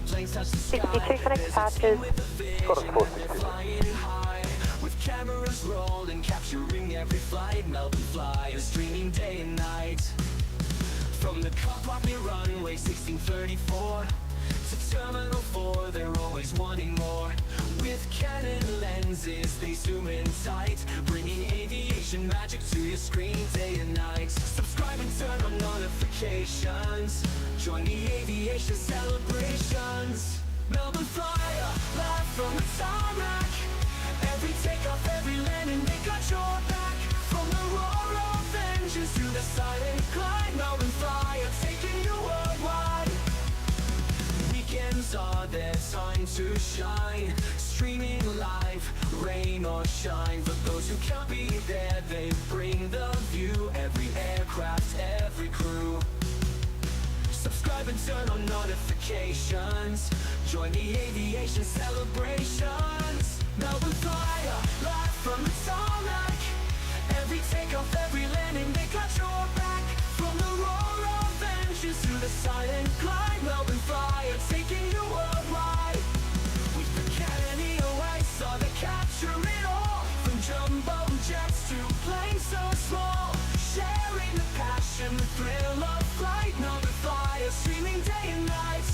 62 for next departures. Got a 460. With cameras rolling, capturing every flight. Melbourne flyers streaming day and night. From the car park near runway 1634 to Terminal 4, they're always wanting more. With Canon lenses, they zoom in tight, bringing aviation magic to your screen day and night. Subscribe and turn on notifications. Join the aviation celebrations. Melbourne Flyer, live from the tarmac. Every takeoff, every landing, they got your back. From the roar of engines to the silent climb, Melbourne Flyer taking you worldwide. Weekends are their time to shine, streaming live, rain or shine. For those who can't be there, they bring the view. Every aircraft, every crew. Subscribe and turn on notifications. Join the aviation celebrations. Melbourne Flyer, live from the tarmac. Every takeoff, every landing, they got your back. From the roar of engines to the silent climb, Melbourne Flyer taking you worldwide. With the Canon EOS, saw they capture it all. From jumbo jets to planes so small, sharing the passion, the thrill of flight. Melbourne Flyer streaming day and night.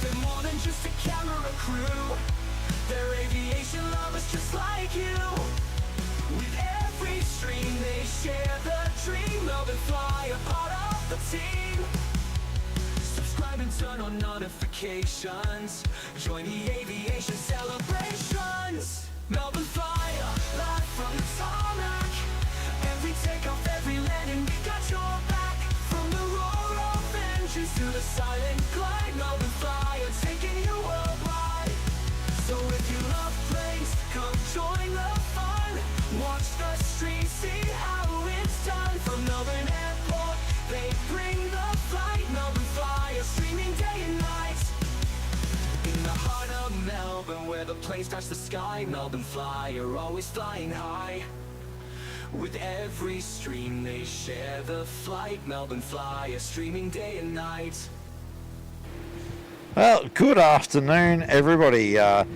They're more than just a camera crew. They're aviation lovers just like you. With every stream they share the dream. Melbourne Flyer, part of the team. Subscribe and turn on notifications. Join the aviation celebrations. Melbourne Flyer, live from the tarmac. Every takeoff, every landing, we got your back. From the roar of engines to the silent glide, Melbourne Flyer taking you worldwide. So if you love planes, come join the fun. Watch the stream, see how it's done. From Melbourne Airport, they bring the flight. Melbourne Flyer streaming day and night. In the heart of Melbourne, where the planes touch the sky, Melbourne Flyer always flying high. With every stream they share the flight. Melbourne Flyer streaming day and night. Well, good afternoon, everybody. A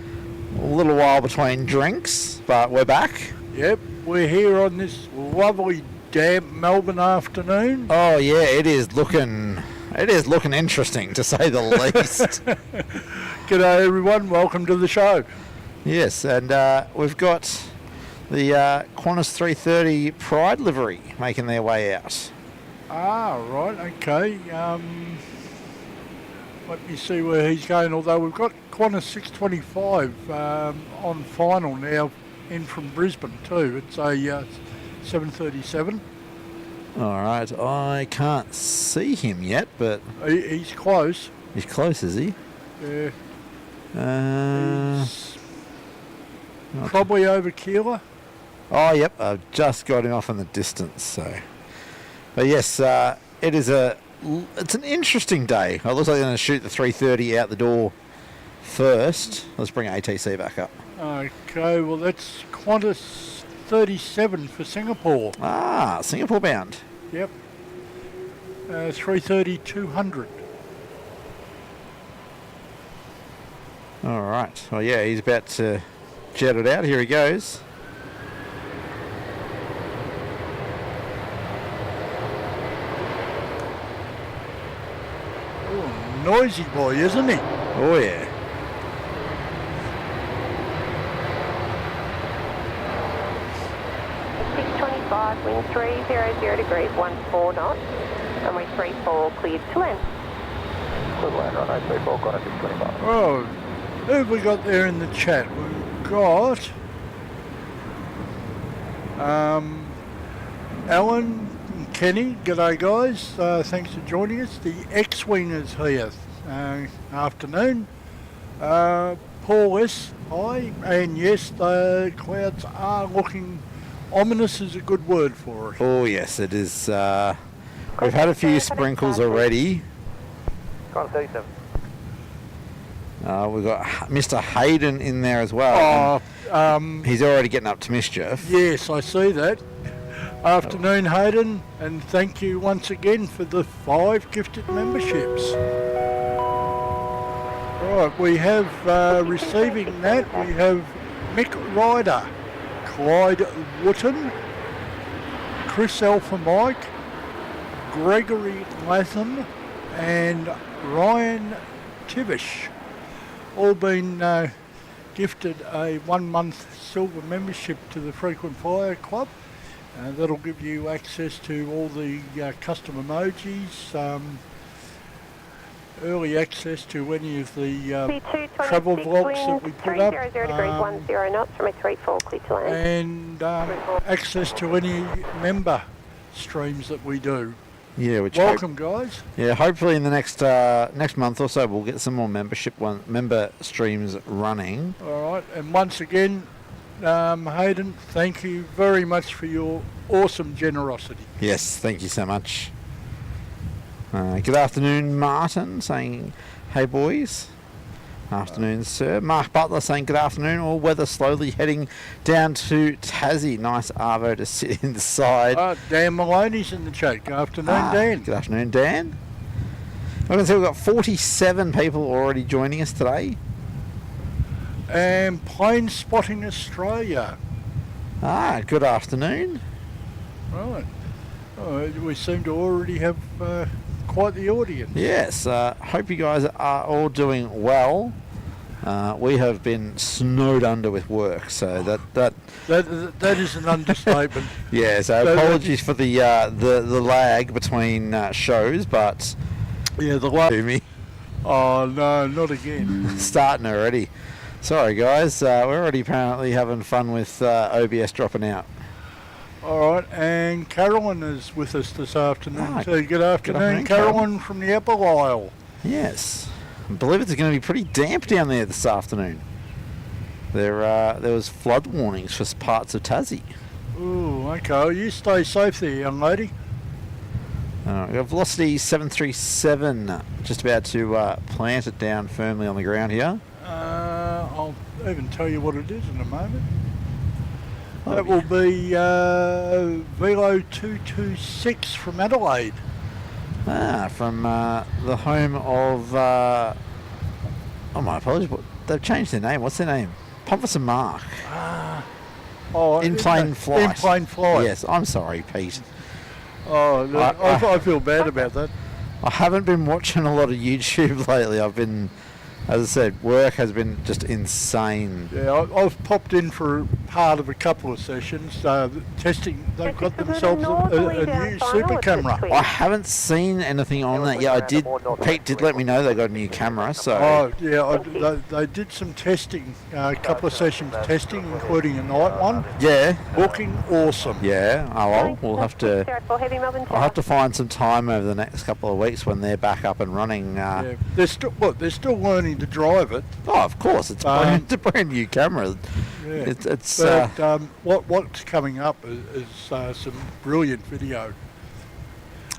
little while between drinks, but we're back. Yep, we're here on this lovely damp Melbourne afternoon. Oh yeah, it is looking interesting to say the least. G'day everyone, welcome to the show. Yes, and we've got the Qantas 330 Pride livery making their way out. Ah, right, okay. Let me see where he's going, although we've got Qantas 625 on final now in from Brisbane too. It's a 737. All right, I can't see him yet, but He's close. he's close, is he? Yeah, He's probably over Keeler. Oh, yep, I've just got him off in the distance. So, but yes, it's an interesting day. It looks like they're going to shoot the 330 out the door first. Let's bring ATC back up. Okay, well that's Qantas 37 for Singapore. Ah, Singapore bound. Yep. 330-200. All right. Well, yeah, he's about to jet it out. Here he goes. Oh, noisy boy, isn't he? Oh, yeah. Wind 300 degrees, 14 knots. Runway 34 cleared to land. Good land, runway 34, Qantas 625. Oh, who have we got there in the chat? We've got Alan and Kenny. G'day guys, thanks for joining us. The X-Wing is here. Afternoon. Paul S. Hi, and yes, the clouds are looking ominous is a good word for it. Oh, yes, it is. We've had a few sprinkles already. Qantas 37. We've got Mr. Hayden in there as well. He's already getting up to mischief. Yes, I see that. Afternoon, Hayden, and thank you once again for the 5 gifted memberships. Right, we have receiving that, we have Mick Ryder, Clyde Wooten, Chris Alpha Mike, Gregory Latham and Ryan Tivish, all been gifted a 1 month silver membership to the Frequent Flyer Club. That'll give you access to all the custom emojis, early access to any of the travel vlogs that we put up, 300 degrees, 10 knots from a 3-4 clear to land. and access to any member streams that we do. Yeah, which Welcome, guys. Yeah, hopefully in the next month or so we'll get some more member streams running. All right, and once again, Hayden, thank you very much for your awesome generosity. Yes, thank you so much. Good afternoon, Martin, saying, hey boys. Afternoon, sir. Mark Butler saying, good afternoon. All weather slowly heading down to Tassie. Nice arvo to sit inside. Dan Maloney's in the chat. Good afternoon, Dan. Good afternoon, Dan. I can see we've got 47 people already joining us today. And Plane Spotting Australia. Good afternoon. Right. We seem to already have quite the audience. Yes, hope you guys are all doing well. We have been snowed under with work, so that is an understatement. Yeah, so apologies for the lag between shows, but yeah, to me. Oh no, not again. Starting already. Sorry guys, we're already apparently having fun with OBS dropping out. All right, and Carolyn is with us this afternoon too. Good afternoon, afternoon, Carolyn from the Upper Isle. Yes, I believe it's going to be pretty damp down there this afternoon. There was flood warnings for parts of Tassie. Ooh, okay. Well, you stay safe there, young lady. We've got Velocity 737 just about to plant it down firmly on the ground here. I'll even tell you what it is in a moment. That will be Velo 226 from Adelaide. From the home of... oh, my apologies. They've changed their name. What's their name? Pompous and Mark. In plain flight. In plain flight. Yes, I'm sorry, Pete. Oh, look, I feel bad about that. I haven't been watching a lot of YouTube lately. I've been... As I said, work has been just insane. Yeah, I've popped in for part of a couple of sessions testing. They've got themselves a new super camera. I haven't seen anything on that yet. Pete did let me know they got a new camera. So. Oh yeah, they did some testing, a couple of sessions testing, including a night one. Yeah. Looking awesome. Yeah. Oh well, we'll have to. I'll have to find some time over the next couple of weeks when they're back up and running. Yeah, they're still learning to drive it. Oh, of course, it's a brand new camera. Yeah. It's what's coming up is some brilliant video.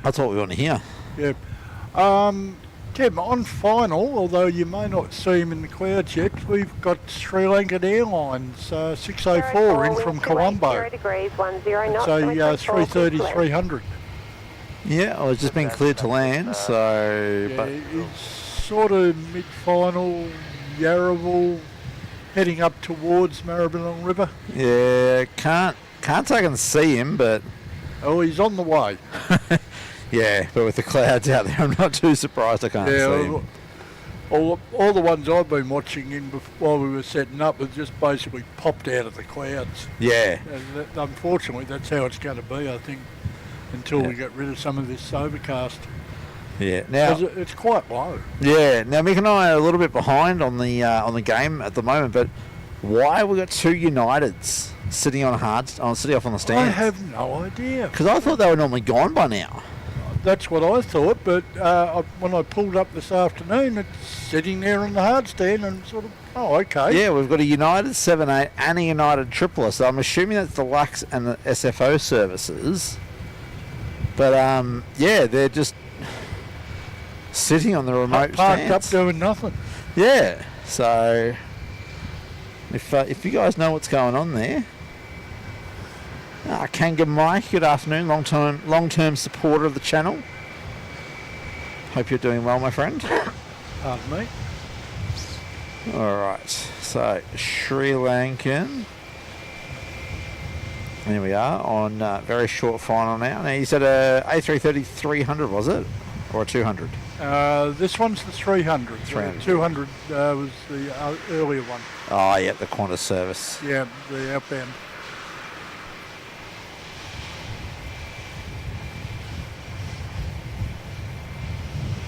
That's what we want to hear. Yeah. Tim, on final, although you may not see him in the clouds yet, we've got Sri Lankan Airlines 604 in from Colombo. 0 degrees, 10 knots. So 330-300. Yeah, I was just being cleared to land, so... Yeah, but it's sort of mid-final, Yarraville, heading up towards Maribyrnong River. Yeah, can't say I can see him, but... Oh, he's on the way. Yeah, but with the clouds out there, I'm not too surprised I can't see him. All the ones I've been watching while we were setting up have just basically popped out of the clouds. Yeah. And unfortunately, that's how it's going to be, I think, until we get rid of some of this overcast. Yeah, now it's quite low. Yeah, now Mick and I are a little bit behind on the game at the moment, but why have we got two Uniteds sitting on sitting off on the stands? I have no idea. Because I thought they were normally gone by now. That's what I thought, but when I pulled up this afternoon, it's sitting there on the hard stand and sort of, oh, okay. Yeah, we've got a United 7-8 and a United Tripler, so I'm assuming that's the Lux and the SFO services. But, yeah, they're just sitting on the remote parked stands. up doing nothing. Yeah, so if you guys know what's going on there. Kanga Mike, good afternoon, long-term supporter of the channel. Hope you're doing well, my friend. Pardon me. Alright, so Sri Lankan. There we are on very short final now. Now you said a A330 300, was it? Or a 200? This one's the 300. 300. 200 was the earlier one. Oh, yeah, the Qantas service. Yeah, the outbound.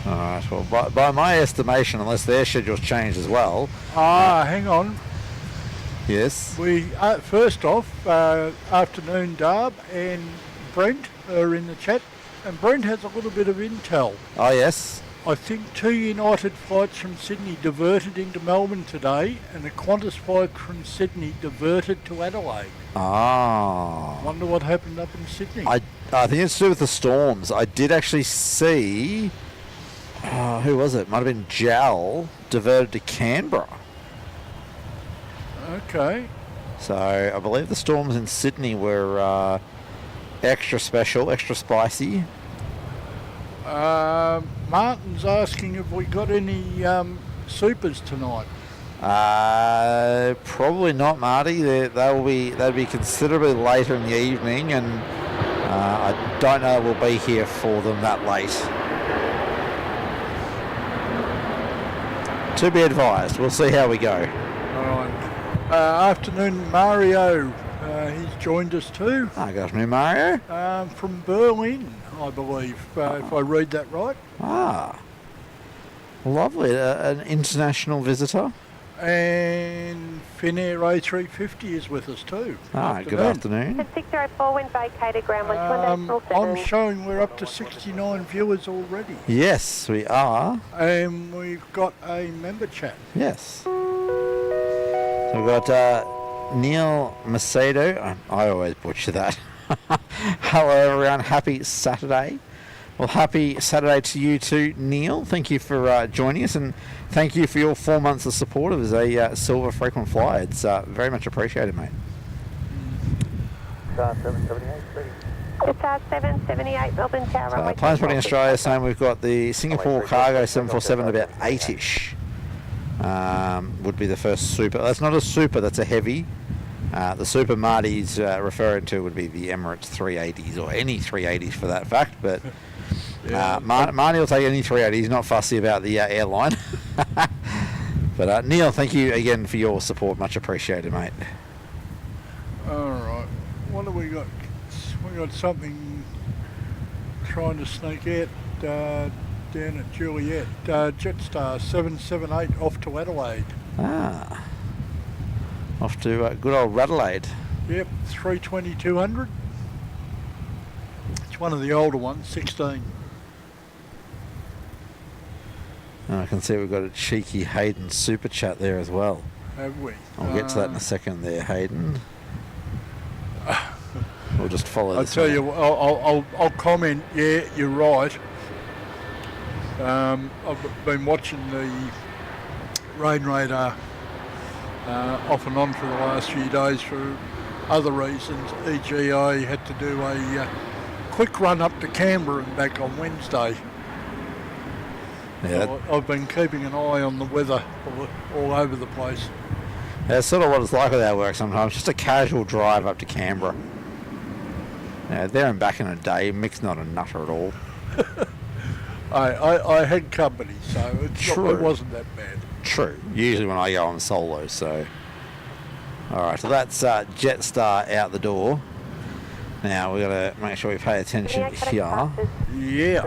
Alright, well, by my estimation, unless their schedule's changed as well. Hang on. Yes. We first off, afternoon, Darb and Brent are in the chat, and Brent has a little bit of intel. Oh, yes. I think 2 United flights from Sydney diverted into Melbourne today, and a Qantas flight from Sydney diverted to Adelaide. Ah. Wonder what happened up in Sydney. I think it's to do with the storms. I did actually see, who was it? Might have been Jal, diverted to Canberra. Okay. So I believe the storms in Sydney were extra special, extra spicy. Martin's asking if we got any supers tonight. Probably not, Marty. They'll be considerably later in the evening, and I don't know we'll be here for them that late. To be advised, we'll see how we go. All right. Afternoon, Mario. He's joined us too. Good afternoon, Mario. From Berlin, I believe, if I read that right. Lovely. An international visitor. And Finnair A350 is with us too. Good afternoon. At 604, wind vacated, ground 128. I'm showing we're up to 69 viewers already. Yes, we are. And we've got a member chat. Yes. So we've got Neil Macedo. I always butcher that. Hello everyone, happy Saturday. Well, happy Saturday to you too, Neil. Thank you for joining us, and thank you for your 4 months of support as a silver frequent flyer. It's very much appreciated, mate. 778, ready. It's 778, Melbourne Tower, runway. Planes Running Australia saying we've got the Singapore Cargo 747 about 8-ish. Would be the first super. That's not a super, that's a heavy. The super Marty's referring to would be the Emirates 380s, or any 380s for that fact, but Marty will take any 380. He's not fussy about the airline. But Neil, thank you again for your support. Much appreciated, mate. All right. What have we got? We got something trying to sneak out down at Juliet. Jetstar 778 off to Adelaide. Off to good old Adelaide. Yep, 320-200. It's one of the older ones, 16. And I can see we've got a cheeky Hayden super chat there as well. Have we? I'll get to that in a second there, Hayden. We'll just follow I'll this tell one. you, I'll comment, yeah, you're right. I've been watching the rain radar off and on for the last few days for other reasons. E.g. I had to do a quick run up to Canberra and back on Wednesday. Yeah, So I've been keeping an eye on the weather all over the place. that's sort of what it's like with our work sometimes. Just a casual drive up to Canberra. Yeah, there and back in a day. Mick's not a nutter at all. I had company, so it wasn't that bad. True. Usually when I go on solo, so. Alright, so that's Jetstar out the door. Now we've got to make sure we pay attention here. Yeah.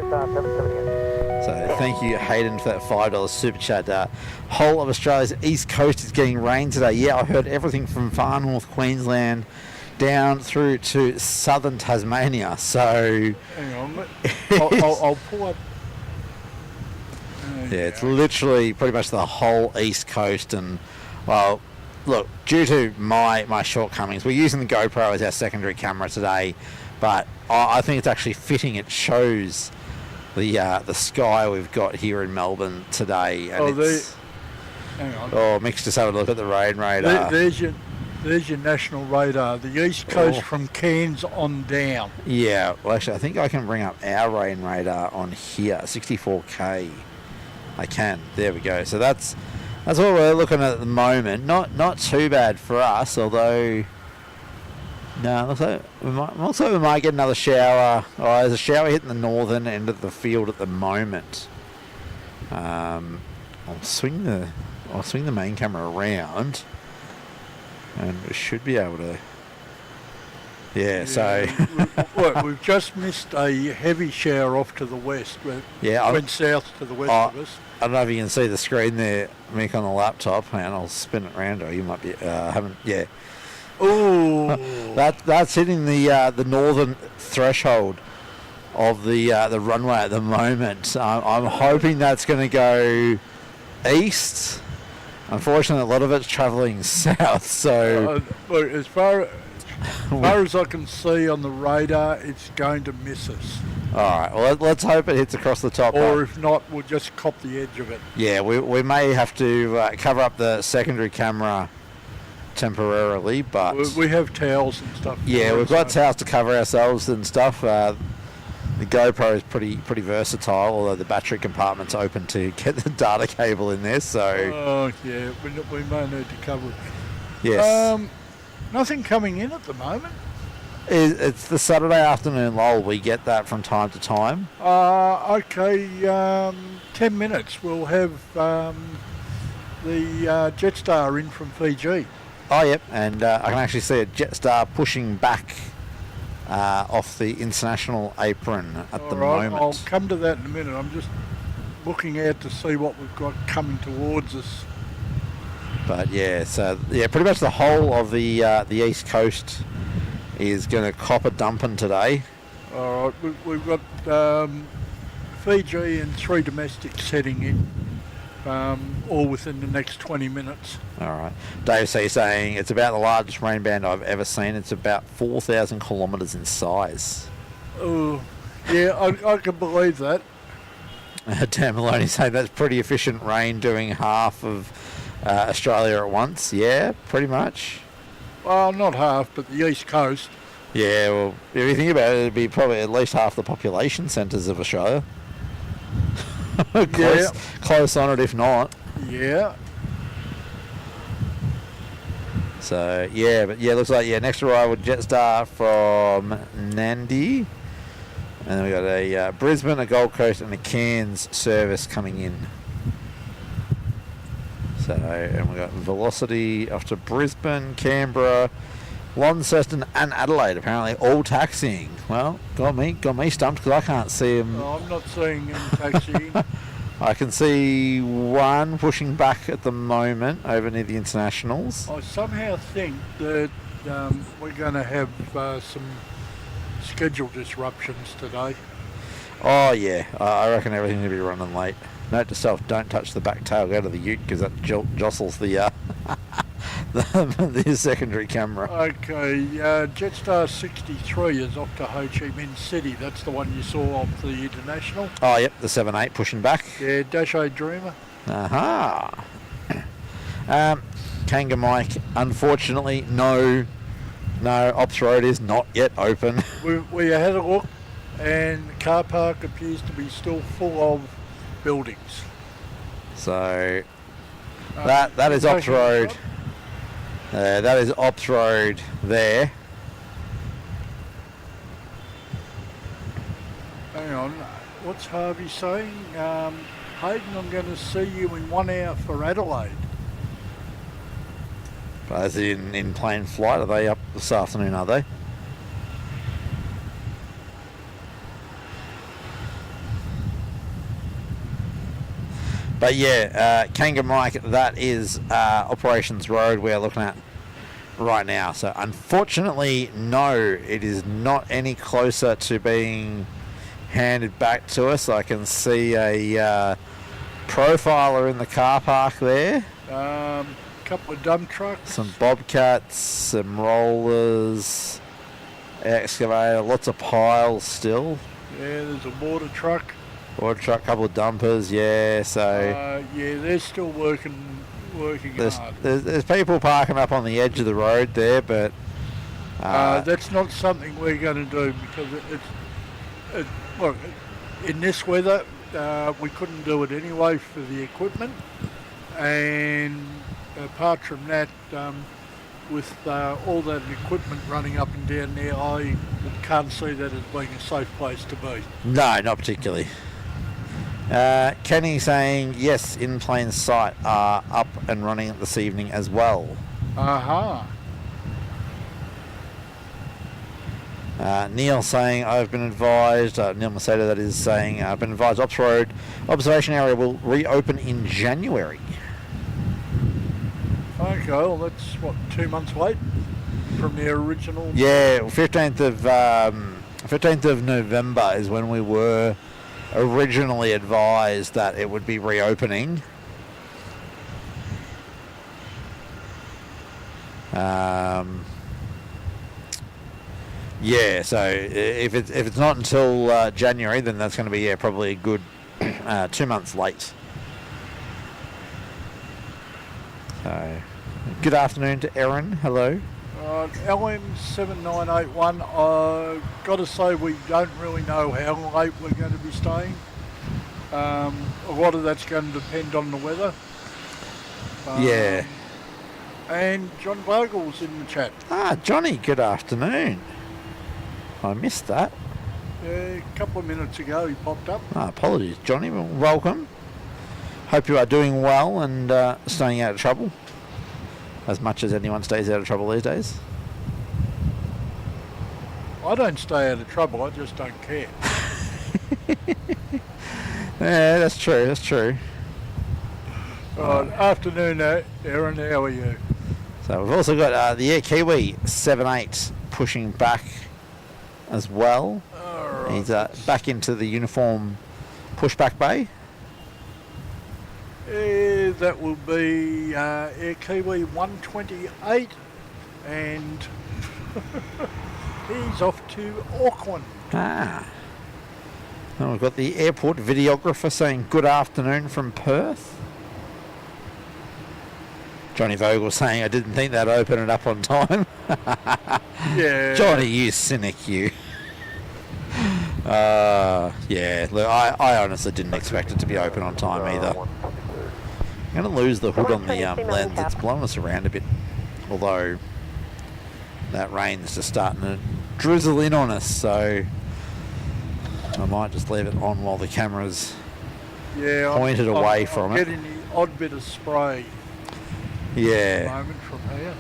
So thank you, Hayden, for that $5 super chat. Whole of Australia's east coast is getting rain today. Yeah, I heard everything from far north Queensland down through to southern Tasmania. So Hang on, I'll pull up. yeah, it's literally pretty much the whole east coast. And well, look, due to my shortcomings, we're using the GoPro as our secondary camera today, but I think it's actually fitting. It shows the sky we've got here in Melbourne today. And hang on. Oh, Mick's just having a look at the rain radar. There's your national radar. The east coast from Cairns on down. Yeah, well actually I think I can bring up our rain radar on here, 64K. I can. There we go. So that's That's what we're looking at the moment. Not too bad for us, although no, looks like we might get another shower. Oh, there's a shower hitting the northern end of the field at the moment. I'll swing the main camera around, and we should be able to. Yeah. So we've just missed a heavy shower off to the west. Went south to the west of us. I don't know if you can see the screen there, Mick, on the laptop, and I'll spin it around, or you might be haven't. Yeah. Oh, that's hitting the northern threshold of the runway at the moment. I'm hoping that's going to go east. Unfortunately, a lot of it's travelling south. So, look, as far as I can see on the radar, it's going to miss us. All right. Well, let's hope it hits across the top. Or if not, we'll just cop the edge of it. Yeah, we may have to cover up the secondary camera temporarily, but we have towels and stuff. Yeah, we've got towels to cover ourselves and stuff. The GoPro is pretty versatile, although the battery compartment's open to get the data cable in there. So oh yeah, we may need to cover it. Yes. Nothing coming in at the moment. It's the Saturday afternoon lull. We get that from time to time. Okay, 10 minutes. We'll have the Jetstar in from Fiji. Oh, yep. And I can actually see a Jetstar pushing back off the international apron at the moment. I'll come to that in a minute. I'm just looking out to see what we've got coming towards us. But yeah, so yeah, pretty much the whole of the east coast is going to cop a dumping today. All right, we've got Fiji and 3 domestics heading in, all within the next 20 minutes. All right. Dave, so you're saying it's about the largest rain band I've ever seen. It's about 4,000 kilometres in size. Oh, yeah, I can believe that. Dan Maloney saying that's pretty efficient rain doing half of Australia at once. Yeah, pretty much. Well, not half, but the east coast. Yeah, well, if you think about it, it'd be probably at least half the population centres of Australia. Close on it, if not. Yeah. So, yeah, but yeah, looks like, next arrival Jetstar from Nandi. And then we got a Brisbane, a Gold Coast, and a Cairns service coming in. So, and we got Velocity off to Brisbane, Canberra, Launceston, and Adelaide. Apparently, all taxiing. Well, got me stumped because I can't see them. No, I'm not seeing any taxiing. I can see one pushing back at the moment over near the internationals. I somehow think that we're going to have some schedule disruptions today. Oh yeah, I reckon everything will be running late. Note to self: don't touch the back tailgate of the Ute because that jostles the the secondary camera. Okay, Jetstar 63 is off to Ho Chi Minh City. That's the one you saw off the international. Oh yep, the 7-8 pushing back. Yeah, Dash 8 Dreamer. Aha. Kanga Mike, unfortunately, no, Ops Road is not yet open. We had a look, and the car park appears to be still full of buildings. So that is Ops Road. That is Ops Road there. Hang on, what's Harvey saying? Hayden, I'm going to see you in 1 hour for Adelaide. As in plane flight, are they up this afternoon, are they? But yeah, Kanga Mike, that is Operations Road we're looking at right now. So unfortunately, no, it is not any closer to being handed back to us. I can see a profiler in the car park there. Couple of dump trucks. Some bobcats, some rollers, excavator, lots of piles still. Yeah, there's a water truck. Water truck, couple of dumpers, yeah, so... yeah, they're still working hard. There's people parking up on the edge of the road there, but... that's not something we're going to do because look, in this weather, we couldn't do it anyway for the equipment. and apart from that, with all that equipment running up and down there, I can't see that as being a safe place to be. No, not particularly. Kenny saying, yes, in plain sight are up and running this evening as well. Aha. Neil saying, I've been advised, Neil Macedo that is saying, I've been advised Ops Road observation area will reopen in January. Okay, well that's, what, 2 months late from the original? Yeah, 15th of November is when we were originally advised that it would be reopening. Yeah, so if it's not until January, then that's going to be probably a good 2 months late. So, good afternoon to Erin. Hello. LM7981, I've got to say we don't really know how late we're going to be staying. A lot of that's going to depend on the weather. Yeah. And John Vogel's in the chat. Johnny, good afternoon. I missed that. A couple of minutes ago he popped up. Apologies, Johnny. Well, welcome. Hope you are doing well and staying out of trouble. As much as anyone stays out of trouble these days. I don't stay out of trouble, I just don't care. Yeah, that's true, that's true. Afternoon, Aaron, how are you? So we've also got the Air Kiwi 7.8 pushing back as well. Right. He's back into the uniform pushback bay. That will be Air Kiwi 128 and he's off to Auckland. And we've got the airport videographer saying good afternoon from Perth. Johnny Vogel saying I didn't think they'd open it up on time. Yeah. Johnny, you cynic, you. Yeah, look, I honestly didn't expect it to be open on time either. I'm going to lose the hood on the lens. It's blowing us around a bit. Although that rain's just starting to drizzle in on us, so I might just leave it on while the camera's pointed away from it. Getting the odd bit of spray. Yeah. At the moment from here.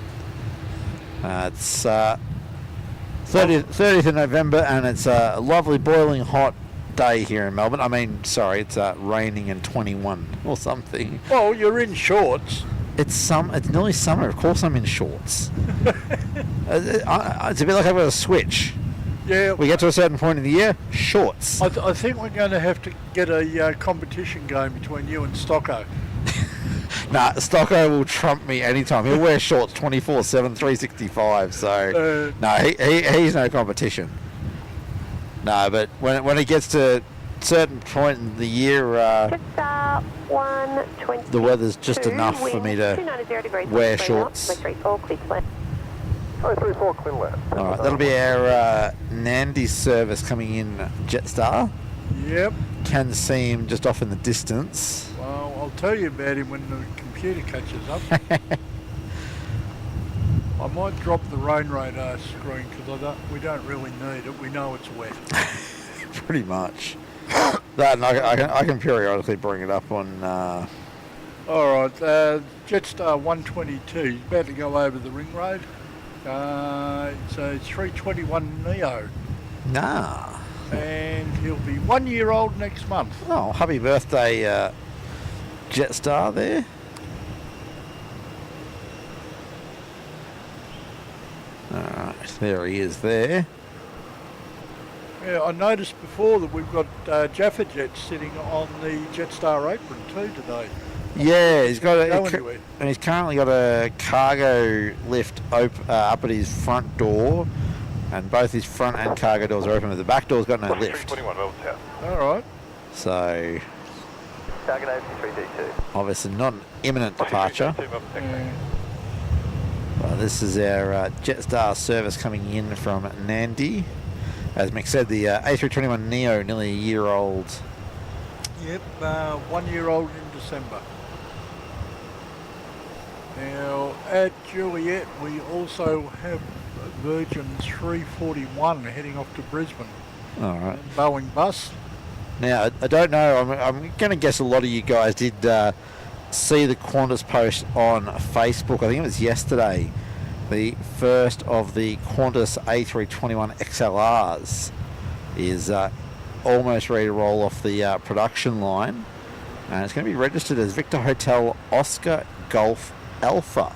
It's 30th of November and it's a lovely boiling hot day here in Melbourne. I mean, sorry, it's raining and 21 or something. Well, you're in shorts. It's nearly summer. Of course I'm in shorts. It's a bit like I've got a switch. Yeah. We get to a certain point in the year, shorts. I think we're going to have to get a competition going between you and Stocko. Nah, Stocko will trump me anytime. He'll wear shorts 24/7, 365. So no, he's no competition. No, but when it gets to a certain point in the year, the weather's just enough for me to wear shorts. 334, clear to land. 334, clear left. All right, that'll be our Nandi service coming in Jetstar. Yep. Can see him just off in the distance. Well, I'll tell you about him when the computer catches up. I might drop the rain radar screen because we don't really need it. We know it's wet. Pretty much. That and I can periodically bring it up on. All right, Jetstar 122 is about to go over the ring road. It's a 321 Neo. Nah. And he'll be 1 year old next month. Oh, happy birthday, Jetstar there. Alright, there he is there. Yeah, I noticed before that we've got Jaffa Jets sitting on the Jetstar apron too today. Yeah, he's got and he's currently got a cargo lift up at his front door, and both his front and cargo doors are open, but the back door's got no lift. 321, Melbourne South. All right. So, Target AC3D2. obviously not an imminent departure. Well, this is our Jetstar service coming in from Nandi. As Mick said, the A321 Neo, nearly a year old. Yep, 1 year old in December. Now at Juliet we also have a Virgin 341 heading off to Brisbane. All right. Boeing bus. Now, I don't know. I'm going to guess a lot of you guys did see the Qantas post on Facebook. I think it was yesterday. The first of the Qantas A321 XLRs is almost ready to roll off the production line. And it's going to be registered as Victor Hotel Oscar Golf Alpha,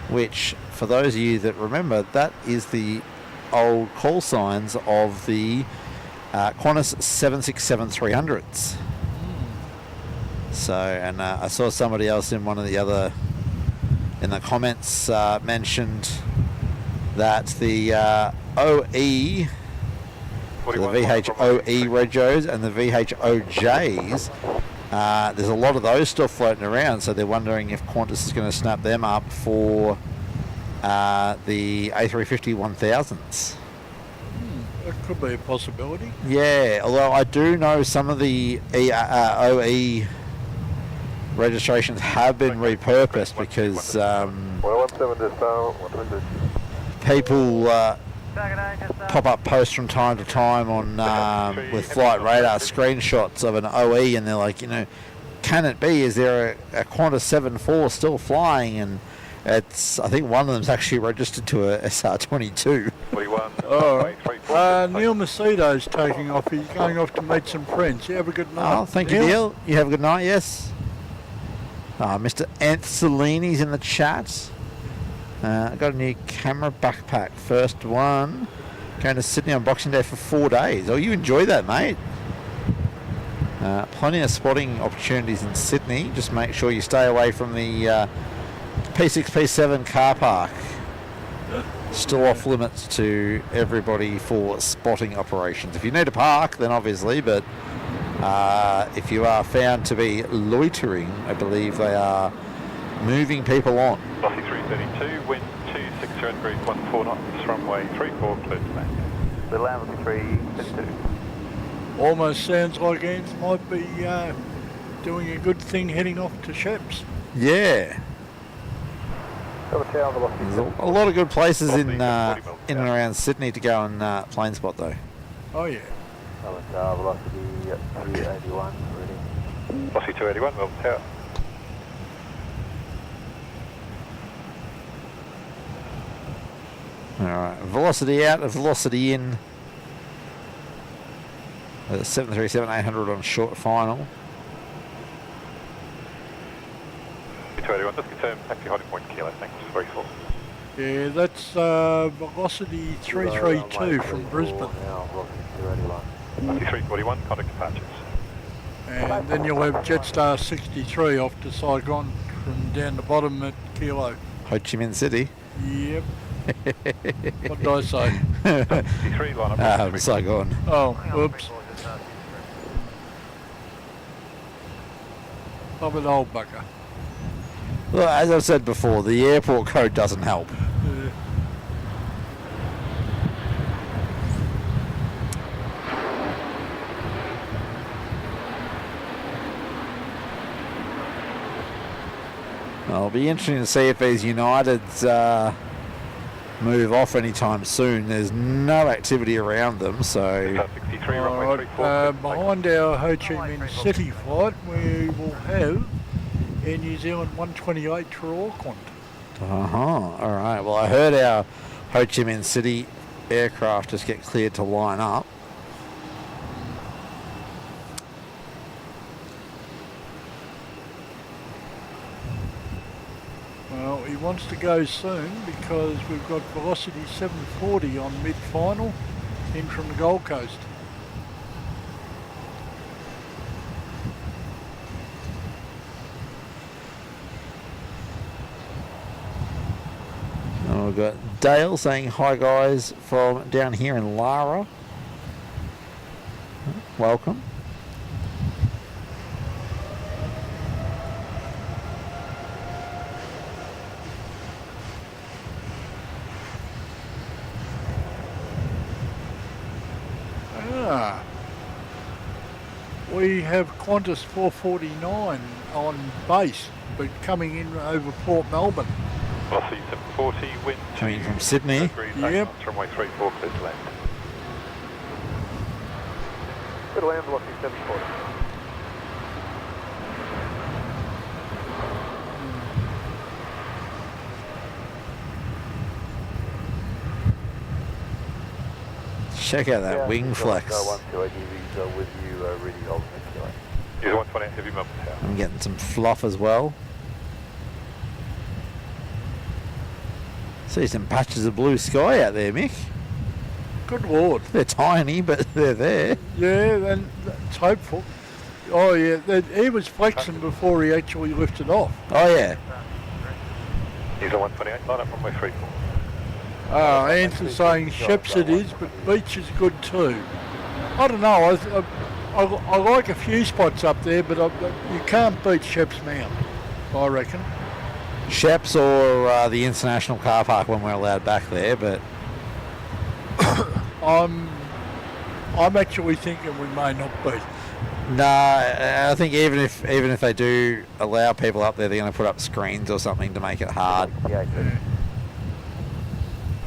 which, for those of you that remember, that is the old call signs of the Qantas 767-300s. So, and I saw somebody else in one of the other, in the comments, mentioned that the OE, the VHOE regos and the VHOJs, there's a lot of those still floating around, so they're wondering if Qantas is going to snap them up for the A350-1000s. That could be a possibility. Yeah, although I do know some of the OE registrations have been repurposed because people pop up posts from time to time on with flight radar screenshots of an OE, and they're like, you know, can it be? Is there a Qantas 74 still flying? And it's, I think one of them's actually registered to a SR22. Neil Macedo's taking off. He's going off to meet some friends. You have a good night. Oh, thank you, Neil. You have a good night, yes. Mr. Anthony's in the chat. I got a new camera backpack. First one. Going to Sydney on Boxing Day for 4 days. Oh, you enjoy that, mate. Plenty of spotting opportunities in Sydney. Just make sure you stay away from the P6, P7 car park. Still off limits to everybody for spotting operations. If you need to park, then obviously, but if you are found to be loitering, I believe they are moving people on. Velocity 332, wind 260 degrees, 14 knots, runway 34, clear to land. Little Amber 352. Almost sounds like Ants might be doing a good thing heading off to Sheps. Yeah. There's a lot of good places in and around Sydney to go and plane spot though. Oh yeah. Velocity 281, ready. Velocity 281, Melbourne Tower. Alright, velocity out, velocity in. 737-800 on short final. 281, just confirm taxi holding point kilo, thanks, 34. Yeah, that's velocity 332 from Brisbane. Velocity 341, contact departures. And then you'll have Jetstar 63 off to Saigon from down the bottom at Kilo. Ho Chi Minh City. Yep. What did I say? 63, line up. Saigon. Oh, whoops. I'm an old bugger. Well, as I've said before, the airport code doesn't help. It'll be interesting to see if these Uniteds move off anytime soon. There's no activity around them, so... Behind our Ho Chi Minh City flight, we will have Air New Zealand 128 to Auckland. Alright, well I heard our Ho Chi Minh City aircraft just get cleared to line up. Well, he wants to go soon because we've got velocity 740 on mid-final in from the Gold Coast. And we've got Dale saying hi guys from down here in Lara. Welcome. We have Qantas 449 on base, but coming in over Port Melbourne. Velocity 740, wind Coming from Sydney. Yep. Runway 34, clear to land. Good land, velocity 740. Check out that wing flex. 128 EVs with you, ready, hold next line. User 128, heavy Melbourne Tower. I'm getting some fluff as well. See some patches of blue sky out there, Mick. Good lord. They're tiny, but they're there. Yeah, and it's hopeful. Oh yeah, he was flexing before he actually lifted off. Oh yeah. User 128, line up runway 34. Answer's saying Sheps it is, but Beach is good too. I don't know, I like a few spots up there, but you can't beat Sheps Mount, I reckon. Sheps or the international car park when we're allowed back there, but I'm actually thinking we may not beat. nah, I think even if they do allow people up there, they're going to put up screens or something to make it hard. Yeah,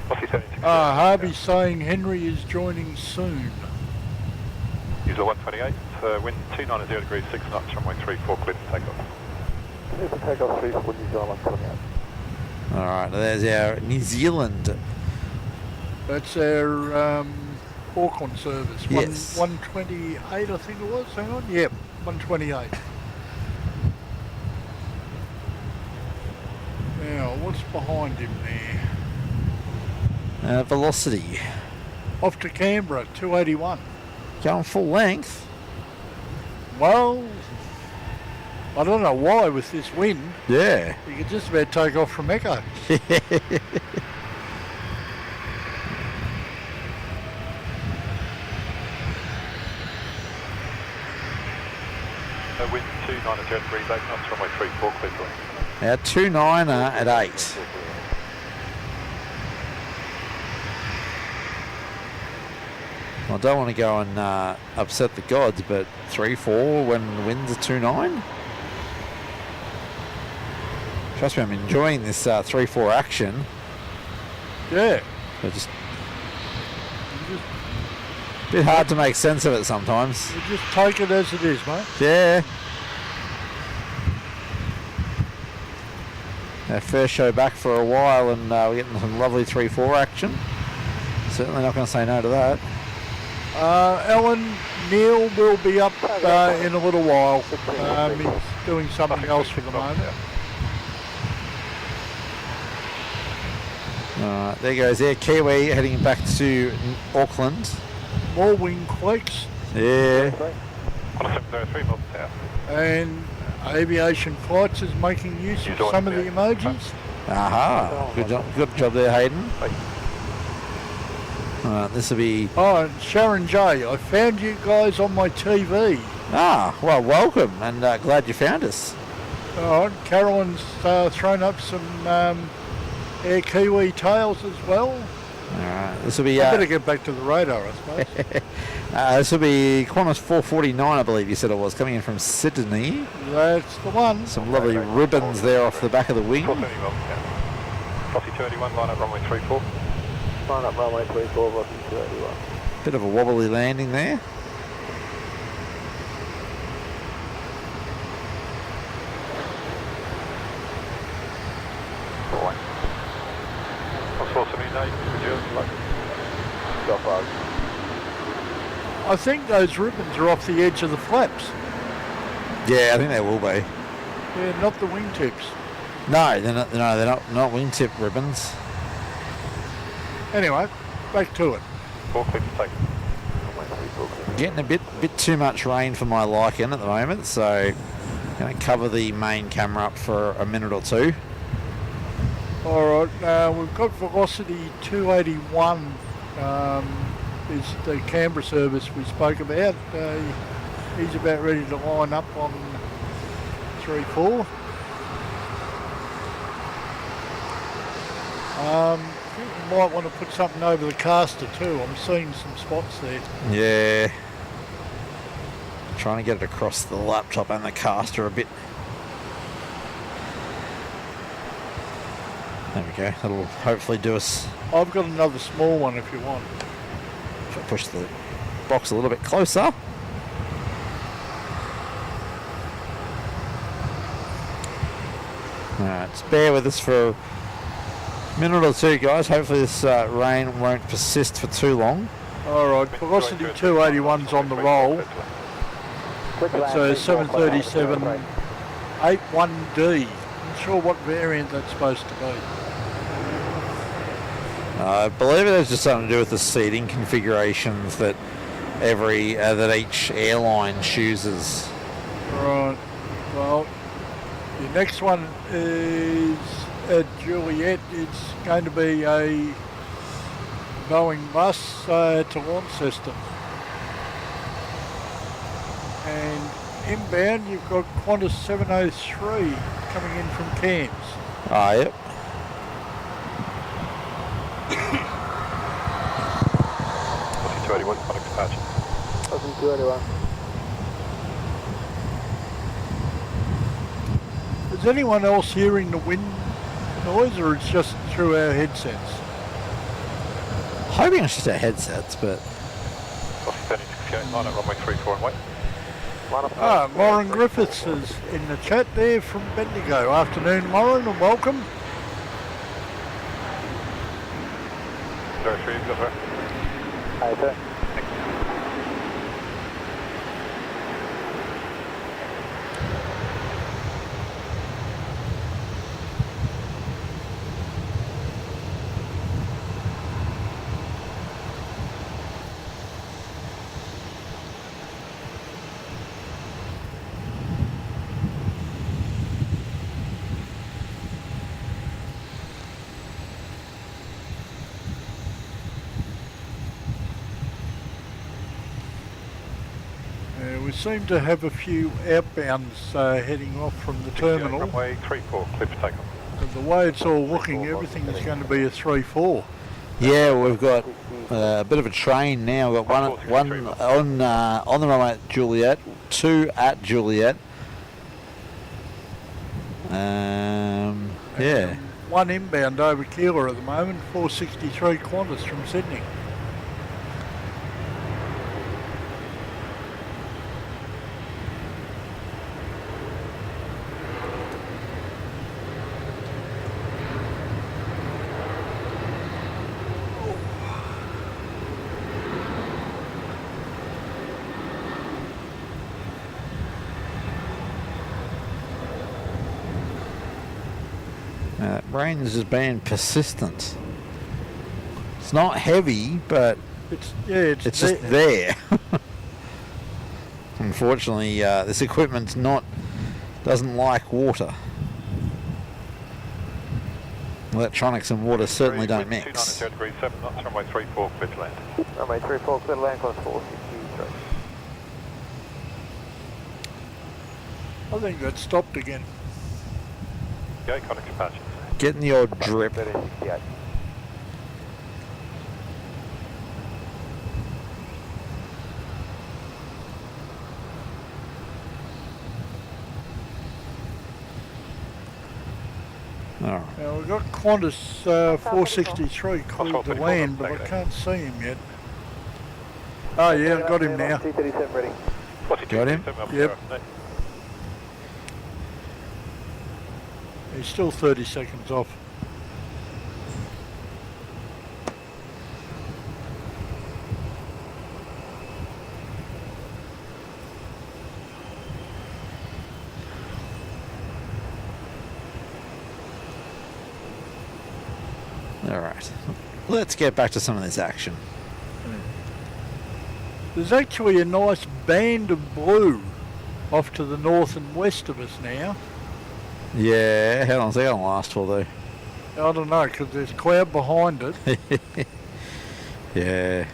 Velocity 76. Harvey's saying Henry is joining soon. User 128, wind 290 degrees, 6 knots, runway 34, clear to take off. clear for takeoff 3 for New Zealand 128. Alright, there's our New Zealand. That's our Auckland service. Yes. 128, I think it was. Hang on. Yep, 128. Now, what's behind him there? Velocity. Off to Canberra, 281. Going full length. Well, I don't know why with this wind. Yeah. You could just about take off from Echo. Wind 290 degrees, 8 knots, runway 34, clear to land. Our 29er at 8. I don't want to go and upset the gods, but 3-4 when the winds are 2-9. Trust me, I'm enjoying this 3-4 action. Yeah. But just You just, a bit hard to make sense of it sometimes. you just take it as it is, mate. Yeah. Our first show back for a while, and we're getting some lovely 3-4 action. Certainly not going to say no to that. Alan Neil will be up in a little while. He's doing something else for the moment. Alright, there goes Air Kiwi heading back to Auckland. More wing flex Yeah. On a 703, Melbourne Tower. and Aviation Flights is making use of some of the emojis. Aha. Good job there, Hayden. Alright, this will be... Oh, and Sharon J, I found you guys on my TV. Ah, well, welcome, and glad you found us. All right, Carolyn's thrown up some Air Kiwi tails as well. Alright, this will be... I better get back to the radar, I suppose. this will be Qantas 449, I believe you said it was, coming in from Sydney. That's the one. Some lovely ribbons there off the back of the wing. 430, Melbourne Tower. Velocity 281, line up runway 34. Line up runway 34, velocity 281. Bit of a wobbly landing there. I think those ribbons are off the edge of the flaps. Yeah, I think they will be. Yeah, not the wingtips. No, they're not. No, they're not wingtip ribbons. Anyway, back to it. 4 clear to take. Getting a bit too much rain for my liking at the moment, so going to cover the main camera up for a minute or two. All right, we've got velocity 281. Is the Canberra service we spoke about. He's about ready to line up on 3-4. I think we might want to put something over the caster too. I'm seeing some spots there. Yeah. Trying to get it across the laptop and the caster a bit. There we go. That'll hopefully do us. I've got another small one if you want. If I push the box a little bit closer. Alright, just bear with us for a minute or two, guys. Hopefully this rain won't persist for too long. Alright, Velocity 281's on the roll. So 737 81D. Not sure what variant that's supposed to be. I believe it has just something to do with the seating configurations that that each airline chooses. Right. Well, the next one is at Juliet. It's going to be a Boeing bus to Launceston. And inbound, you've got Qantas 703 coming in from Cairns. Ah, yep. What's 281, Connex departure? Aussie 281. Is anyone else hearing the wind noise, or it's just through our headsets? Hoping it's just our headsets, but Aussie 3068, line at runway 34 and wait. Warren Griffiths is in the chat there from Bendigo. Afternoon, Warren, and welcome. 03, you've got her. Hey, sir. We seem to have a few outbounds heading off from the terminal. Runway 34, clear for takeoff. But the way it's all looking, everything is going to be a 3-4. yeah, we've got a bit of a train now. We've got one on the runway at Juliet, 2 at Juliet. Yeah. One inbound over Keeler at the moment, 463 Qantas from Sydney. Rain has just been persistent. It's not heavy, but It's just there. Unfortunately, this equipment's doesn't like water. Electronics and water certainly don't mix. 290 degrees 7 knots, runway 34, clear to land. Runway 34, clear to land, Qantas 463. I think that stopped again. Okay, Connex departure. Getting the odd drip. 3068. Alright. Now we've got Qantas 463 cleared to land, but I can't see him yet. Oh yeah, I've got him now. T37 ready. Got him? Yep. He's still 30 seconds off. Alright. Let's get back to some of this action. There's actually a nice band of blue off to the north and west of us now. Yeah, how long's that going to last for though? I don't know, because there's cloud behind it. Yeah.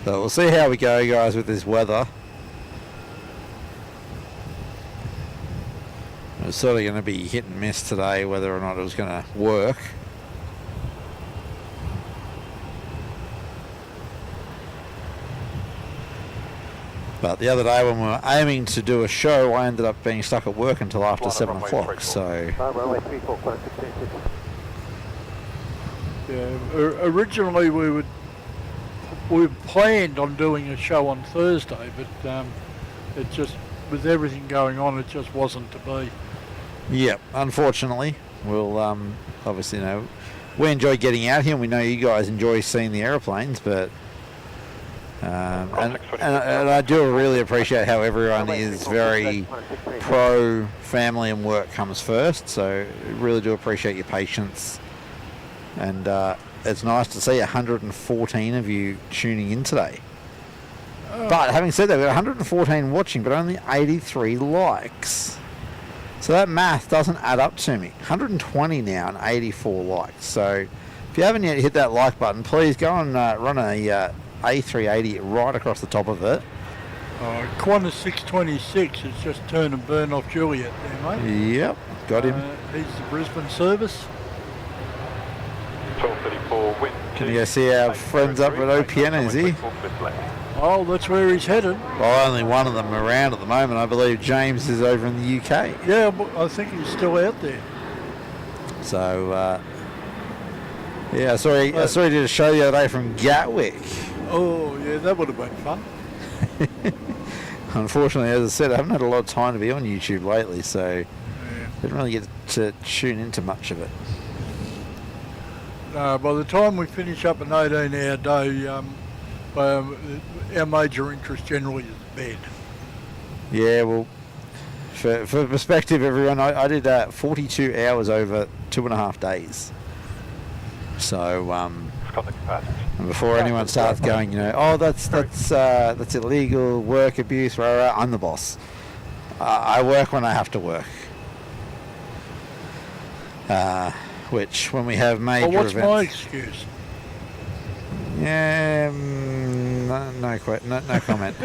So we'll see how we go, guys, with this weather. It was sort of going to be hit and miss today, whether or not it was going to work. But the other day when we were aiming to do a show, I ended up being stuck at work until after Line up 7 runway o'clock. 34. So Runway 34, close to 260. Yeah, originally we planned on doing a show on Thursday, but it just, with everything going on, it just wasn't to be. yeah, unfortunately, we'll obviously we enjoy getting out here, and we know you guys enjoy seeing the aeroplanes, but and I do really appreciate how everyone is very pro family and work comes first. So really do appreciate your patience, and it's nice to see 114 of you tuning in today. But having said that, we've got 114 watching, but only 83 likes. So that math doesn't add up to me. 120 now and 84 likes. So if you haven't yet hit that like button, please go and run a A380 right across the top of it. Qantas 626 is just turn and burn off Juliet there, mate. Yep, got him. He's the Brisbane service. 1234 wind. Can you go see our friends up at OPN, is he? Oh, that's where he's headed. Well, only one of them around at the moment. I believe James is over in the UK. Yeah, but I think he's still out there. So, yeah, I saw he did a show the other day from Gatwick. Oh, yeah, that would have been fun. Unfortunately, as I said, I haven't had a lot of time to be on YouTube lately, so didn't really get to tune into much of it. By the time we finish up an 18-hour day, our major interest generally is bed. Yeah, well, for perspective, everyone, I did 42 hours over 2.5 days. So, It's got the capacity. and before anyone starts going, oh, that's illegal, work abuse, rah, rah, I'm the boss. I work when I have to work. Which, when we have major Well, what's events... my excuse? Yeah, no comment.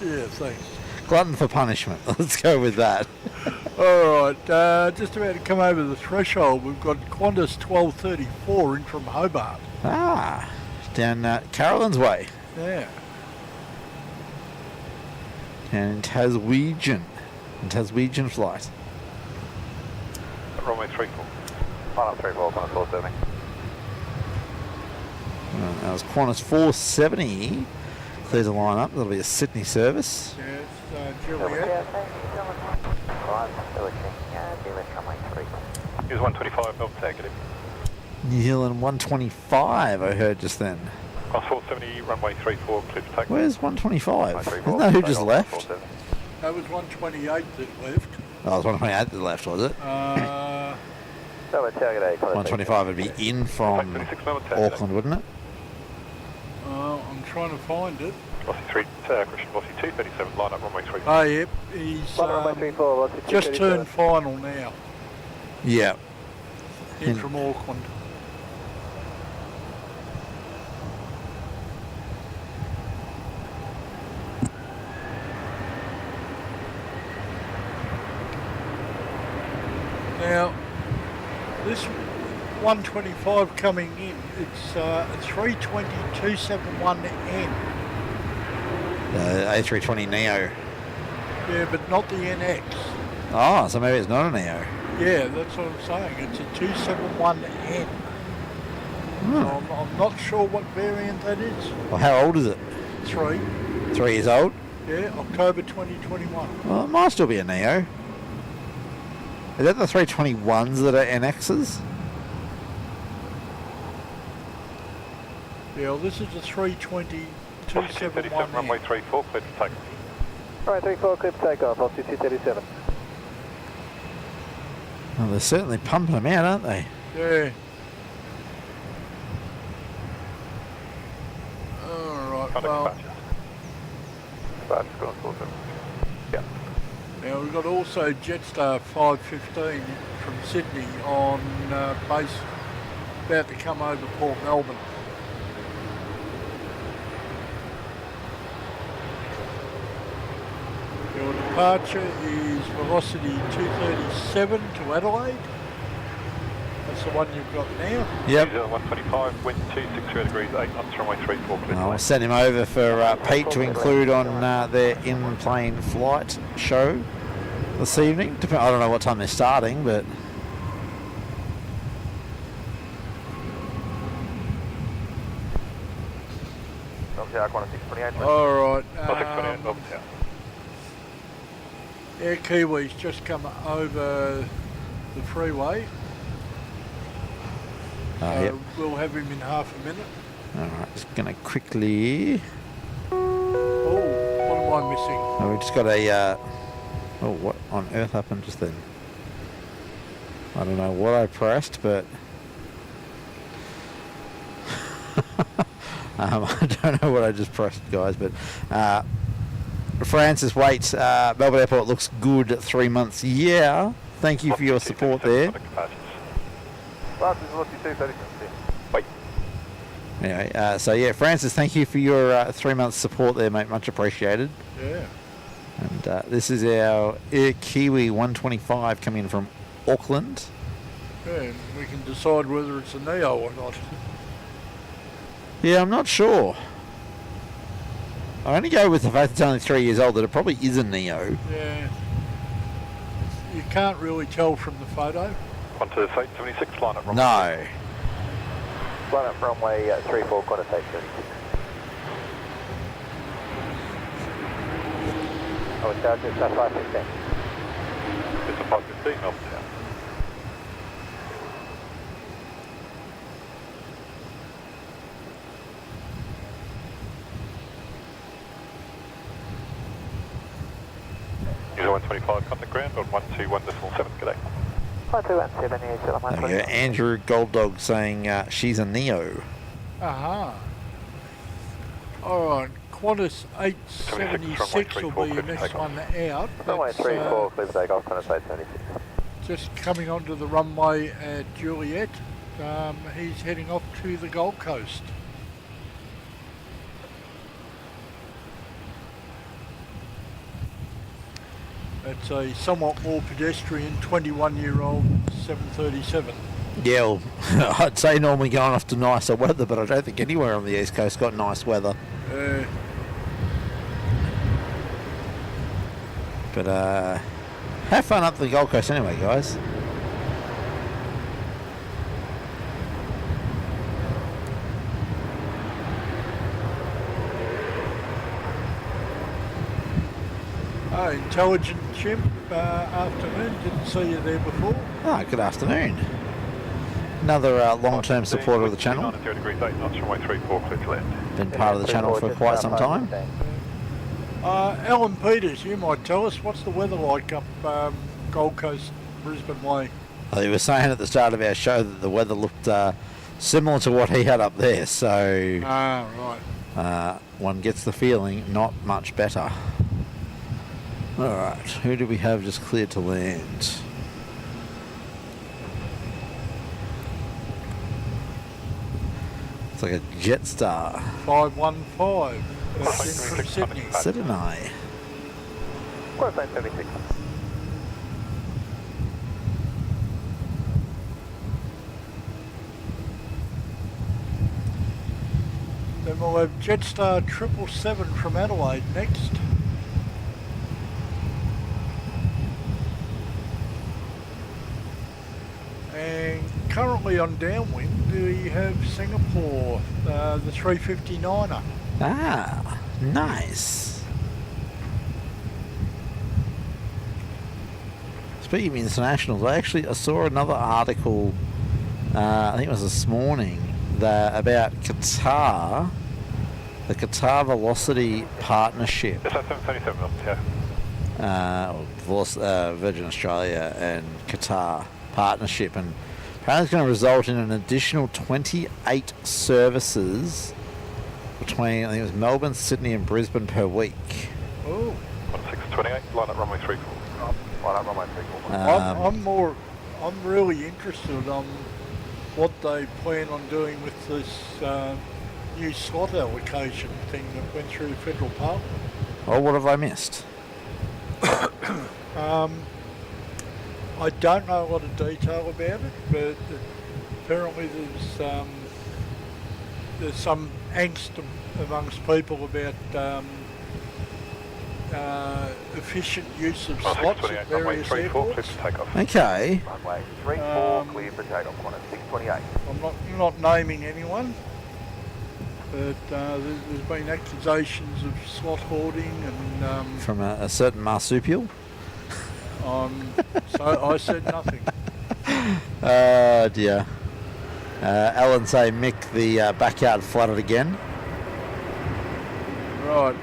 Yeah, thanks. Glutton for punishment. Let's go with that. All right, just about to come over the threshold. We've got Qantas 1234 in from Hobart. Down Carolyn's Way. Yeah. And Taswegian flight. Runway 34. Line up 34, Qantas 470. That was Qantas 470. Clears the line up. That'll be a Sydney service. Yeah, it's Juliet. Here's 125 Melbourne tag, get him. New Zealand 125, I heard just then. Qantas 470, runway 34, clear to take. Where's 125? Runway 34, Isn't that who take just off, left? 470. That was 128 that left. Oh, it was 128 that left, was it? Melbourne target 8, Qantas 125 would be in from 26 Melbourne tag. Auckland, wouldn't it? I'm trying to find it. Velocity 3, Christian Velocity 237, line up runway 34. Oh, yep. He's Runway 34, velocity just 237. turned final now. Yeah. In from Auckland. Now, this 125 coming in, it's a 320-271N. A320neo. Yeah, but not the NX. Oh, so maybe it's not a neo. Yeah, that's what I'm saying. It's a 271N. Hmm. So I'm not sure what variant that is. Well, how old is it? 3. 3 years old? Yeah, October 2021. Well, it might still be a neo. Is that the 321s that are NXs? Yeah, well, this is a 320 Velocity 237, runway 271N. 34, clear to take. Runway 34, clear to take off, velocity 237. Well, they're certainly pumping them out, aren't they? Yeah. Alright, Contact well, dispatches. Dispatch, Qantas 470. Yeah. now we've got also Jetstar 515 from Sydney on base, about to come over Port Melbourne. Your departure is velocity 237 to Adelaide. That's the one you've got now. Yep. New Zealand 125, wind 260 degrees, 8 knots, runway 34, clear to I'll land. send him over for Pete to include on their in-plane flight show this evening. I don't know what time they're starting, but Alright. 628, Melbourne Tower. Air Kiwi's just come over the freeway. yep. We'll have him in half a minute. Alright, just gonna quickly. Oh, what am I missing? Oh, we just got a. Oh, what on earth happened just then? I don't know what I pressed, but. I don't know what I just pressed, guys, but Francis Waite, Melbourne Airport looks good at 3 months. Yeah, thank you for your support there. Wait. Anyway, so yeah, Francis, thank you for your 3 months support there, mate. Much appreciated. Yeah. And this is our Air Kiwi 125 coming in from Auckland. Yeah, and we can decide whether it's a Neo or not. Yeah, I'm not sure. I only go with the fact it's only 3 years old that it probably is a Neo. Yeah. You can't really tell from the photo. On to 876, line up runway. No. Line up runway 34, quarter take 36. Oh, it's out, it's 515. It's a 515, Melbourne Tower. New Zealand 125, contact ground on 121.7, g'day. 1217, New Zealand There we go. Andrew Golddog saying she's a Neo. Aha. Alright, Qantas 876 will be the next one out. Runway That's, 34, clear to take off, Qantas 876. just coming onto the runway at Juliet. He's heading off to the Gold Coast. It's a somewhat more pedestrian 21-year-old 737. Yeah, well, I'd say normally going off to nicer weather, but I don't think anywhere on the East Coast got nice weather. But have fun up the Gold Coast anyway, guys. Oh, intelligent chimp, afternoon. Didn't see you there before. Ah, good afternoon. Another long-term supporter of the channel. 90 degrees, 8 knots, runway 34, clear to land. Been part of the channel for quite some time. Alan Peters, you might tell us, what's the weather like up Gold Coast, Brisbane way? Well, he was saying at the start of our show that the weather looked similar to what he had up there, so Right. one gets the feeling not much better. Alright, who do we have just cleared to land? It's like a Jetstar. 515. That's in from Sydney. So did I. Qantas 876. Then we'll have Jetstar 777 from Adelaide next. And currently on downwind, we have Singapore, the 359er. Ah, nice. Speaking of internationals, I saw another article, I think it was this morning, about Qatar, the Qatar Velocity Partnership. Yes, 777, Melbourne Tower. Virgin Australia and Qatar partnership, and apparently it's going to result in an additional 28 services between, I think it was Melbourne, Sydney and Brisbane per week. Oh. 1628, line up runway 34. Line up runway 34. I'm really interested on what they plan on doing with this new slot allocation thing that went through Federal Parliament. Oh, what have I missed? I don't know a lot of detail about it, but apparently there's some angst amongst people about efficient use of slots at various airports. Okay. Runway 34, clear for takeoff, corner 628. I'm not naming anyone, but there's been accusations of slot hoarding and From a certain marsupial. so I said nothing. Oh dear. Alan say Mick the backyard flooded again. Right.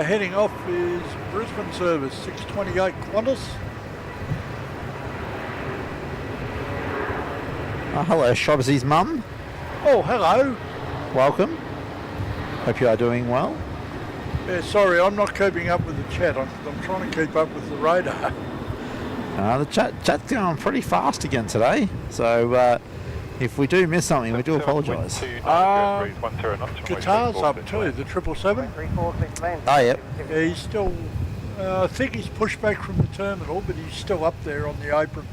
Heading off is Brisbane service 628 Qantas. Oh, hello, Shrubsy's mum. Oh, hello. Welcome. Hope you are doing well. Yeah, sorry, I'm not keeping up with the chat. I'm trying to keep up with the radar. The chat's going pretty fast again today, so if we do miss something, we do apologise. Guitar's up too, the 777. 346 land. Oh, yep. Yeah, he's still, I think he's pushed back from the terminal, but he's still up there on the apron.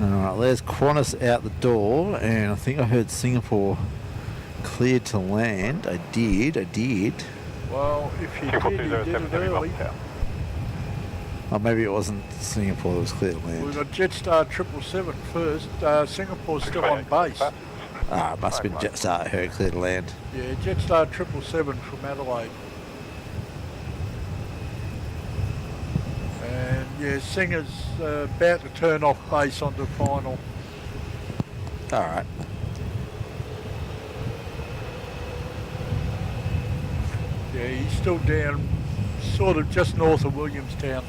Alright, there's Qantas out the door, and I think I heard Singapore cleared to land. I did. Well, if you did, you did it early. Oh, maybe it wasn't Singapore that was clear to land. We've got Jetstar 777 first. Singapore's still on base. Ah, it must have been Jetstar I heard clear to land. Yeah, Jetstar 777 from Adelaide. And yeah, Singer's about to turn off base onto final. Alright. Yeah, he's still down sort of just north of Williamstown.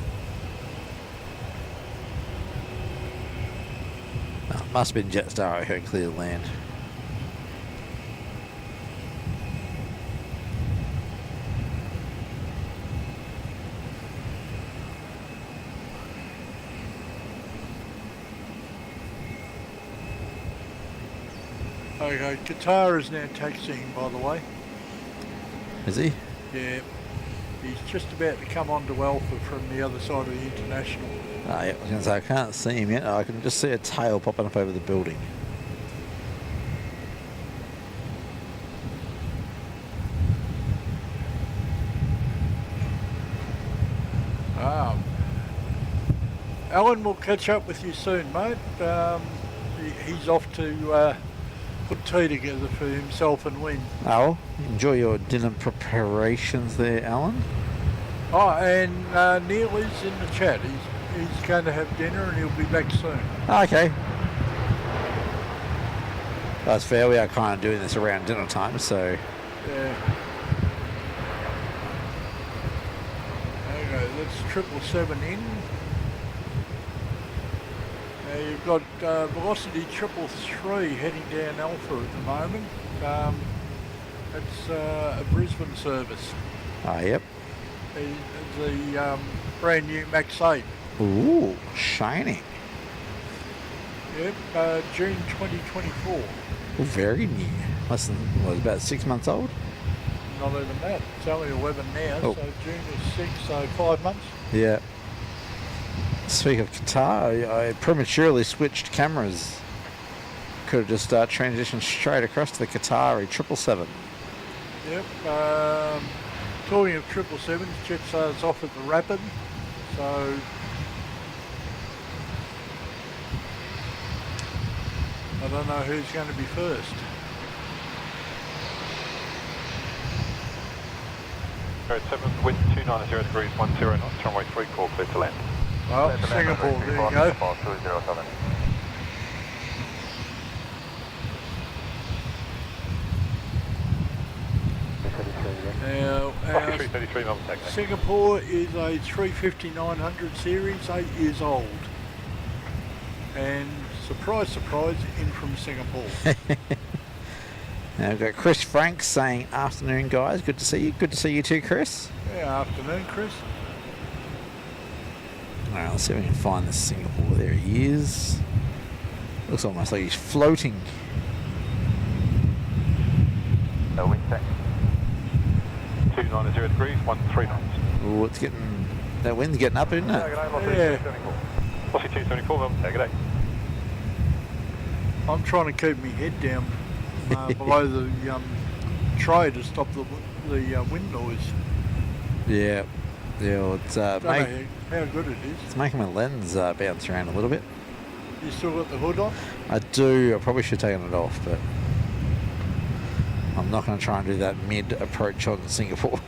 Oh, must have been Jetstar I heard clear to land. Okay, Qatar is now taxiing, by the way. Is he? Yeah, he's just about to come onto Alpha from the other side of the international. Ah, yeah, I was going to say, I can't see him yet. I can just see a tail popping up over the building. Alan will catch up with you soon, mate. He's off to put tea together for himself and Wynn. Oh, enjoy your dinner preparations there, Alan. Oh, and Neil is in the chat. He's going to have dinner and he'll be back soon. Okay. That's fair. We are kind of doing this around dinner time, so... Yeah. Okay, that's 777 in. Now you've got Velocity 333 heading down Alpha at the moment. That's a Brisbane service. Ah, yep. The brand new Max 8. Ooh, shiny. Yep, June 2024. Ooh, very new. Less than, what, about 6 months old? Not even that. It's only 11 now, Oh. so June is 6, so 5 months. Yeah. Speaking of Qatar, I prematurely switched cameras. Could have just transitioned straight across to the Qatari 777. Yep. Talking of 777s, Jetstar's off at the Rapid, so I don't know who's going to be first. Road 7, wind 290 degrees, 10 knots, runway 34, clear to land. Well, Singapore, there you go. 207. Now, 333 Melbourne taxi. Singapore is a 350-900 series, 8 years old. And surprise, surprise, in from Singapore. Now we've got Chris Franks saying, afternoon guys, good to see you. Good to see you too, Chris. Yeah, afternoon, Chris. Alright, let's see if we can find this Singapore. There he is. Looks almost like he's floating. No wind check. 290 degrees, 13 knots. Ooh, it's getting, that wind's getting up, isn't it? Yeah. Velocity 274 Melbourne, take it 8. I'm trying to keep my head down below the tray to stop the wind noise. Yeah. Yeah, well, it's Don't know how good it is. it's making my lens bounce around a little bit. You still got the hood on? I do. I probably should have taken it off, but I'm not going to try and do that mid approach on Singapore.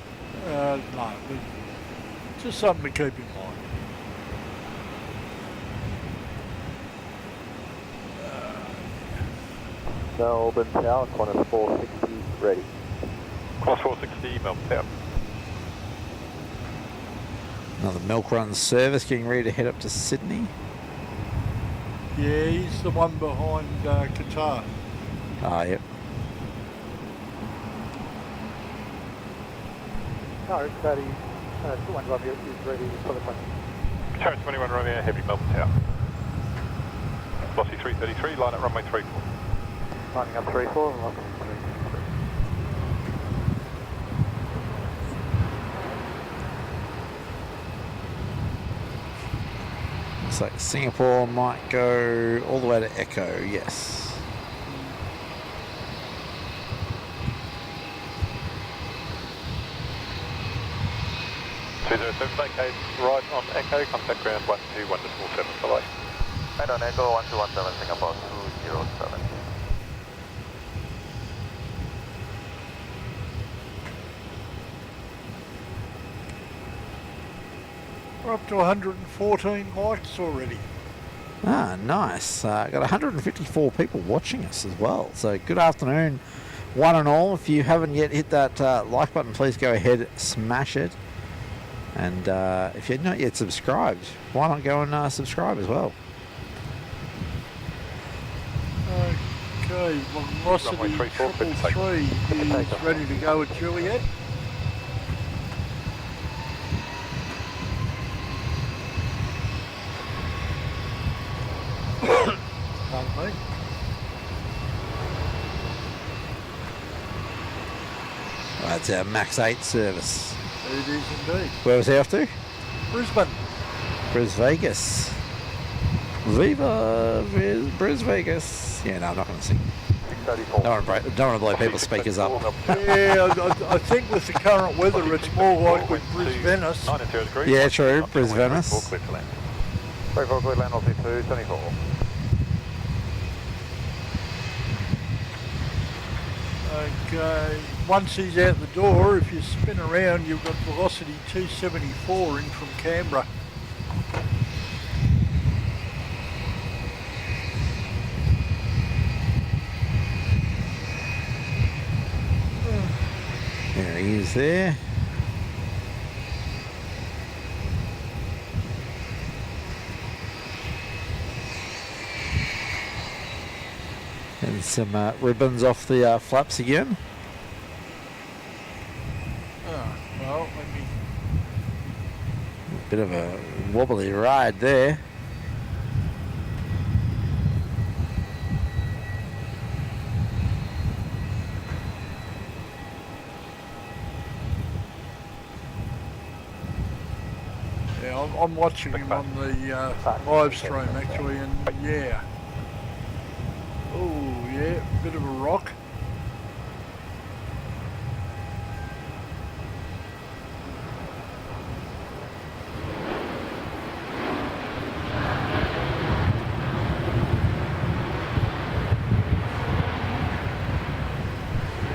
No, but just something to keep in mind. Melbourne Tower, Qantas 460 ready. Qantas 460, Melbourne Tower. Another milk run service getting ready to head up to Sydney. Yeah, he's the one behind Qatar. Ah, yep. No, Daddy, 21 Romeo is ready for the plane. Charge 21 Romeo, heavy Melbourne Tower. Bossy 333, line up runway 34. Lining up 34 and locking 3. Looks like Singapore might go all the way to Echo, yes. 207, vacate right on Echo, contact ground 121.47 below. And on Echo 1217 Singapore 207. We're up to 114 likes already. Ah, nice. Got 154 people watching us as well. So good afternoon, one and all. If you haven't yet hit that like button, please go ahead, smash it. And if you're not yet subscribed, why not go and subscribe as well? Okay, Velocity Runway 34, 333 is ready to go at Juliet. Pardon me. That's our Max 8 service. It is indeed. Where was he off to? Brisbane. Bris Vegas. Viva Bris Vegas. Yeah, no, I'm not going to sing. 634. Don't want to blow people's speakers up. Yeah, I think with the current weather, it's more like with Bris Venice. 90 degrees. Yeah, true, Bris Venice. 4 clear to land. 34 clear land, altitude 74. Okay, once he's out the door, if you spin around, you've got Velocity 274 in from Canberra. There he is there. And some ribbons off the flaps again. Oh, well, let me... Bit of a wobbly ride there. Yeah, I'm watching him on the live stream actually, and yeah. Oh, yeah, bit of a rock.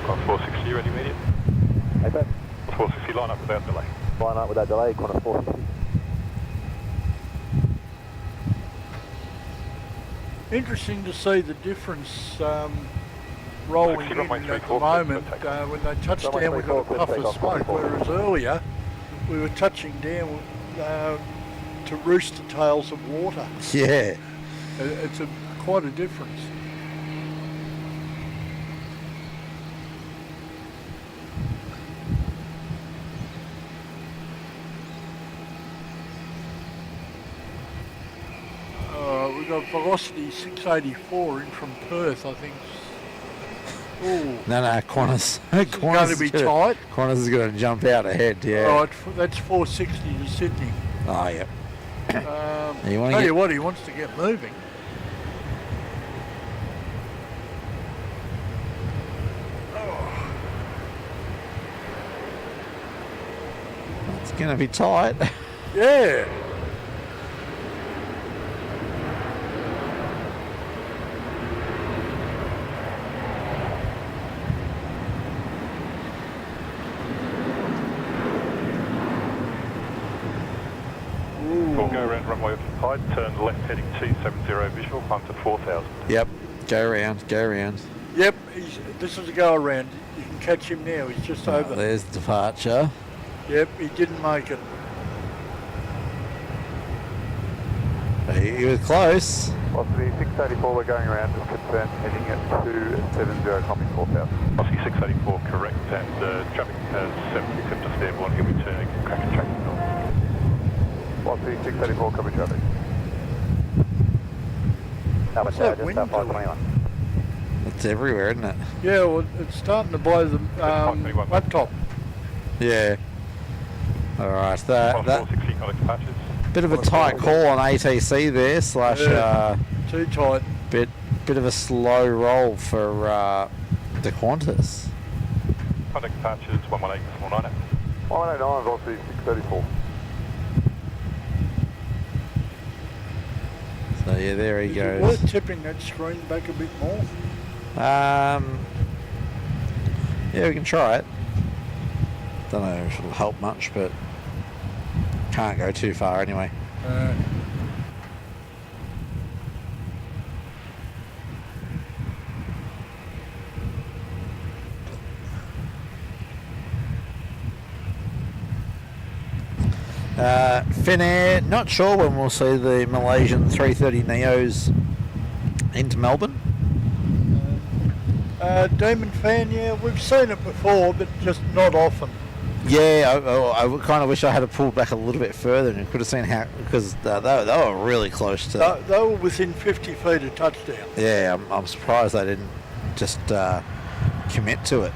Qantas 460, ready immediate. Okay. 460, line up without delay. Line up without delay, Qantas 460. Interesting to see the difference rolling in Runway at 34, the moment. clear for When they touched Runway down, we got a 34, puff clear of to take off, smoke, whereas earlier we were touching down to rooster tails of water. Yeah. It's quite a difference. We've got Velocity 684 in from Perth, I think. Ooh. No, Qantas. It's going to be tight. Qantas is going to jump out ahead, yeah. Right, that's 460 to Sydney. Oh, yep. Tell you you what, he wants to get moving. It's going to be tight. Yeah. We'll go around runway occupied, turn left heading 270 visual, climb to 4,000. Yep. Go around. Go around. Yep, this is a go around. You can catch him now. He's just over. There's the departure. Yep, he didn't make it. He was close. Velocity 684, we're going around, just confirm, heading at 270, copy 4,000. Velocity 684, correct, and traffic has 77 just airborne, he'll be turning, cracking tracking north. Velocity 684, copy traffic. How much that just wind 521. It's everywhere, isn't it? Yeah, well, it's starting to blow the laptop. Yeah. All right. That 460 contact departures. bit of a tight call on ATC there. Slash. Too tight. Bit of a slow roll for the Qantas. Contact departures 118.49. 189, velocity 634. So yeah, there he Is it goes. worth tipping that screen back a bit more? Yeah, we can try it. Don't know if it'll help much, but can't go too far anyway. Finnair, not sure when we'll see the Malaysian 330 Neos into Melbourne. Demon fan, yeah, we've seen it before, but just not often. Yeah, I kind of wish I had pulled back a little bit further and could have seen how, because they were really close to. They were within 50 feet of touchdown. Yeah, I'm surprised they didn't just commit to it.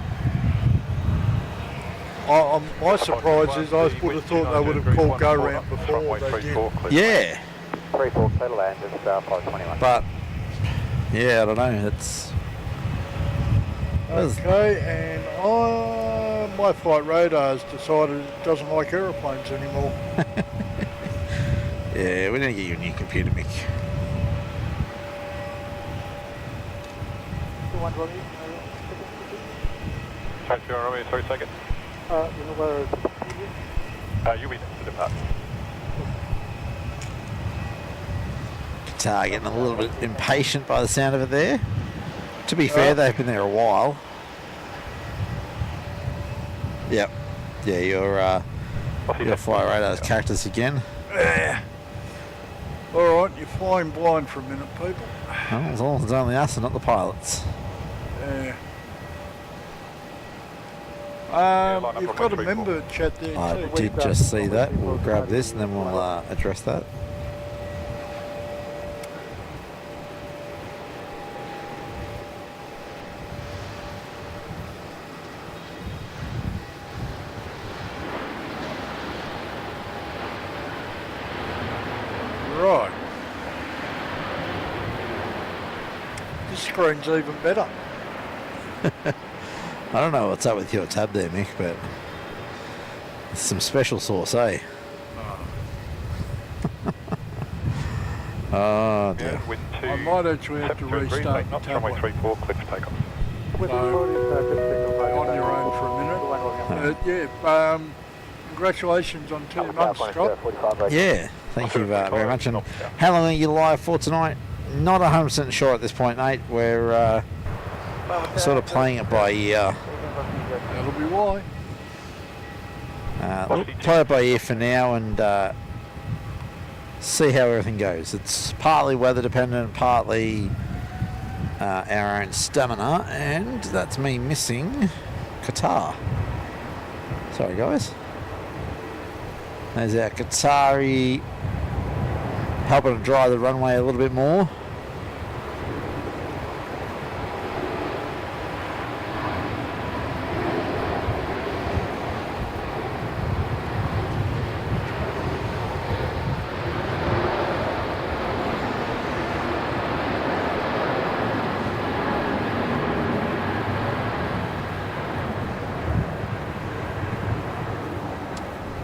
My surprise is I would have thought they would have called go round before they did. Yeah. 34, clear to land, just 521. But yeah, I don't know. It's Okay, and my flight radar has decided it doesn't like aeroplanes anymore. yeah, we need to get you a new computer, Mick. Sorry, second. You'll be next to depart. Qatar getting a little bit impatient by the sound of it there. To be fair, they've been there a while. Yep. Yeah, your flight radar's cactus again. Alright, you're flying blind for a minute, people. Well, as long as it's only us and not the pilots. Yeah. You've got a member chat there I too. did just see that. We'll grab this and then we'll address that. Right. This screen's even better. I don't know what's up with your tab there, Mick, but it's some special sauce, eh? Oh dear. Wind 2. I might actually have to restart the tab runway 34, clear for takeoff. on your own for a minute. Congratulations on 2 months, Scott. Yeah, thank you very much. And how long are you live for tonight? Not 100% sure at this point, Nate. We're sort of playing it by ear. That'll be why. We'll play it by ear for now and see how everything goes. It's partly weather dependent, partly our own stamina, and that's me missing Qatar. Sorry, guys. There's our Qatari helping to dry the runway a little bit more.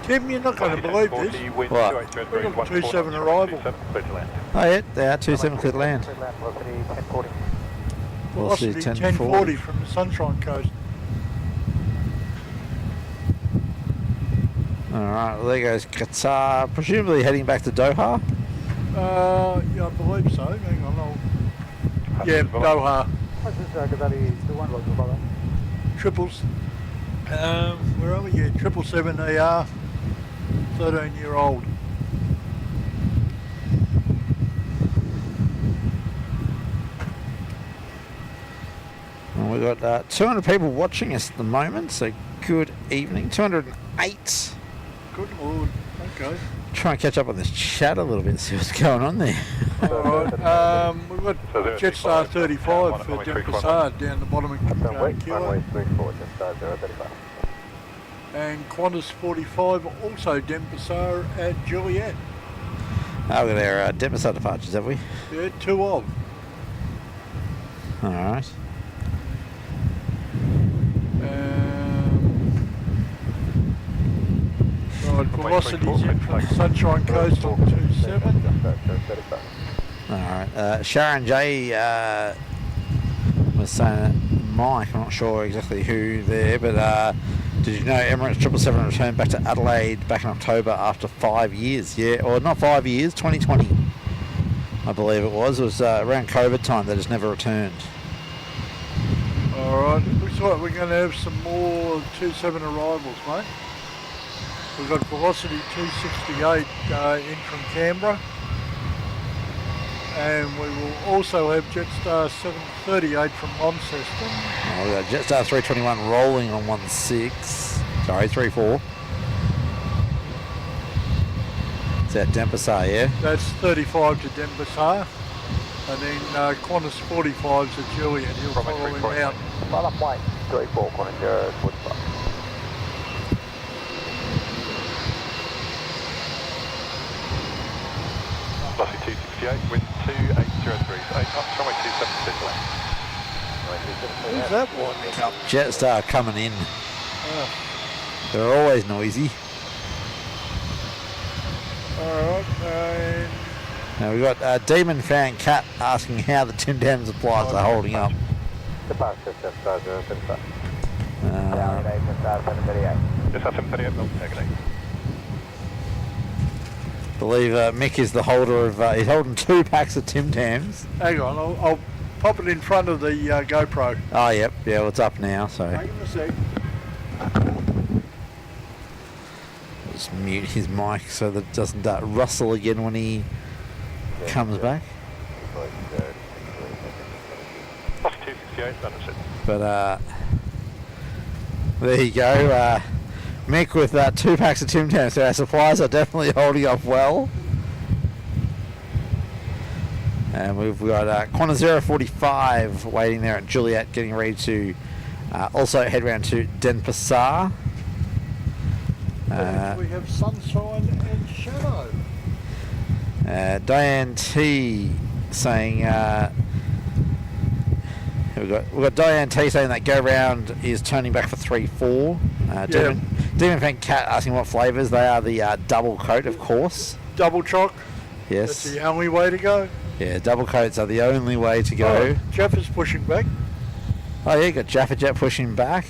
Tim, you're not going to believe this. Wind What? 280 We've got degrees, 27 14 arrival. 27, clear to land. Oh yeah, they are 27 clear to land. Velocity 1040 from the Sunshine Coast. Alright, well there goes Qatar, presumably heading back to Doha. Yeah, I believe so. Hang on, yeah, Doha. Triples. Where are we? Yeah, 777 ER, 13-year-old. And we've got 200 people watching us at the moment, so good evening. 208. Good lord. Okay. Try and catch up on this chat a little bit, see what's going on there. Alright, we've got Jetstar 35 for Denpasar down the bottom of Kilo. And Qantas 45 also Denpasar at Juliet. Oh, we've got our Denpasar departures, have we? Yeah, 2 of. Alright. Right, velocities in from the Sunshine Coast on 27. Alright, Sharon J was saying that Mike, I'm not sure exactly who there, but did you know Emirates 777 returned back to Adelaide back in October after 5 years? Yeah, or not 5 years, 2020 I believe it was. It was around COVID time, they just never returned. Alright, looks like we're going to have some more 27 arrivals, mate. We've got velocity 268 in from Canberra. And we will also have Jetstar 738 from Launceston. Oh, we've got Jetstar 321 rolling on 34. Is that Denpasar, yeah? That's 35 to Denpasar. And then Qantas 45's at Juliet. He'll follow him out. White 34, Qantas Woodstock. Velocity 268, wind 280 degrees, 8 knots, runway 27, clear to land. Who's that one? Jetstar coming in. Oh. They're always noisy. Alright, and Now we've got Demon Fan Cat asking how the Tim Tam supplies are holding up. Departure Jetstar 035. Jetstar 738, Melbourne, taking I believe Mick is the holder of, he's holding 2 packs of Tim Tams. hang on, I'll pop it in front of the GoPro. Oh, yep, yeah, well, it's up now, so. Hang on a sec. Just mute his mic so that it doesn't rustle again when he comes back. Velocity 268, understood. But there you go. Mick with 2 packs of Tim Tams, so our supplies are definitely holding up well. And we've got Qantas 045 waiting there at Juliet, getting ready to also head round to Denpasar. We have sunshine and shadow. Diane T saying we've got Diane T saying that go round is turning back for 3-4. Demon Fan Cat asking what flavours they are. The double coat, of course. Double choc. Yes. That's the only way to go. Yeah, double coats are the only way to go. Oh, Jeff is pushing back. Oh yeah, you got Jaffa Jet pushing back.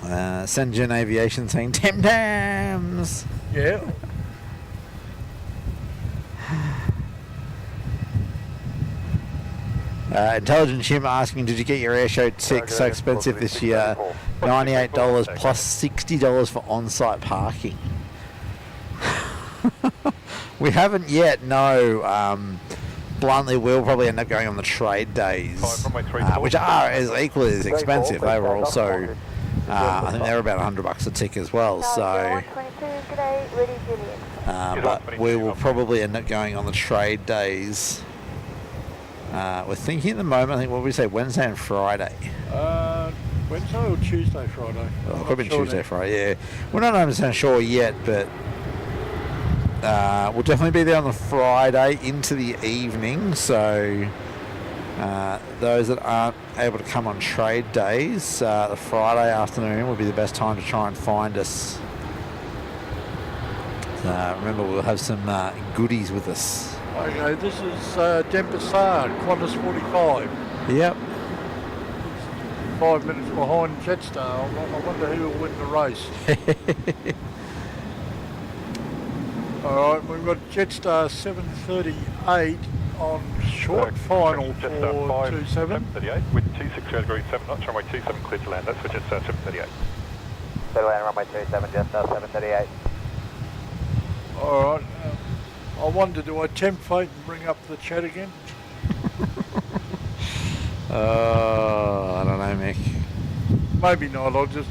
Sengen Aviation saying Tim Tams. Yeah. Intelligent Jim asking, did you get your airshow ticket so expensive this year? $98 plus $60 for on-site parking. We haven't yet, no. Bluntly, we'll probably end up going on the trade days, which are as equally as expensive. They were also, I think they were about $100 a tick as well. So, but we will probably end up going on the trade days. We're thinking at the moment, I think, what would we say, Wednesday and Friday? Wednesday or Tuesday, Friday? Oh, it could be Tuesday, Friday, yeah. We're not 100% sure yet, but we'll definitely be there on the Friday into the evening, so those that aren't able to come on trade days, the Friday afternoon will be the best time to try and find us. Remember, we'll have some goodies with us. Okay, this is Denpasar, Qantas 45. Yep. 5 minutes behind Jetstar. I wonder who will win the race. Alright, we've got Jetstar 738 on short final for Jetstar 27. 738 with 260 degrees 7 knots, runway 27 clear to land. That's for Jetstar 738. Clear to land, runway 27, Jetstar 738. Alright, I wonder, do I tempt fate and bring up the chat again? I don't know, Mick. Maybe not, I'll just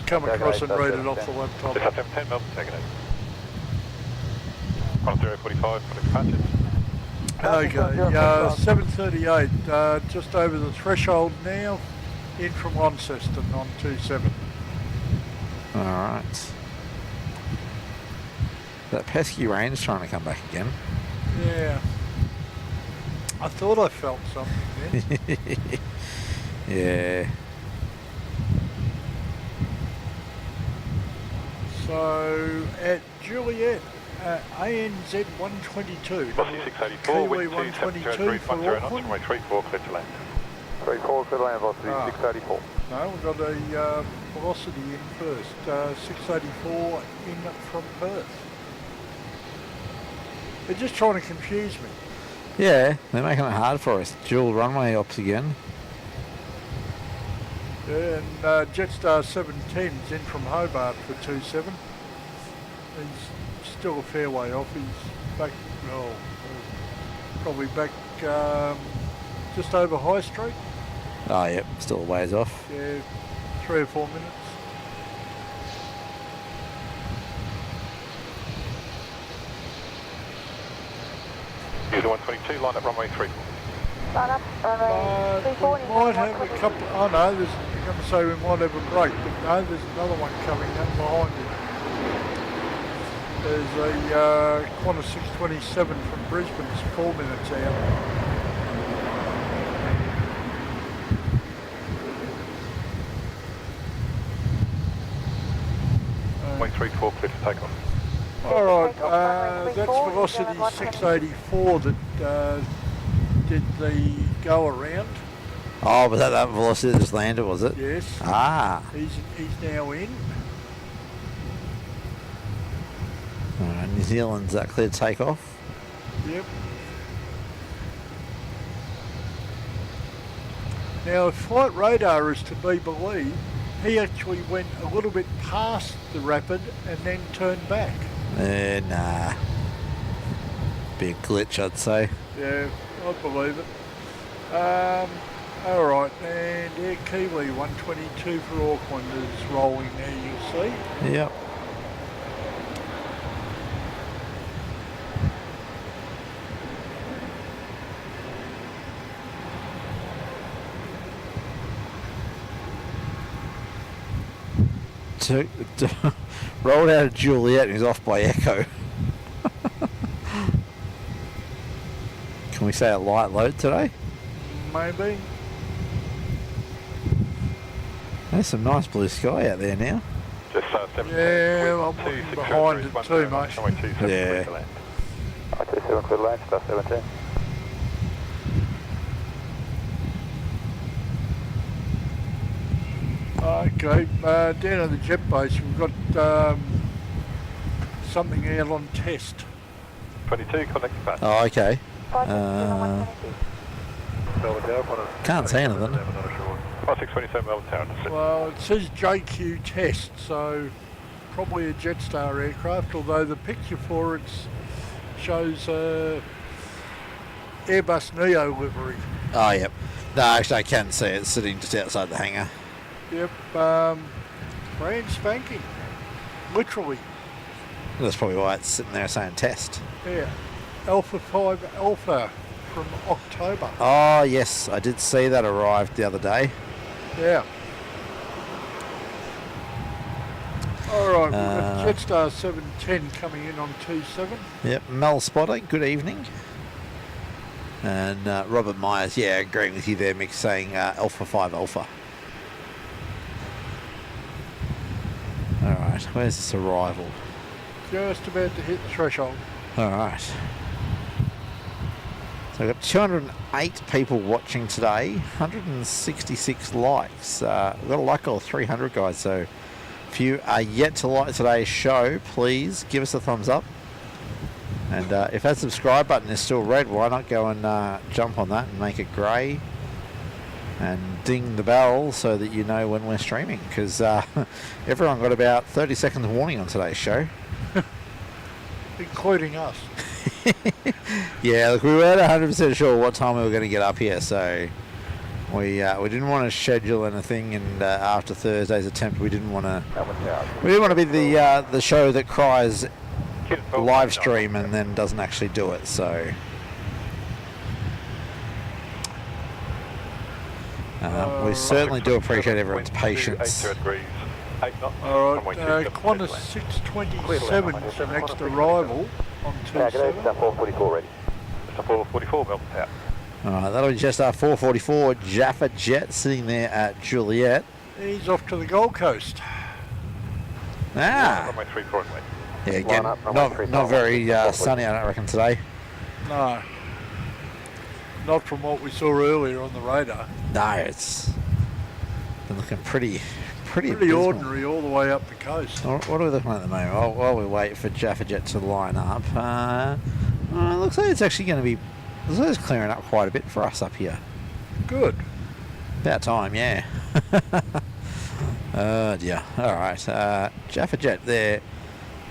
come across and read it off the laptop. Jetstar 710 Melbourne, taking it. 1045 for the departures. Okay, 738, just over the threshold now, in from Launceston on 27. Alright. That pesky rain's trying to come back again. Yeah. I thought I felt something then. Yeah. So at Juliet, ANZ 122. Velocity 684, wind 270 for Auckland. Runway 34, clear to land. 34, clear to land, velocity 684. No, we've got a velocity in first. 684 in from Perth. They're just trying to confuse me. Yeah, they're making it hard for us. Dual runway ops again. Yeah, and Jetstar 710's in from Hobart for 27. He's still a fair way off. He's back, probably back just over High Street. Oh, yep, still a ways off. Yeah, 3 or 4 minutes. User 122, line up runway 34. Line up, runway 34. We might have a couple. Oh no, you're going to say we might have a break, but no, there's another one coming up behind it. There's a Qantas 627 from Brisbane, it's 4 minutes out. Runway 34, clear to take off. Alright, that's velocity 684 that did the go around. Oh, was that velocity that just landed, was it? Yes. Ah. He's now in. Alright, New Zealand's clear to take off. Yep. Now, if flight radar is to be believed, he actually went a little bit past the rapid and then turned back. Nah. Be a glitch, I'd say. Yeah, I believe it. Alright, and Air Kiwi 122 for Auckland is rolling there, you'll see. Yep. Rolled out of Juliet and he's off by Echo. Can we say a light load today? Maybe. There's some nice blue sky out there now. Just 710. Yeah, I'm looking behind it too much. Runway 27, clear to land. 27, clear to land, star 17. Okay, down at the jet base we've got something out on test. 22, contact departure. Oh, okay. Melbourne Tower, Can't see anything. 627 Melbourne Tower. Well, it says JQ test, so probably a Jetstar aircraft, although the picture for it shows Airbus Neo livery. Oh, yep. No, actually I can see it sitting just outside the hangar. Yep, brand spanking, literally. That's probably why it's sitting there saying test. Yeah, Alpha 5 Alpha from October. Oh, yes, I did see that arrived the other day. Yeah. Alright, we've got Jetstar 710 coming in on 27. Yep, Mel Spotter, good evening. And Robert Myers, yeah, agreeing with you there, Mick, saying Alpha 5 Alpha. All right, where's this arrival? Just about to hit the threshold. All right. So we've got 208 people watching today, 166 likes. We've got a like goal of 300, guys, so if you are yet to like today's show, please give us a thumbs up. And if that subscribe button is still red, why not go and jump on that and make it grey? And ding the bell so that you know when we're streaming. Because everyone got about 30 seconds warning on today's show. Including us. Yeah, look, we weren't 100% sure what time we were going to get up here, so we didn't want to schedule anything. And after Thursday's attempt, we didn't want to be the show that cries live stream and then doesn't actually do it. So we certainly do appreciate everyone's patience. Alright, Qantas 627 is the next arrival on 27. 444 ready. It's a 444 Melbourne Tower. Alright, that'll be just our 444 Jaffa Jet sitting there at Juliet. He's off to the Gold Coast. Ah! Runway 34 and wait. Yeah, again, not very sunny, I don't reckon, today. No. Not from what we saw earlier on the radar. No, it's been looking pretty ordinary all the way up the coast. What are we looking at the moment? While we wait for Jaffa Jet to line up, looks like it's actually going to be, looks like it's clearing up quite a bit for us up here. Good. About time, yeah. Oh dear. All right, Jaffa Jet there,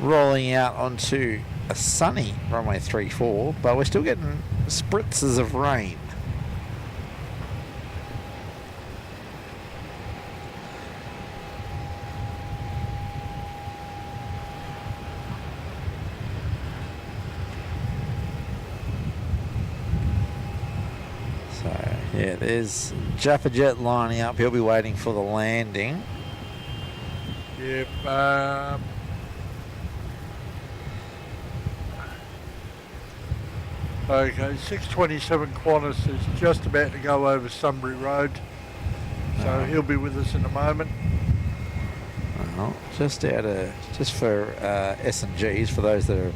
rolling out onto a sunny runway 34, but we're still getting spritzes of rain. So yeah, there's Jaffa Jet lining up. He'll be waiting for the landing. Yep. Okay, 627 Qantas is just about to go over Sunbury Road, so he'll be with us in a moment. Well, just for S&Gs, for those that are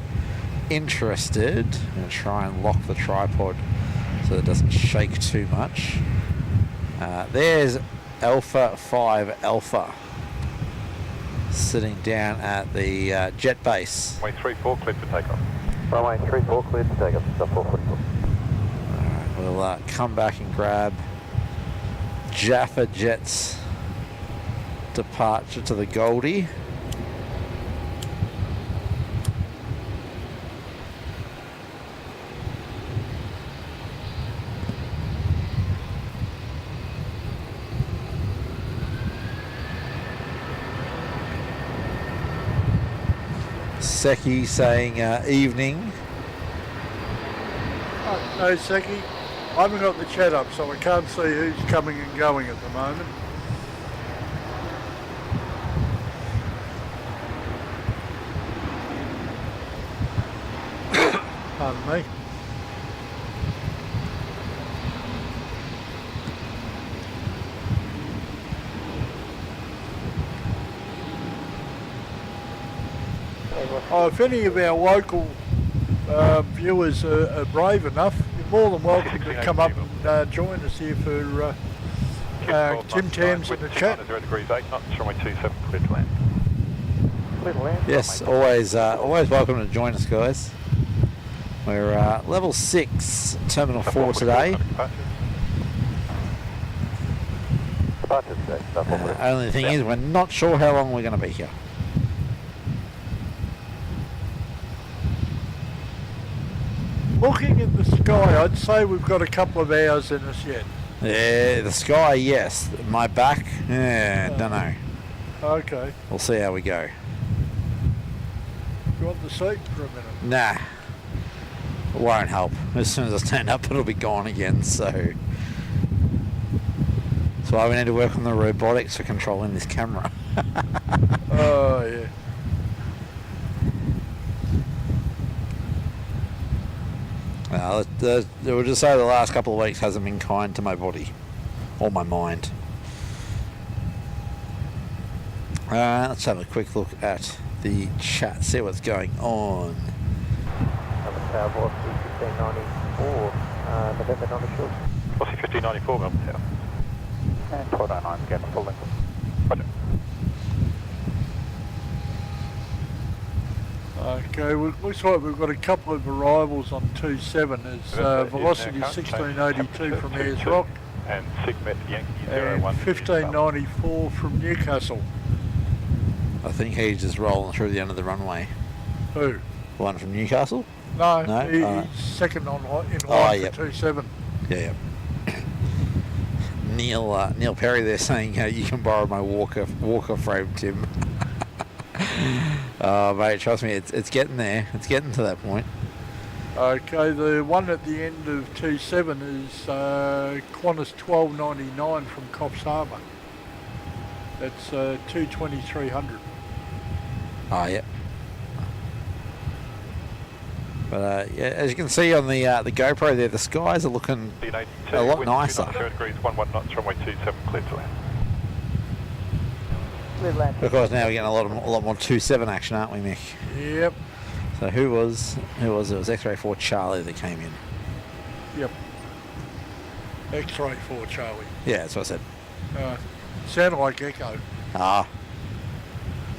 interested, I'm going to try and lock the tripod so it doesn't shake too much. There's Alpha 5 Alpha sitting down at the jet base. Runway 34 cleared for takeoff. Runway 34 cleared to take up. Stop 444. Alright, we'll come back and grab Jaffa Jet's departure to the Goldie. Seki saying evening. Oh, no, Seki. I haven't got the chat up, so I can't see who's coming and going at the moment. Pardon me. Oh, if any of our local viewers are brave enough, you're more than welcome to come up and join us here for Tim Tams in the chat. 0 degrees 8 knots, runway 27 cleared to land. Yes, always welcome to join us, guys. We're level 6, Terminal 4 today. Departure today. Stop 444. Only thing is, we're not sure how long we're going to be here. Looking at the sky, I'd say we've got a couple of hours in us yet. Yeah, the sky, yes. My back, don't know. Okay. We'll see how we go. You want the seat for a minute? Nah, it won't help. As soon as I stand up, it'll be gone again. So that's why we need to work on the robotics for controlling this camera. Oh yeah. We'll just say the last couple of weeks hasn't been kind to my body or my mind. Let's have a quick look at the chat, see what's going on. Tower, velocity 1594, November non-assured. Velocity 1594, Melbourne Tower. And 1209 again, full length. Roger. Okay, well, looks like we've got a couple of arrivals on 27. It's velocity 1682 from Ayers Rock and Sigmet Yankee and 01. 1594 from Newcastle. I think he's just rolling through the end of the runway. Who? The one from Newcastle? No, No? he's second in line yep. for 27. Yeah. Neil Perry there saying you can borrow my Walker frame, Tim. Oh, mate, trust me, it's getting there. It's getting to that point. Okay, the one at the end of 27 is Qantas 1299 from Coffs Harbour. That's 22300. Oh, yeah. But yeah, as you can see on the GoPro there, the skies are looking a lot nicer. 0 degrees, 11 knots, runway 27, clear to land. Of course, now we're getting a lot more 27 action, aren't we, Mick? Yep, So who was it? Was X-Ray 4 Charlie that came in? yep. X-ray 4 Charlie. Yeah, that's what I said. Sounded like Echo. Ah,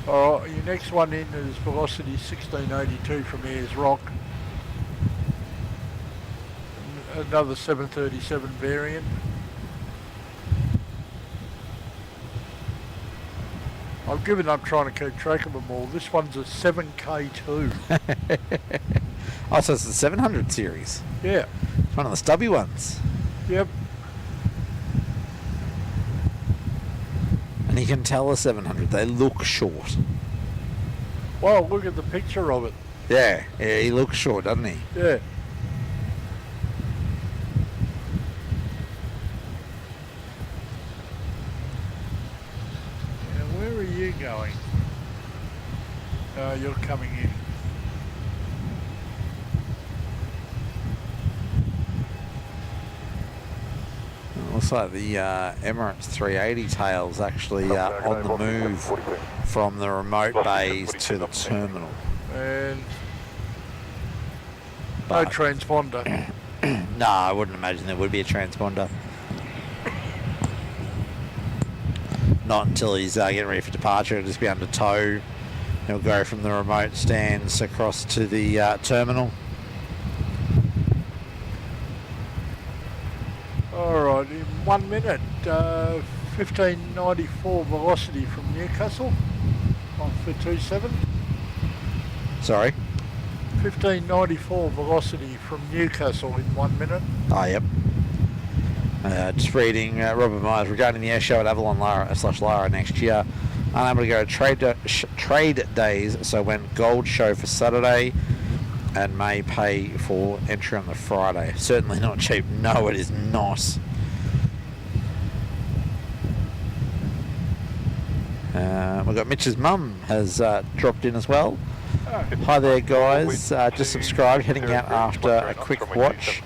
Alright, your next one in is velocity 1682 from Ayers Rock. Another 737 variant. I've given up trying to keep track of them all. This one's a 7K2. oh, so it's the 700 series. Yeah, It's one of the stubby ones. yep. And you can tell the 700, they look short. Well, look at the picture of it. Yeah, he looks short, doesn't he? Yeah. Now, where are you going? You're coming in. It looks like the Emirates 380 tail's actually on the move from the remote bays to the terminal. And no But- transponder. No, I wouldn't imagine there would be a transponder. Not until he's getting ready for departure. It'll just be under tow. He'll go from the remote stands across to the terminal. Alright, in 1 minute, 1594 velocity from Newcastle on for 27. Sorry. 1594 velocity from Newcastle in 1 minute. Oh, yep. Just reading Robert Myers regarding the air show at Avalon /Lara next year. Unable to go to trade days, so went gold show for Saturday and may pay for entry on the Friday. Certainly not cheap. No, it is not. We've got Mitch's mum has dropped in as well. Hi there, guys. Just subscribed, heading out after a quick watch.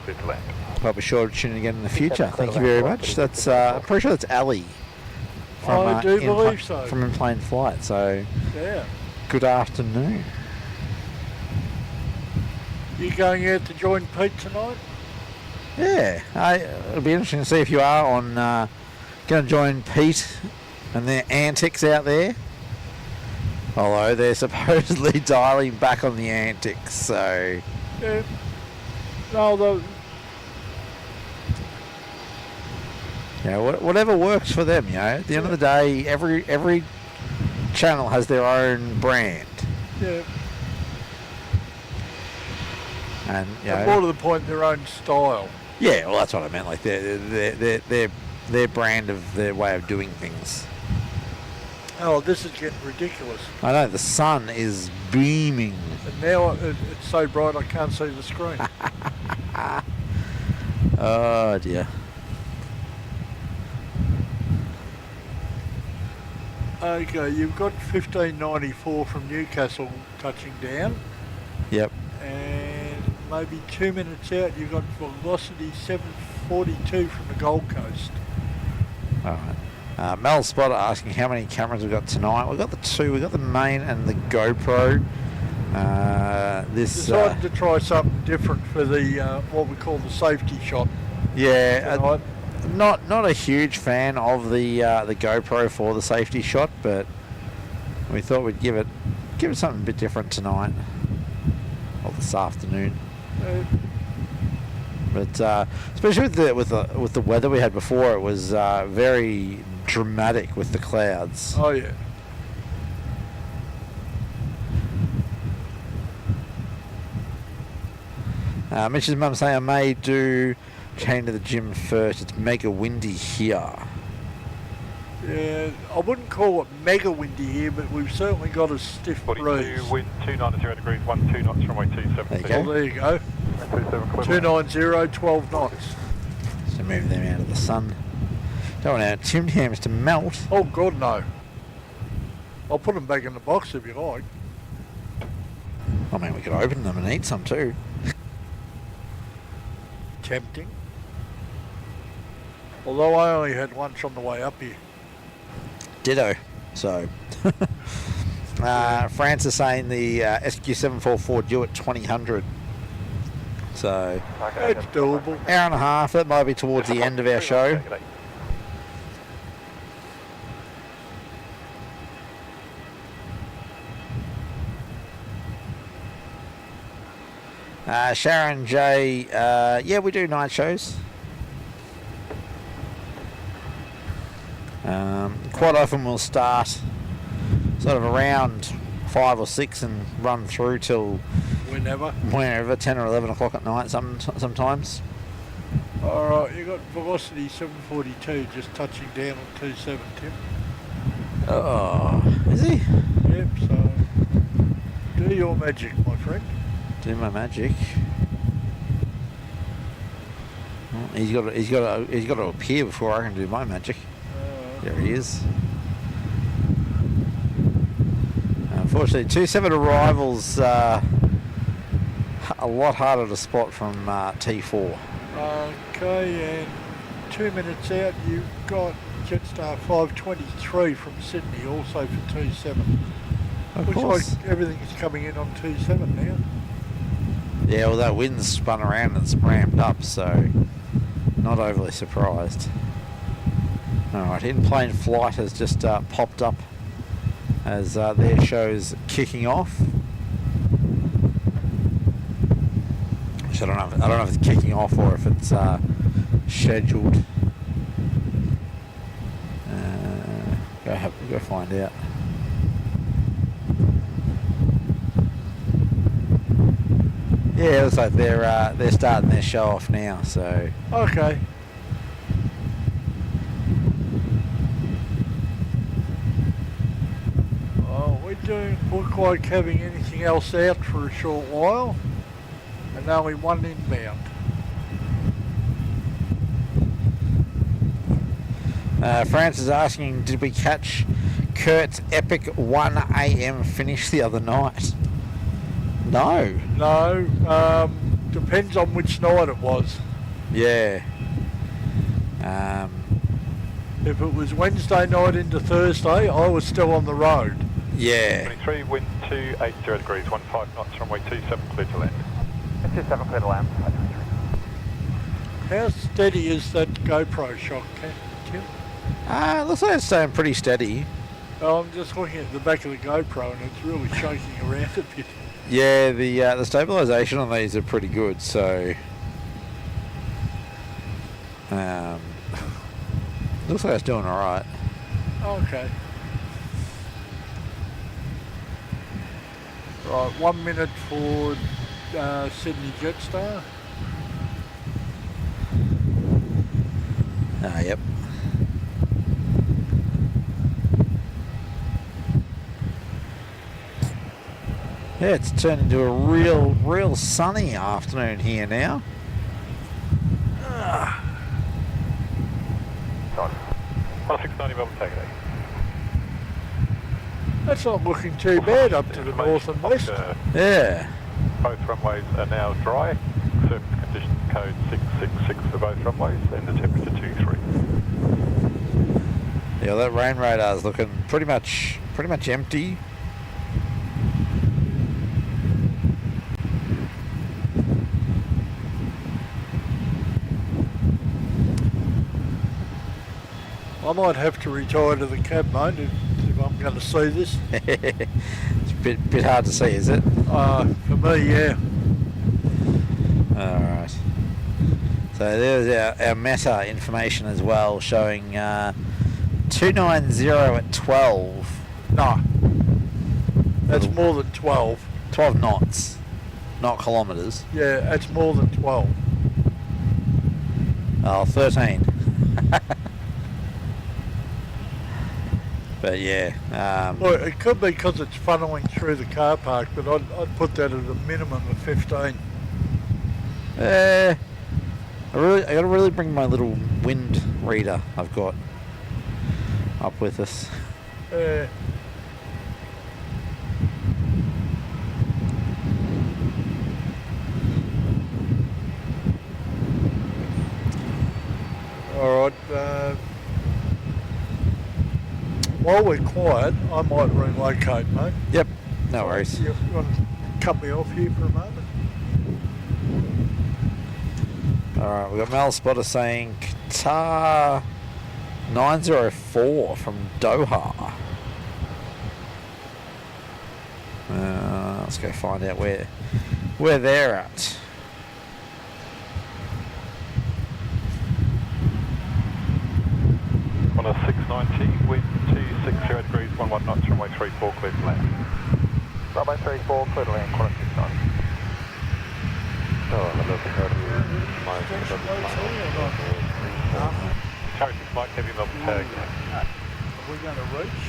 I'll be sure to tune in again in the future. Thank you very much. That's I'm pretty sure that's Ali. I do believe so. From In Plain Flight. So Yeah. good afternoon. You going out to join Pete tonight? Yeah, it'll be interesting to see if you are on. Going to join Pete and their antics out there. Although they're supposedly dialing back on the antics, so Yeah. No, though. yeah, whatever works for them. You know, at the end of the day, every channel has their own brand, Yeah. and you And know, more to the point, their own style. yeah. Well, that's what I meant. Like their brand of their way of doing things. Oh, this is getting ridiculous. I know the sun is beaming. And now it's so bright I can't see the screen. Oh dear. Okay, you've got 1594 from Newcastle touching down, Yep. and maybe 2 minutes out, you've got velocity 742 from the Gold Coast. Alright. Mel Spotter asking how many cameras we've got tonight. We've got the 2, we've got the main and the GoPro. Decided to try something different for the what we call the safety shot. Yeah, not a huge fan of the GoPro for the safety shot, but we thought we'd give it something a bit different tonight or this afternoon. But especially with the weather we had before, it was very dramatic with the clouds. Oh yeah. Mitch's mum saying I may do chain to the gym first. It's mega windy here. Yeah, I wouldn't call it mega windy here, but we've certainly got a stiff 42, breeze. wind 290 degrees, 12 knots, runway 27. There you Oh, go. there you go. 27 290, 12 knots. So move them out of the sun. Don't want our Tim Tams to melt. Oh God, no. I'll put them back in the box if you like. I mean, we could open them and eat some too. Tempting. Although I only had lunch on the way up here. Ditto. So, France is saying the SQ744 due at 2000. So, It's doable. hour and a half. That might be towards the end of our show. Sharon J, yeah, we do night shows. Quite often we'll start sort of around 5 or 6 and run through till whenever 10 or 11 o'clock at night sometimes. Alright, you got velocity 742 just touching down on 27, Tim. Oh, is he? Yep, so do your magic, my friend. Do my magic. Well, he's got to appear before I can do my magic. There he is. Unfortunately, 27 arrivals a lot harder to spot from T4. Okay, and 2 minutes out, you've got Jetstar 523 from Sydney, also for 27. Of Looks course. like everything's coming in on 27 now. Yeah, well, that wind's spun around and it's ramped up, so not overly surprised. Alright, in-plane flight has just popped up as their show's kicking off. Which I don't know if it's kicking off or if it's scheduled. Go find out. Yeah, it looks like they're starting their show off now. So Okay. Well, we don't look like having anything else out for a short while, and only one inbound. France is asking, did we catch Kurt's epic 1 a.m. finish the other night? No. No, depends on which night it was. Yeah. If it was Wednesday night into Thursday, I was still on the road. Yeah. 23, wind 280 degrees, 15 knots, runway 27, clear to land. 27, clear to land. How steady is that GoPro shot, Tim? Looks like it's staying pretty steady. Oh, I'm just looking at the back of the GoPro and it's really shaking around a bit. Yeah, the stabilisation on these are pretty good, so looks like it's doing alright. Okay. Right, 1 minute for Sydney Jetstar. Yep. Yeah, it's turned into a real sunny afternoon here now. 1690 Melbourne, take it. That's not looking too bad up to the north and west. Yeah. both runways are now dry. Surface conditions code 666 for both runways and the temperature 23. Yeah, that rain radar is looking pretty much empty. I might have to retire to the cab, mate, if I'm going to see this. It's a bit hard to see, is it? For me, yeah. Alright. So there's our meta information as well, showing 290 at 12. No. That's more than 12. 12 knots, not kilometres. Yeah, that's more than 12. Oh, 13. But yeah. Well, it could be because it's funneling through the car park, but I'd put that at a minimum of 15. I gotta really bring my little wind reader I've got up with us. Alright, while we're quiet, I might relocate, mate. Yep, no worries. You want to cut me off here for a moment? Alright, we've got Mel Spotter saying Qatar 904 from Doha. Let's go find out where they're at. On a 690, wind 260 degrees, 11 knots, runway 34, clear to land. Runway 34, clear to land, quarter 690. Oh, hello, Carry 6 Mike, heavy Melbourne tag. Are we going to reach?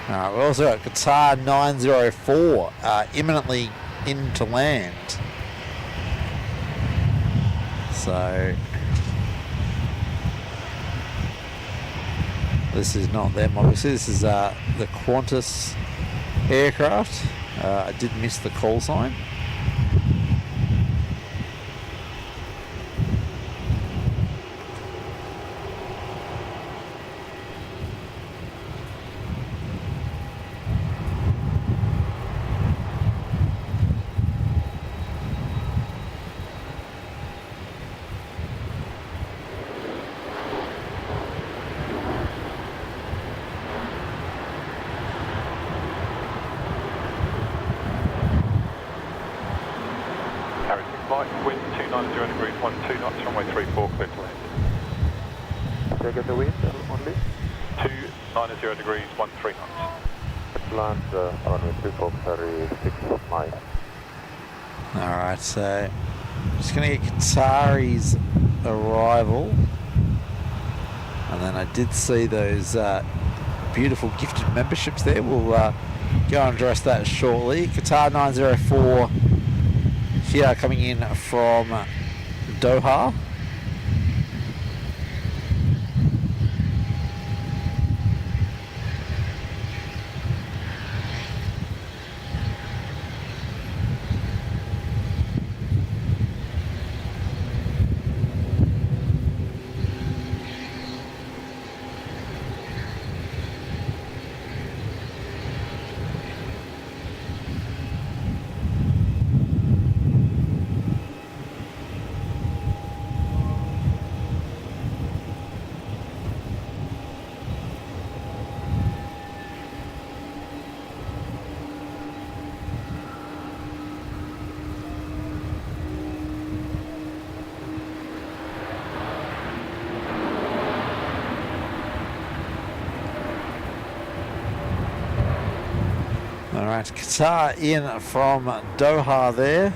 Alright, we also got Qatar 904 imminently into land. So this is not them, obviously. This is the Qantas aircraft. I did miss the call sign. Wind 290 degrees, 12 knots, runway 34, clear to land. Check at the wind only. 290 degrees, 13 knots. Land runway 34, carry 6 miles. Alright, so just going to get Qatari's arrival. And then I did see those beautiful gifted memberships there. We'll go and address that shortly. Qatar 904 here coming in from Doha. Alright, Qatar in from Doha there.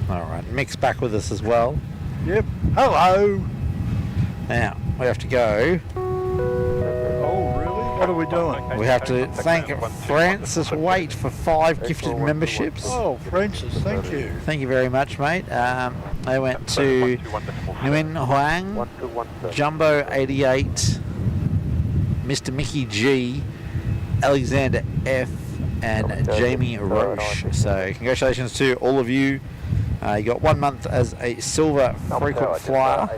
Alright, Mick's back with us as well. Yep. Hello. Now, we have to go. Oh, really? What are we doing? We have to thank Francis Waite for 5 gifted memberships. Oh, Francis, thank you. Thank you very much, mate. They went to Nguyen Hoang, Jumbo 88, Mr. Mickey G, Alexander F, and Jamie Roche. So congratulations to all of you. You got 1 month as a silver frequent flyer.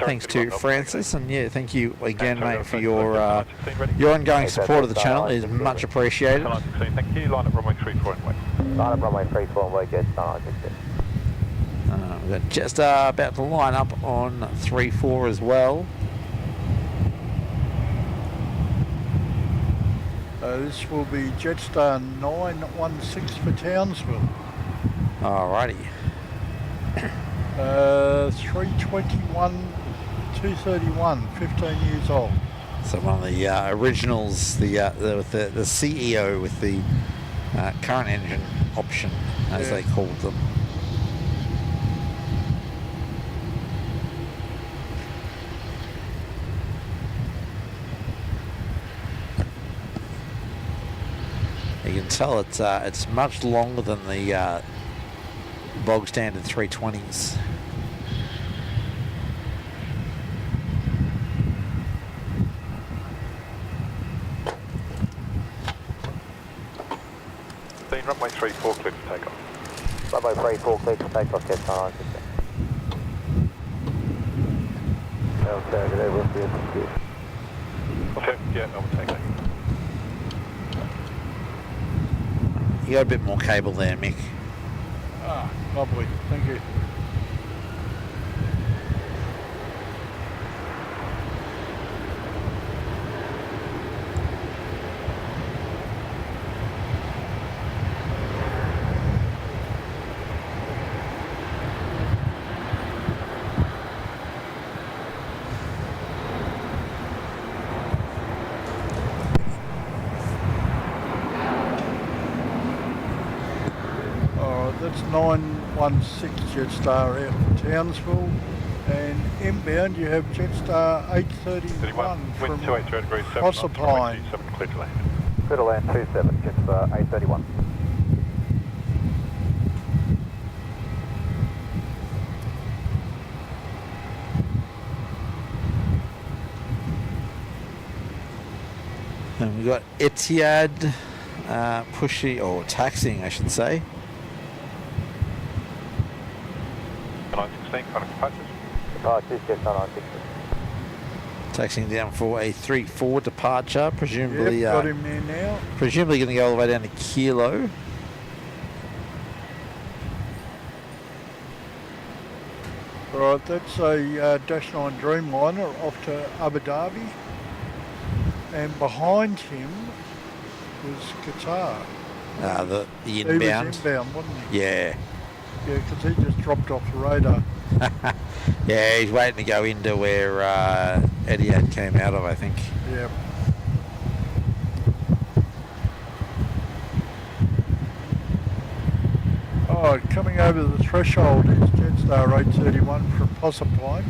Thanks to Francis, and yeah, thank you again, mate, for your ongoing support of the channel. It is much appreciated. Thank you. Line up runway 34 and wait. Line up runway 34 and wait, good. We've got Jetstar about to line up on 3-4 as well. This will be Jetstar 916 for Townsville. Alrighty. 321, 231, 15 years old. So one of the originals, the CEO with the current engine option, as they called them. You can tell it's much longer than the bog standard 320s. Runway 34 clear for takeoff. Runway 34 clear for takeoff, get on. Okay, yeah, no, we'll take that. You got a bit more cable there, Mick. Ah, lovely, thank you. That's 916 Jetstar out for Townsville, and inbound you have Jetstar 831 from Proserpine. Clear to land. Clear to land 27, Jetstar 831. And we've got Etihad pushing, or taxiing I should say. 916, kind of departures. Departures, Jetstar 916. Taxiing down for a 3-4 departure, presumably Yep, got him there now. presumably going to go all the way down to Kilo. Right, that's a Dash 9 Dreamliner off to Abu Dhabi, and behind him was Qatar. The He inbound. was inbound, wasn't he? Yeah. Yeah, because he just dropped off the radar. Yeah, he's waiting to go into where Etihad came out of, I think. Yeah. Oh, coming over the threshold is Jetstar 831 from Proserpine.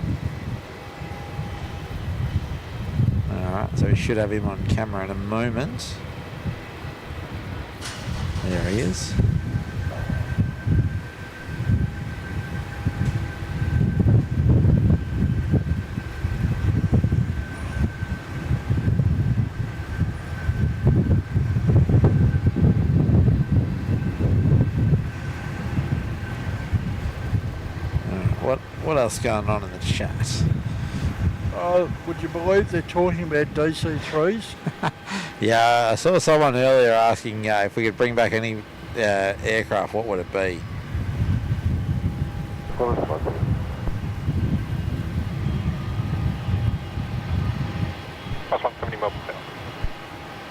Alright, so we should have him on camera in a moment. There he is. What else going on in the chat? Oh, would you believe they're talking about DC-3s? Yeah, I saw someone earlier asking if we could bring back any aircraft, what would it be? Plus 170 Melbourne.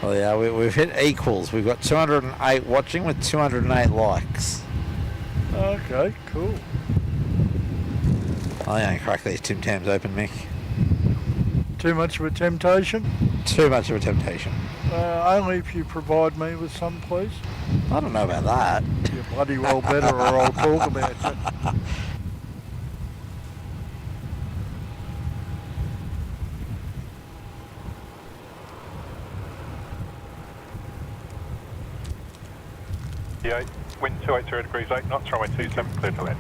Well, yeah, we've hit equals. We've got 208 watching with 208 likes. Okay, cool. I'm going to crack these Tim Tams open, Mick. Too much of a temptation? Too much of a temptation. Only if you provide me with some, please. I don't know about that. You bloody well better, or I'll talk about it. 58, wind 280 degrees 8 knots, runway 27 clear to land.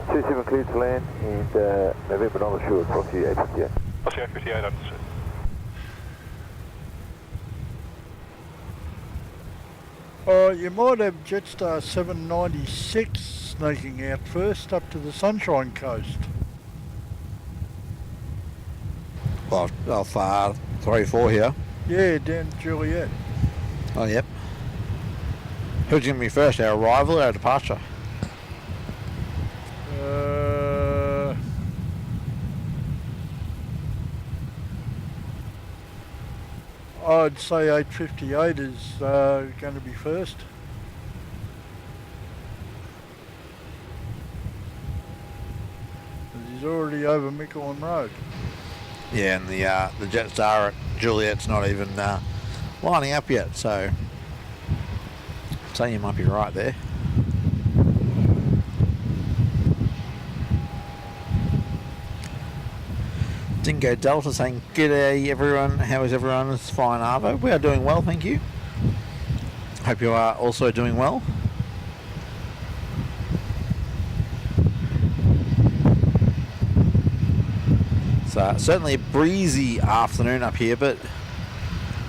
27 clear to land and November on the shore, cross you 858. Cross you 858, understood. You might have Jetstar 796 sneaking out first up to the Sunshine Coast. Well, off 3-4 here. Yeah, down Juliet. Oh, yep. Who's going to be first, our arrival or our departure? I'd say 858 is going to be first. He's already over Mickleham Road. Yeah, and the Jetstar at Juliet's not even lining up yet, so you might be right there. Dingo Delta saying, "G'day everyone, how is everyone? It's fine, Arvo. We are doing well, thank you. Hope you are also doing well." So certainly a breezy afternoon up here, but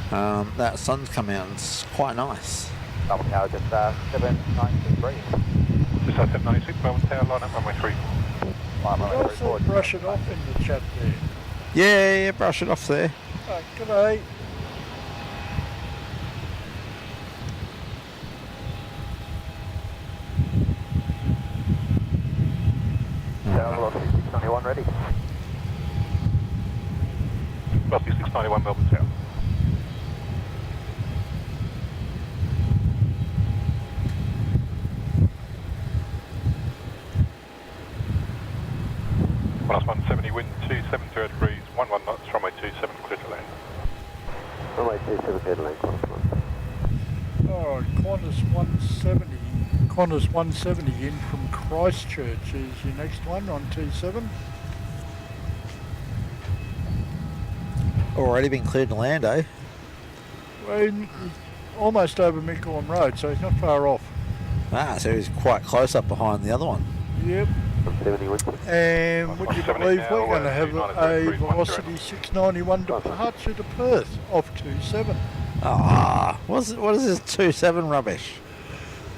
that sun's come out and it's quite nice. Melbourne Tower, just 796 breeze. Just 796, Melbourne Tower, line up runway 3. Also brush it off in the chat there. Yeah, brush it off there. Oh, g'day. Tower velocity 691 ready. Velocity 691, Melbourne Tower. Plus 170, wind 270 degrees, 11 knots, runway 27 clear to land. Runway 27 clear to land, Qantas 1. Oh, Qantas 170. Qantas 170 in from Christchurch is your next one on T7. Already been cleared to land, eh? Well, he's almost over Mickleham Road, so he's not far off. Ah, so he's quite close up behind the other one. Yep. 70 wind. And would you 70 believe now, we're going to have 293 a degrees, velocity 691 departure to Perth off 27. Ah, what is this 27 rubbish?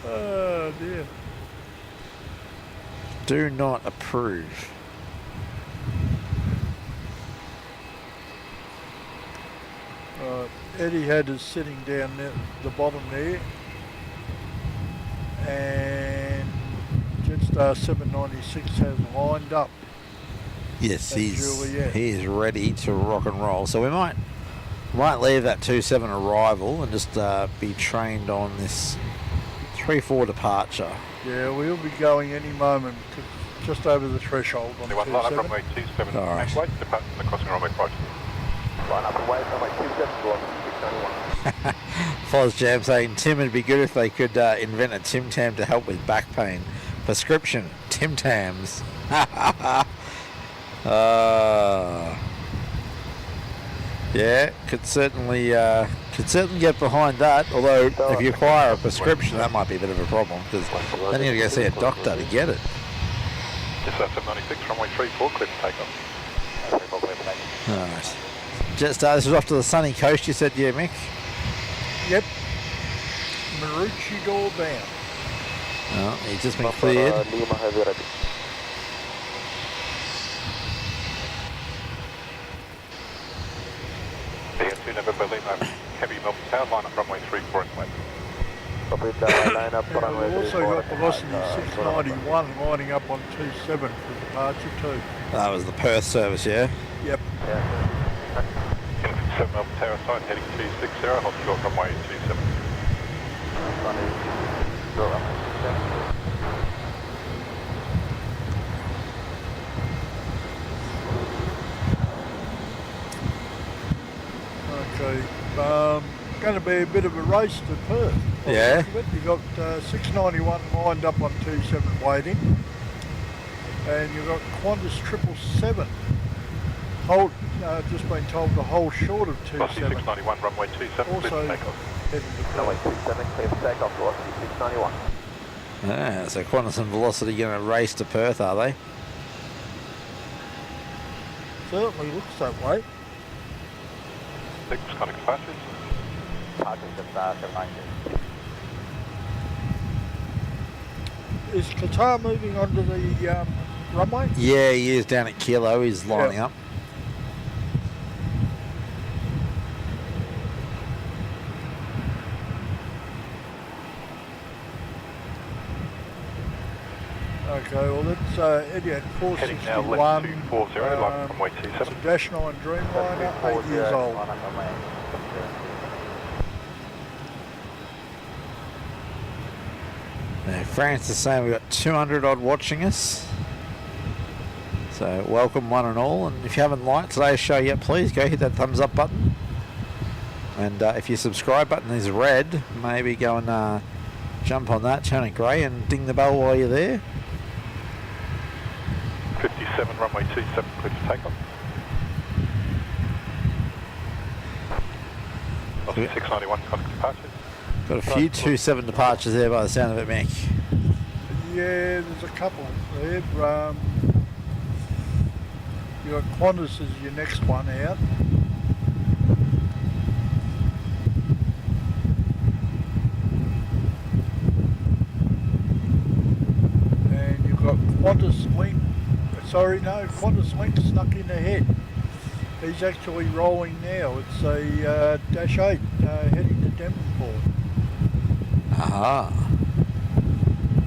Oh dear. Do not approve. Eddie had us sitting down there, the bottom there, and Jetstar 796 has lined up. Yes, At Juliet. he's ready to rock and roll. So we might leave that 27 arrival and just be trained on this 3-4 departure. Yeah, we'll be going any moment because just over the threshold on 21, line up 27. runway 27, All right. make way, depart from the crossing runway 5. Line up and wait, runway 27, velocity 691. Foz Jam saying Tim, it'd be good if they could invent a Tim Tam to help with back pain. Prescription Tim Tams. Yeah, could certainly get behind that. Although if you acquire a prescription, that might be a bit of a problem because then you got to go see a doctor to get it. Just 796, runway 34, clear to take off. All right. Jetstar, this is off to the sunny coast. You said, yeah, Mick. Yep. Maroochydore bound. Oh, he's just been cleared. Lima heavy ready. BN2 November Lima, heavy Melbourne Tower, line up runway 34 and wait. Copy, line up, runway We've also 34. got velocity 691 lining up on 27 for departure too. That was the Perth service, yeah? Yep. Yeah. 7 Melbourne Tower side, heading 260, hold short runway 27. Short runway 27. Okay. Going to be a bit of a race to Perth. Yeah. You got 691 lined up on 27 waiting, and you've got Qantas 777 just been told to hold short of Velocity 27. 691, runway 27, clear Also for takeoff. heading to Runway Perth. 27, clear for takeoff, velocity 691. So Qantas and Velocity going to race to Perth, are they? Certainly looks that way. Six contact departures. Departures just 792. Is Qatar moving onto the runway? Yeah, he is down at Kilo. He's lining up. Okay, well that's Eddie at Heading now 461. left 240, like runway It's 27. a Dash 9 Dreamliner, 8 years old. Now, France is saying we've got 200 odd watching us. So welcome one and all. And if you haven't liked today's show yet, please go hit that thumbs up button. And if your subscribe button is red, maybe go and jump on that, turn it grey, and ding the bell while you're there. 57, runway 27, clear for takeoff. Velocity 691, contact departures. Got a few 27 departures there by the sound of it, Mick. Yeah, there's a couple there. You got Qantas as your next one out. And you've got Qantas Link. Sorry, no, Qantas Link snuck in ahead. He's actually rolling now. It's a Dash 8 heading to Devonport. Aha.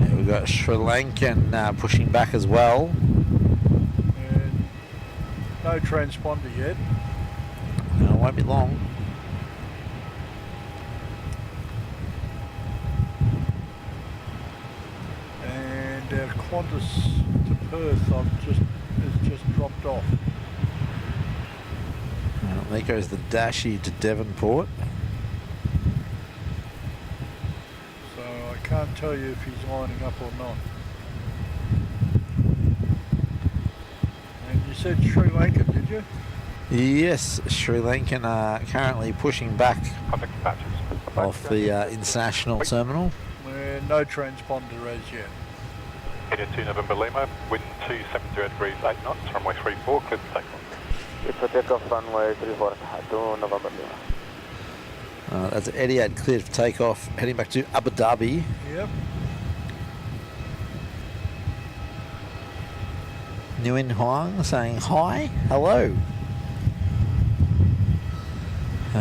Yeah, we've got Sri Lankan pushing back as well. And no transponder yet. No, it won't be long. And Qantas to Perth has just dropped off. Well, there goes the Dashi to Devonport. So I can't tell you if he's lining up or not. And you said Sri Lanka, did you? Yes, Sri Lankan are currently pushing back Contact departures. off the international terminal. No transponder as yet. Heading to November Lima, wind 270 degrees 8 knots, runway 34, clear for takeoff. Clear for takeoff, runway 34 to November Lima. That's Etihad cleared for takeoff, heading back to Abu Dhabi. Yep. Nguyen Huang saying hi, hello.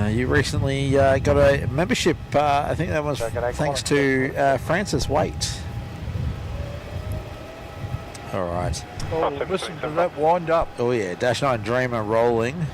You recently got a membership, I think that was thanks to Francis Waite. All right. Oh, listen to that wind up. Oh yeah, Dash 9 Dreamer rolling.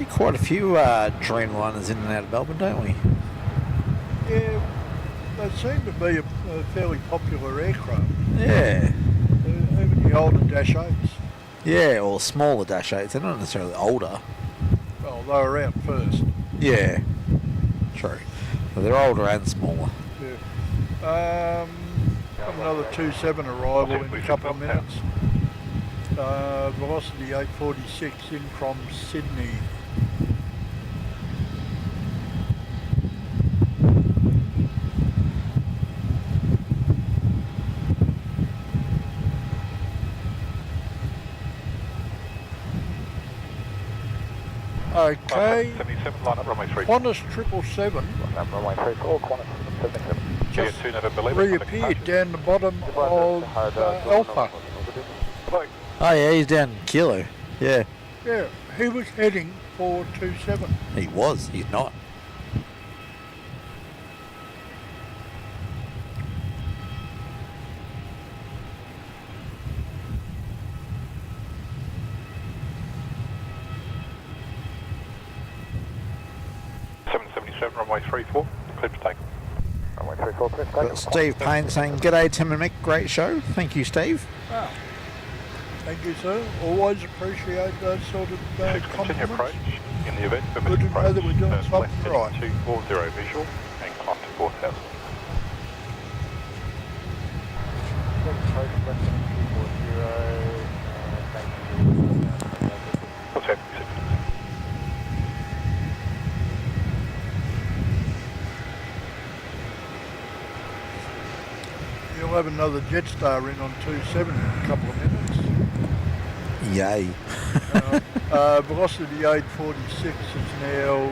Quite a few Dreamliners in and out of Melbourne, don't we? Yeah, they seem to be a fairly popular aircraft. Yeah. Even the older Dash 8s. Yeah, or smaller Dash 8s. They're not necessarily older. Well, they were out first. Yeah. True. But they're older and smaller. Yeah. Got another 27 arrival in a couple of minutes. Velocity 846 in from Sydney. Okay, 77, line up, runway 34. Qantas 777 Runway 34, Qantas 77. just Heading to November Lima, contact reappeared departures. down the bottom of Alpha. Hello. Oh yeah, he's down Kilo. Yeah. Yeah, he was heading for 27. He was. He's not. runway 34, clear to take. Runway 34, clear to take. Got Steve Payne saying, "G'day Tim and Mick, great show." Thank you, Steve. Ah, thank you, sir. Always appreciate those sort of Continue compliments. approach in the event of Good to know that we're doing left something right. 240 visual and climb to 4,000. What's happening? You'll have another Jetstar in on 27 in a couple of minutes. Yay. Velocity 846 is now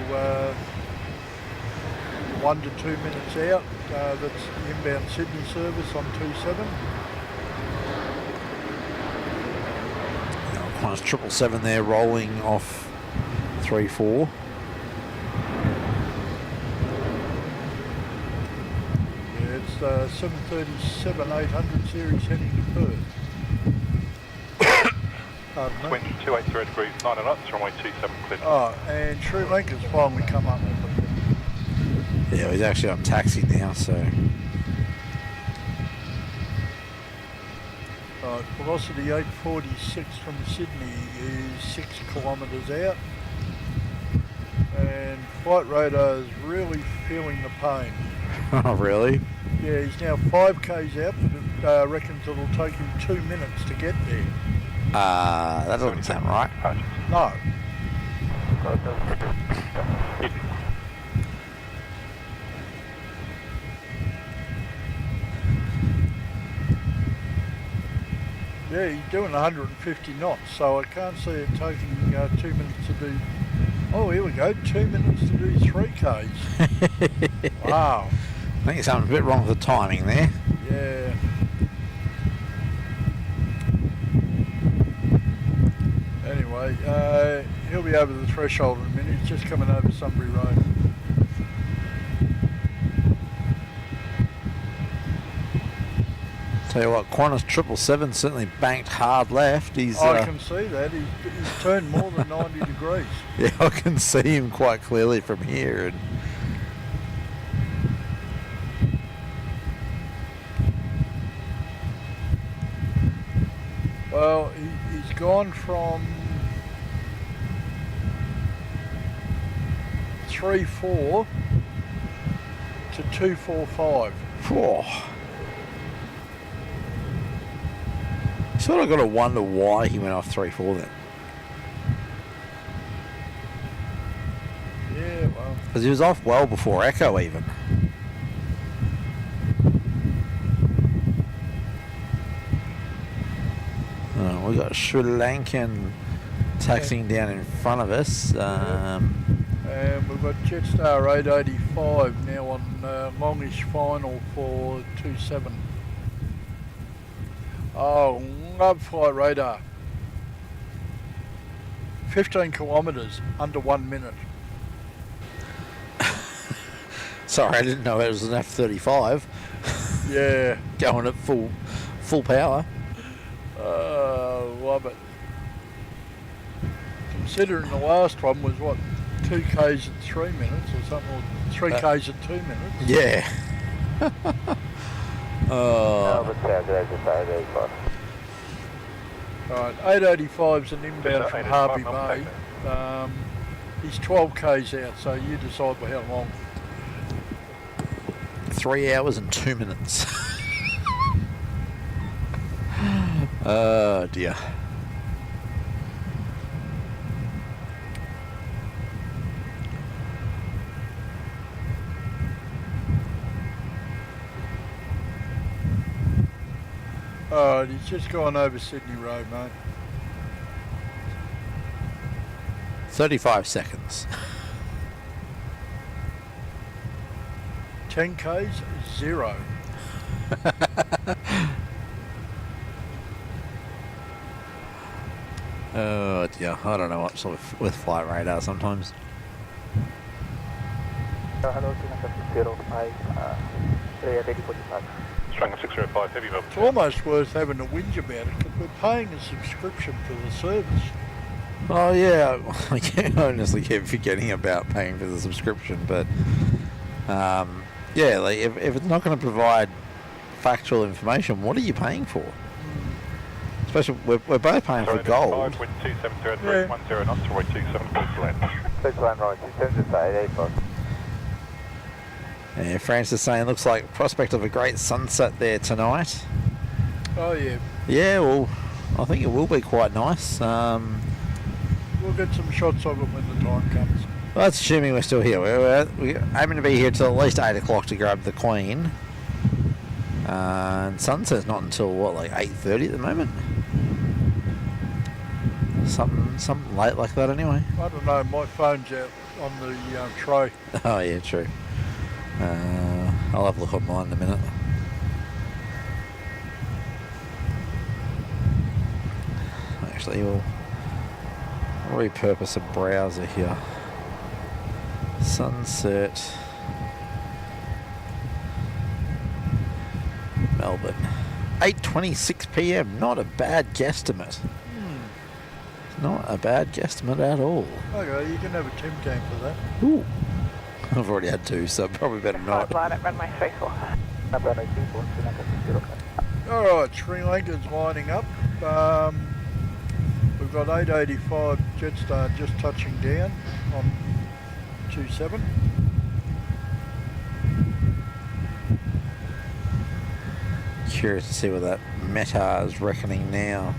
1 to 2 minutes out. That's the inbound Sydney service on 27. Qantas 777 there rolling off 34. Yeah, it's 737-800 series heading to Perth. Pardon me. Wind 280 degrees, 9 knots, runway 27 clear. Oh, and Sri Lanka's finally come up. Yeah, he's actually on taxi now, so Velocity 846 from Sydney is 6 kilometres out. And flight radar is really feeling the pain. oh really? Yeah, he's now 5 k's out, but reckons it'll take him 2 minutes to get there. That doesn't sound right. No. Yeah, he's doing 150 knots, so I can't see it taking 2 minutes to do... Oh, here we go, 2 minutes to do 3 k's. Wow. I think there's something a bit wrong with the timing there. Yeah. Anyway, he'll be over the threshold in a minute. He's just coming over Sunbury Road. Tell you what, Qantas 777 certainly banked hard left. He's I can see that. He's turned more than 90 degrees. yeah, I can see him quite clearly from here. And Well, he's gone from 3.4 to 2.45. whew. Sort of got to wonder why he went off 3.4 then. Yeah, well, Because he was off well before Echo even. We got Sri Lankan taxiing down in front of us. and we've got Jetstar 885 now on longish final for 27. Oh, love flight radar. 15 kilometres under 1 minute. Sorry, I didn't know it was an F-35 Yeah, going at full power. love it. Considering the last one was what, 2 k's at 3 minutes or something, or 3 k's at 2 minutes. Yeah. Melbourne South, just 885. Right, 885's an inbound from Harvey Bay. He's 12 k's out, so you decide for how long. 3 hours and 2 minutes. Oh dear. Alright, he's just gone over Sydney Road, mate. 35 seconds. 10 k's, 0. Oh dear, I don't know what's with flight radar sometimes. Hello, 05, ready for departure. Stringer 605, heavy It's almost worth having a whinge about it because we're paying a subscription for the service. Oh yeah, I honestly keep forgetting about paying for the subscription, but yeah, like if it's not going to provide factual information, what are you paying for? Especially we're both paying for gold. 5, wind 27 10 knots, runway 27 clear to land. 6 land right, 27 to 85. Yeah, Francis saying looks like prospect of a great sunset there tonight. Oh yeah, Yeah, well, I think it will be quite nice. we'll get some shots of it when the time comes. Well, that's assuming we're still here. We're aiming to be here till at least 8 o'clock to grab the Queen. And sunset's not until, what, like 8:30 at the moment? Something late like that anyway. I don't know, my phone's out on the tray. Oh, yeah, true. I'll have a look on mine in a minute. Actually, we'll repurpose a browser here. Sunset Melbourne, 8:26 p.m. Not a bad guesstimate. Not a bad guesstimate at all. Okay, you can have a Tim Tam for that. Ooh, I've already had two, so probably better not. Line at runway 34. Alright, Sri Lanka's lining up. We've got 885 Jetstar just touching down on 27. Curious to see what that Meta is reckoning now.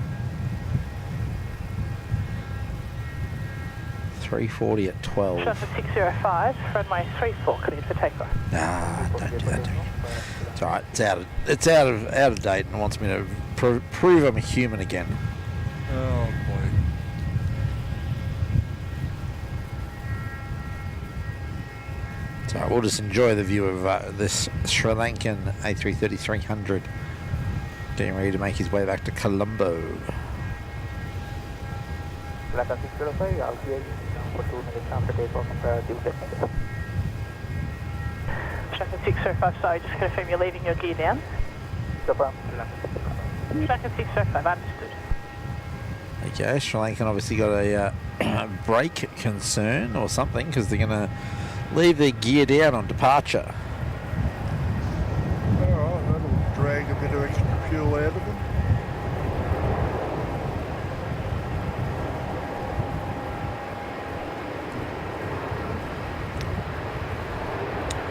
340 at 12. Shutter 605, runway 34 cleared for takeoff. Nah, don't do that to me. It's alright, it's out of date and wants me to prove I'm a human again. Oh boy. So we'll just enjoy the view of this Sri Lankan A330-300 getting ready to make his way back to Colombo. Lankan 605, out here, for 2 minutes after takeoff, due destination. Shutter 605, sorry, just confirm you're leaving your gear down. Japan, Shutter 605, understood. Okay, Sri Lankan obviously got a brake concern or something because they're going to leave their gear down on departure. Alright, that'll drag a bit of extra fuel out of them.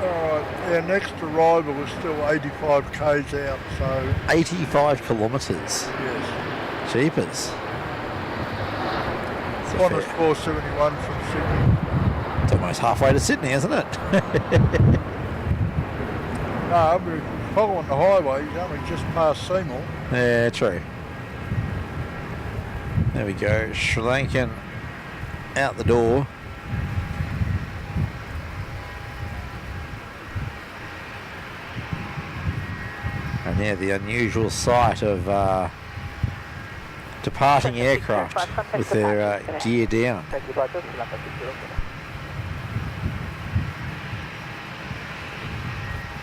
Alright, our next arrival is still 85 k's out, so 85 kilometres. yes. Jeepers. It's a One is fair- 471 from Sydney. It's almost halfway to Sydney, isn't it? No, we're following the highway, he's only just past Seymour. Yeah, true. There we go. Sri Lankan out the door. And yeah, the unusual sight of departing aircraft with their gear down.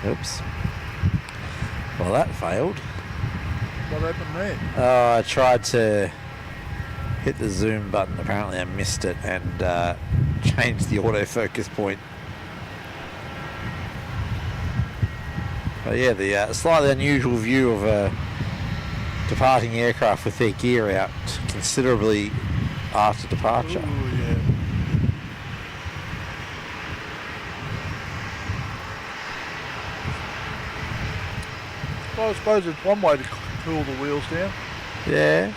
Oops. Well, that failed. What happened there? Oh, I tried to hit the zoom button. Apparently I missed it and changed the autofocus point. But yeah, the slightly unusual view of a departing aircraft with their gear out considerably after departure. Ooh, yeah. Well, I suppose it's one way to cool the wheels down. Yeah.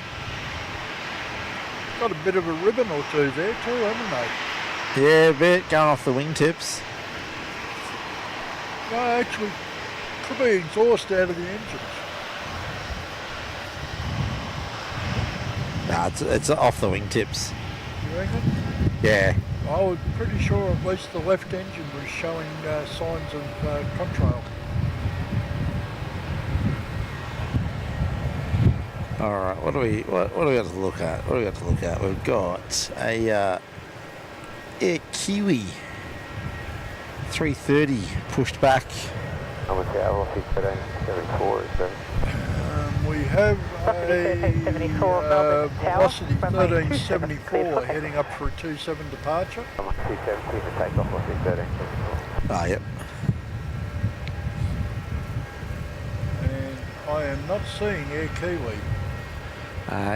Got a bit of a ribbon or two there too, haven't they? Yeah, a bit going off the wingtips. No, actually, could be exhaust out of the engines. Nah, it's off the wingtips. You reckon? Yeah. I was pretty sure at least the left engine was showing signs of contrail. All right. What do we got to look at? What do we got to look at? We've got a Air Kiwi 330 pushed back. I would say I will fix it in 74, so. We We have a 1374 Melbourne Tower, velocity runway 1374 heading up for a 27 departure. I'm on 217 to take off, velocity 1374. Ah, yep. And I am not seeing Air Kiwi.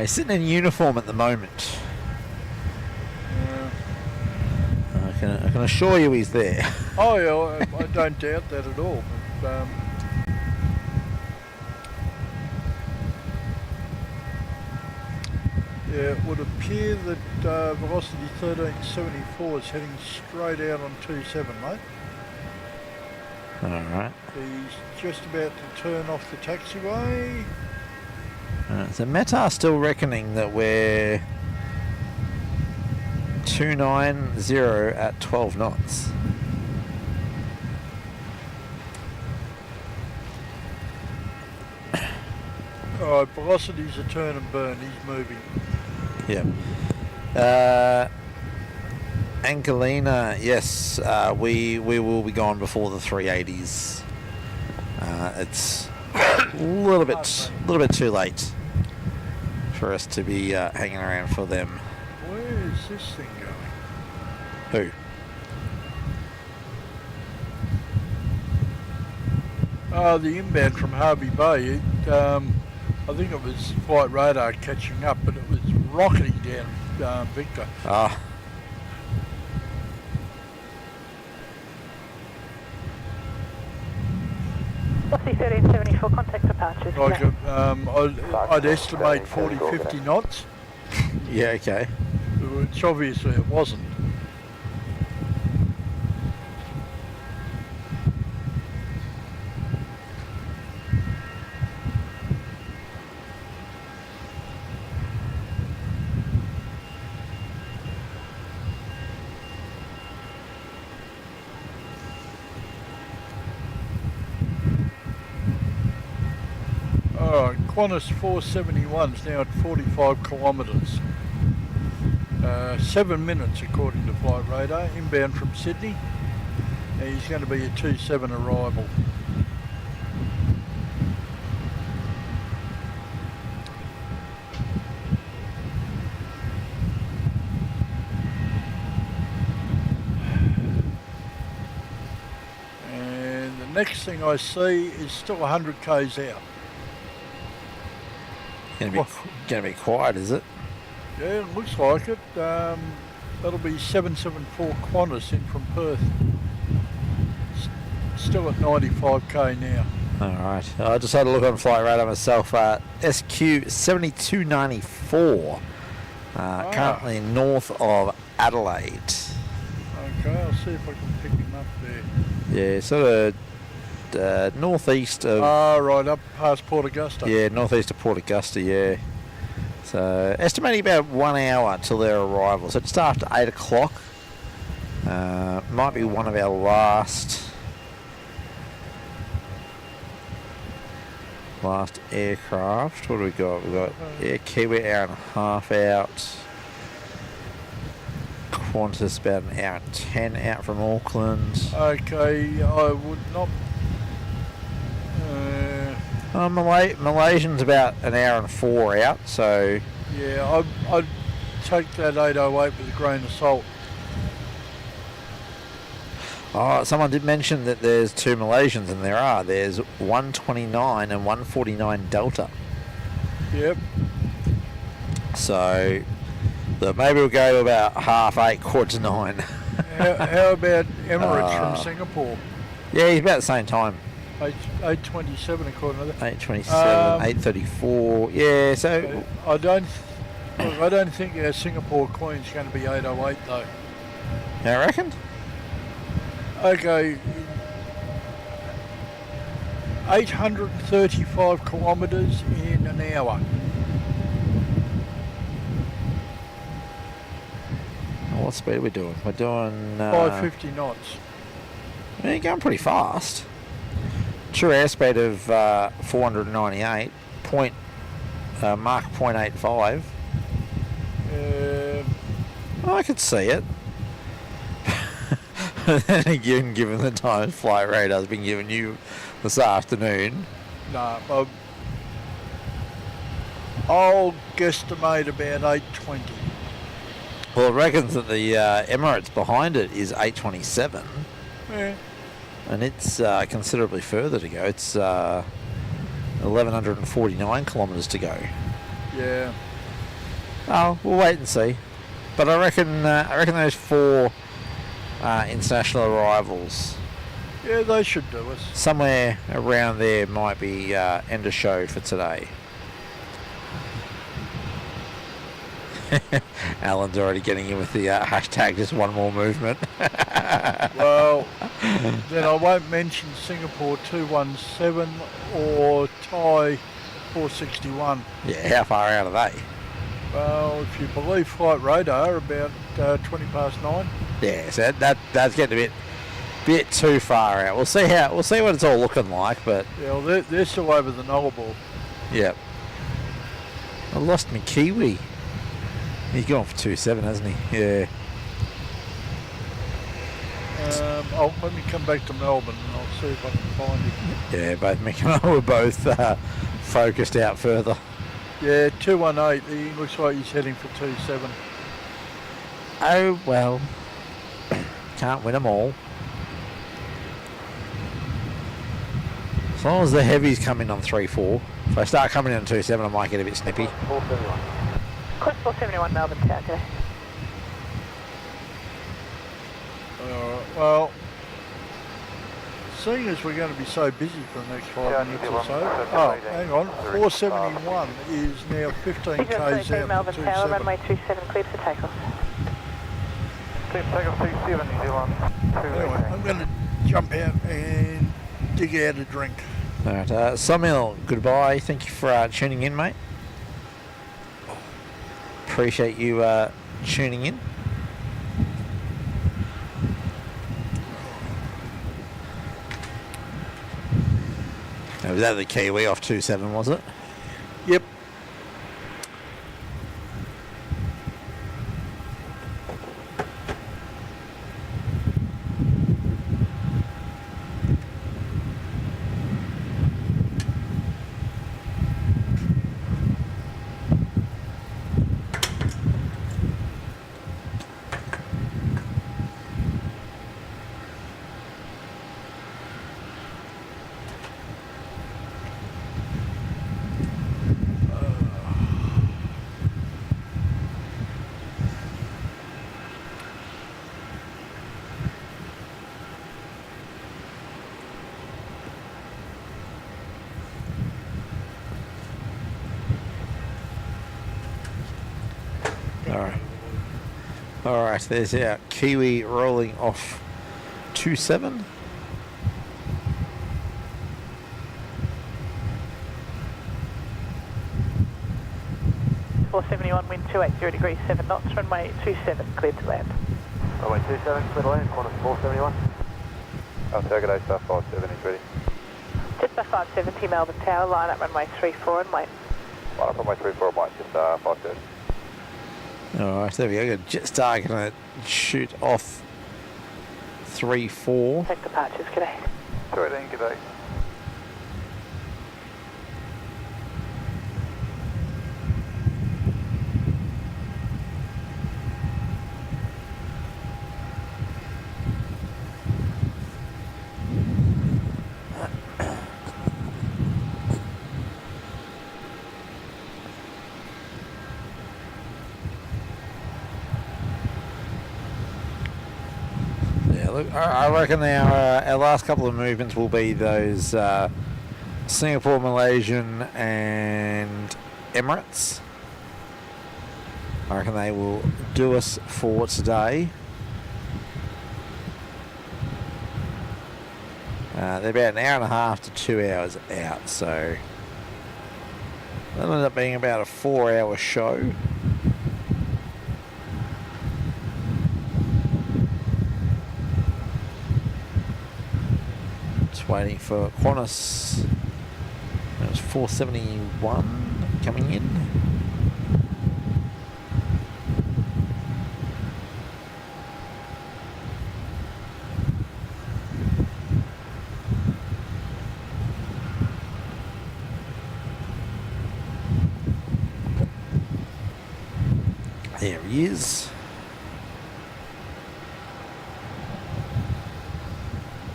He's sitting in uniform at the moment. I can assure you he's there. Oh yeah, I don't doubt that at all. But, yeah, it would appear that velocity 1374 is heading straight out on 27, mate. Alright. He's just about to turn off the taxiway. So Meta still reckoning that we're 290 at 12 knots. Alright, velocity's a turn and burn, he's moving. Yep. Angelina, yes, we will be gone before the 380s. It's a little bit too late for us to be hanging around for them. Where is this thing going? Who? The inbound from Harvey Bay, I think it was flight radar catching up, but it was rocketing down Victor. Ah. Velocity 1374, contact departures. Like I'd estimate 40-50 knots, Yeah, okay. which obviously it wasn't. Qantas 471 is now at 45 kilometres. 7 minutes according to flight radar, inbound from Sydney. And he's going to be a 27 arrival. And the next thing I see is still 100 k's out. Gonna be quiet, is it? Yeah, it looks like it. That'll be 774 Qantas in from Perth. Still at 95k now. Alright, I just had a look on flight radar myself. SQ 7294, currently north of Adelaide. Okay, I'll see if I can pick him up there. Yeah, sort of northeast of... right up past Port Augusta. Yeah, northeast of Port Augusta, yeah. So, estimating about 1 hour until their arrival. So, just after 8 o'clock. Might be one of our last aircraft. What do we got? We've got Air Kiwi, hour and a half out. Qantas about an hour and 10 out from Auckland. Okay, I would not... Malaysian's about an hour and 4 out, so... Yeah, I'd take that 808 with a grain of salt. Oh, someone did mention that there's 2 Malaysians, and there are. There's 129 and 149 Delta. Yep. So, maybe we'll go to about 8:30, 8:45. How about Emirates from Singapore? Yeah, he's about the same time. 8:27 according to that. 8:27, 8:34. Yeah, so... I don't think our Singapore Queen's going to be 808 though. I reckon? Okay. 835 kilometres in an hour. What speed are we doing? We're doing... 550 knots. You're going pretty fast. True airspeed of 498, Mach 0.85. I could see it. Then again, given the time flight radar's been given you this afternoon. Nah, I'll guesstimate about 820. Well, it reckons that the Emirates behind it is 827, Yeah. and it's considerably further to go. It's 1,149 kilometres to go. Yeah. Oh, we'll wait and see. But I reckon those 4 international arrivals, Yeah, they should do us. somewhere around there, might be end of show for today. Alan's already getting in with the hashtag just one more movement. Well, then I won't mention Singapore 217 or Thai 461. Yeah, how far out are they? Well, if you believe Flight Radar, about 20 past 9. Yeah, so that's getting a bit too far out. We'll see what it's all looking like, but Yeah, well, they're still over the Nullarbor. yeah. I lost my Kiwi. He's gone for 2.7, hasn't he? Yeah. Let me come back to Melbourne and I'll see if I can find him. Yeah, both Mick and I were both focused out further. Yeah, 218. He looks like he's heading for 27. Oh, well. Can't win them all. As long as the heavies come in on 3-4. If I start coming in on 2.7, I might get a bit snippy. 471. Course 471 Melbourne Tower today. Well, seeing as we're going to be so busy for the next 5 minutes or so. Oh, hang on. 471 is now 15 Visual k's 13 out Melbourne to Tower, 27. runway 27 cleared for takeoff. Team takeoff 27, New Zealand. Anyway, I'm going to jump out and dig out a drink. All right, Samuel, goodbye. Thank you for tuning in, mate. Appreciate you tuning in. Was that the Kiwi off 2.7, was it? Yep. All right, there's our Kiwi rolling off 2.7. Wind 280 degrees 7 knots, runway 27 cleared to land. Runway 27, clear to land, corner 471. Target A star 57 is ready. Just by 570 Melbourne Tower, line up runway 34 and wait. Line up runway 34 and wait, just 530. All right, there we go. Just going to shoot off 3-4. Take departures, g'day. 218, g'day. Look, I reckon our last couple of movements will be those Singapore, Malaysian and Emirates. I reckon they will do us for today. They're about an hour and a half to 2 hours out, so that'll end up being about a 4-hour show. Waiting for Qantas. It was 471 coming in. he is.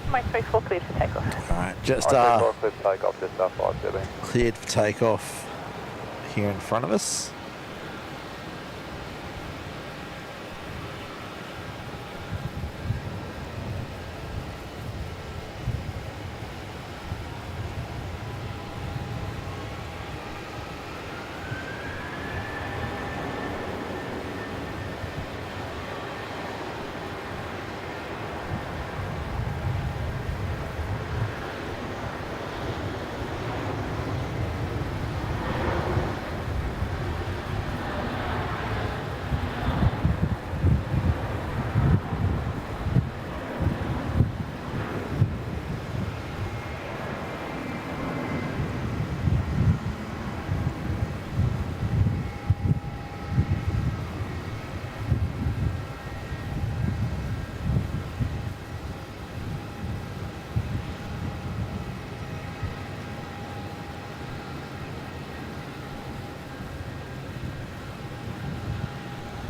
Mike 34 cleared for takeoff. Alright, just clear for takeoff, just 517. cleared for takeoff here in front of us.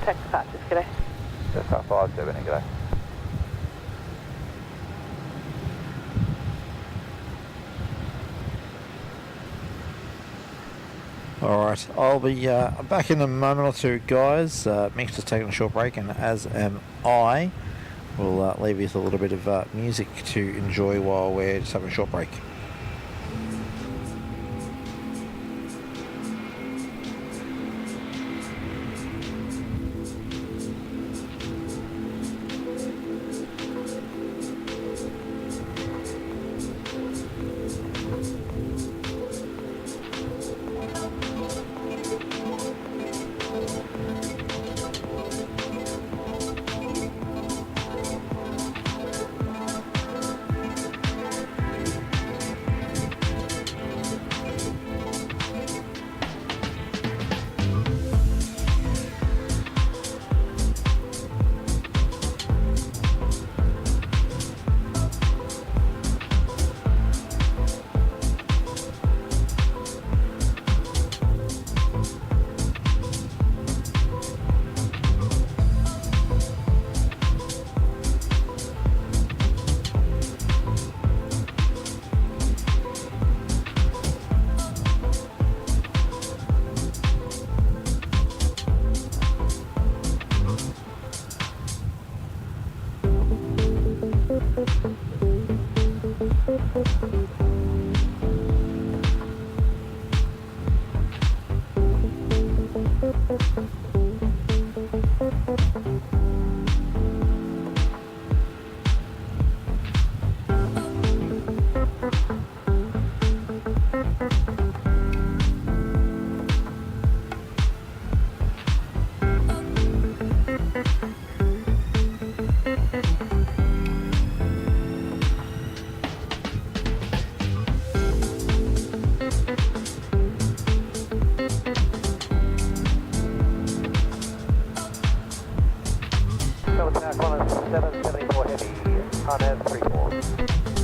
Tax departures, g'day. Just 517, g'day. Alright, I'll be back in a moment or two, guys. Mick's just taking a short break, and as am I. We'll leave you with a little bit of music to enjoy while we're just having a short break.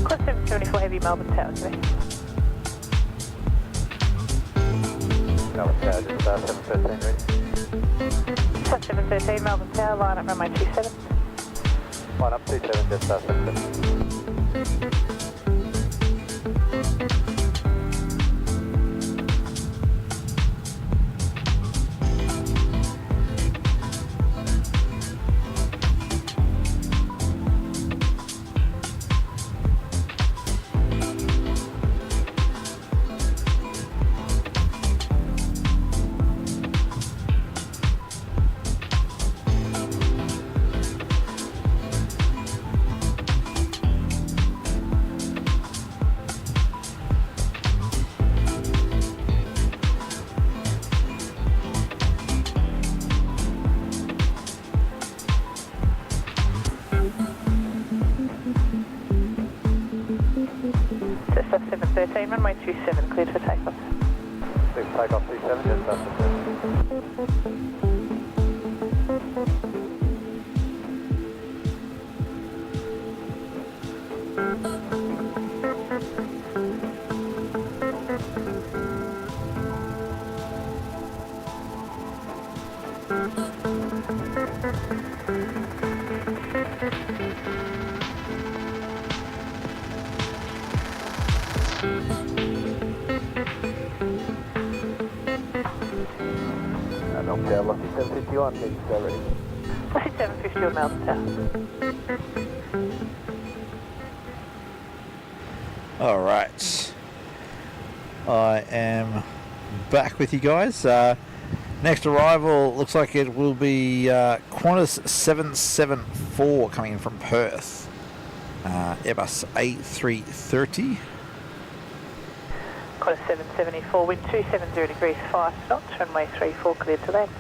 Course 774 heavy, Melbourne Tower, g'day. Melbourne Tower, just 713 ready. 713 Melbourne Tower, line up runway 27. Line up 27, just 713. Just 713, runway 27, cleared for takeoff. Please take off 27, just 713. Melbourne, Velocity 751, needs to go ready. Velocity 750 on Melbourne Tower. All right. I am back with you guys. Next arrival looks like it will be Qantas 774 coming in from Perth. Airbus A330. Qantas 774, wind 270 degrees 5 knots, runway 34 cleared to land.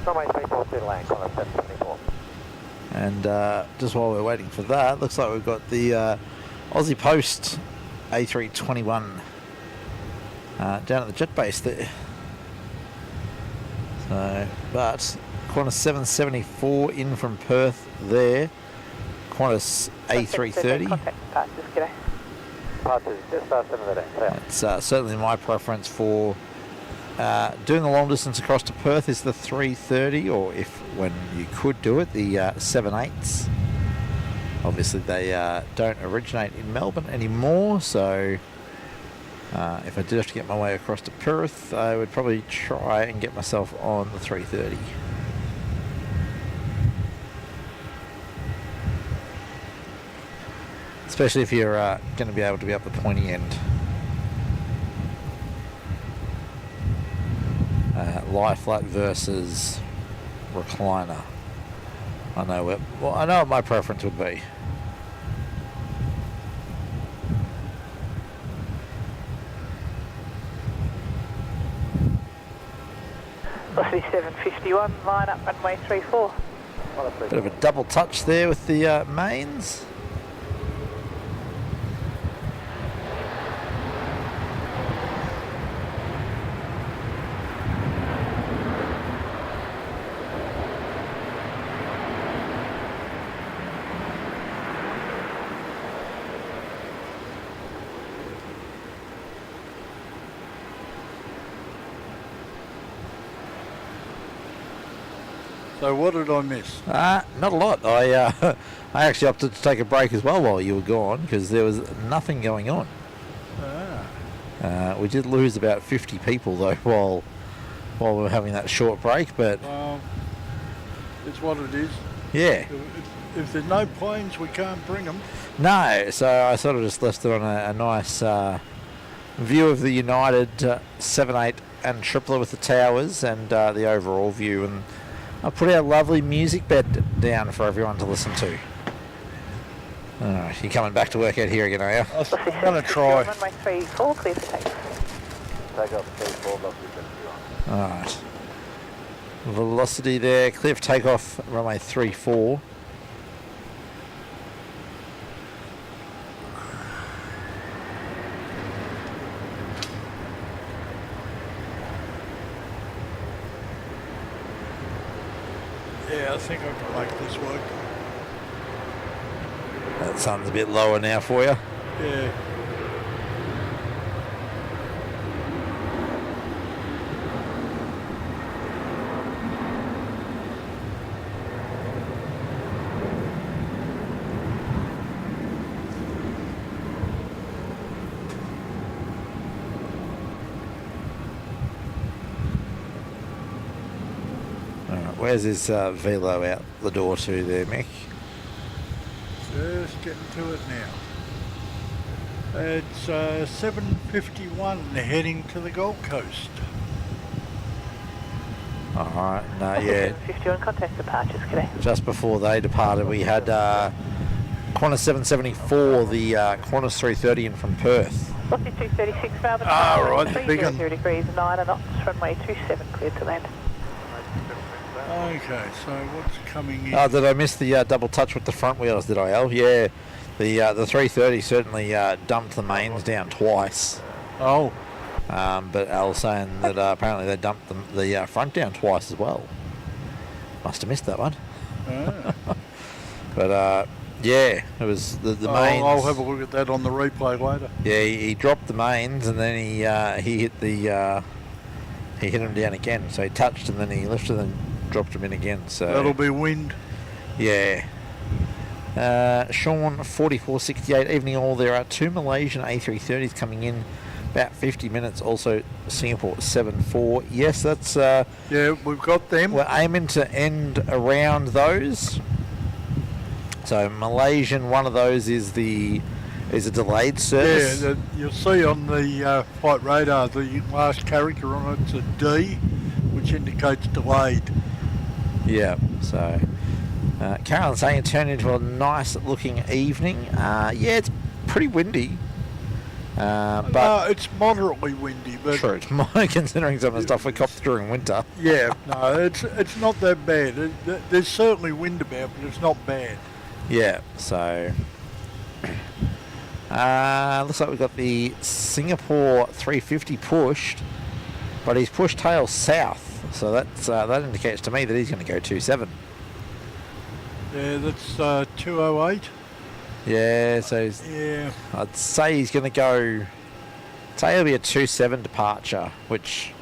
Runway 34 clear to land, Qantas 774. And just while we're waiting for that, looks like we've got the Aussie Post A321 down at the jet base there. So, but Qantas 774 in from Perth there. Qantas A330. Contact departures, g'day. Departures, just past 7:13. It's certainly my preference for doing the long distance across to Perth is the 330, or if when you could do it, the 78s. Obviously they don't originate in Melbourne anymore, so if I did have to get my way across to Perth, I would probably try and get myself on the 330. Especially if you're going to be able to be up the pointy end. Lie flat versus recliner. I know what my preference would be. Velocity 751, line up runway 34. Bit of a double touch there with the mains. So what did I miss? Not a lot. I actually opted to take a break as well while you were gone because there was nothing going on. We did lose about 50 people though while we were having that short break, but It's what it is. yeah. If there's no planes, we can't bring them. No, so I sort of just left it on a nice view of the United 7.8 and tripler with the towers and the overall view, and I put our lovely music bed down for everyone to listen to. Alright, you're coming back to work out here again, are you? I'm going to try. Runway 34 clear for takeoff. Take off 34, Velocity 751. Alright. Velocity there, clear for takeoff, runway 34. Yeah, I think I can make this work. That sun's a bit lower now for you. Yeah. Alright, where's this velo out the door to there, Mick? Just getting to it now. It's 7:51 heading to the Gold Coast. Alright, no, yeah. 751, contact departures, g'day. Just before they departed, we had Qantas 774, the Qantas 330 in from Perth. Velocity 236, Melbourne. Right, the big one. 300 degrees, 9 knots, runway 27 clear to land. Okay, so what's coming in? Did I miss the double touch with the front wheels, did I, Al? Yeah, the 330 certainly dumped the mains down twice. Oh, But Al's saying that apparently they dumped the front down twice as well. Must have missed that one. But yeah, it was the mains. I'll have a look at that on the replay later. Yeah, he dropped the mains and then he hit the he hit him down again. So he touched and then he lifted and dropped him in again. So That'll be wind. yeah, Sean 4468, evening all. There are 2 Malaysian A330s coming in about 50 minutes. Also Singapore 74. Yes, that's Yeah, we've got them. we're aiming to end around those. So Malaysian, one of those is a delayed service. Yeah, you'll see on the flight radar the last character on it's a D, which indicates delayed. Yeah, so Carolyn's saying it turned into a nice looking evening. Yeah, it's pretty windy. But it's moderately windy, but true, it's more considering some of the stuff we copped during winter. yeah, no, it's not that bad. There's certainly wind about, but it's not bad. Yeah, so looks like we've got the Singapore 350 pushed, but he's pushed tail south, so that indicates to me that he's going to go 27. Yeah, that's 208. Yeah, so Yeah, I'd say he's going to go. Say it'll be a 27 departure, which,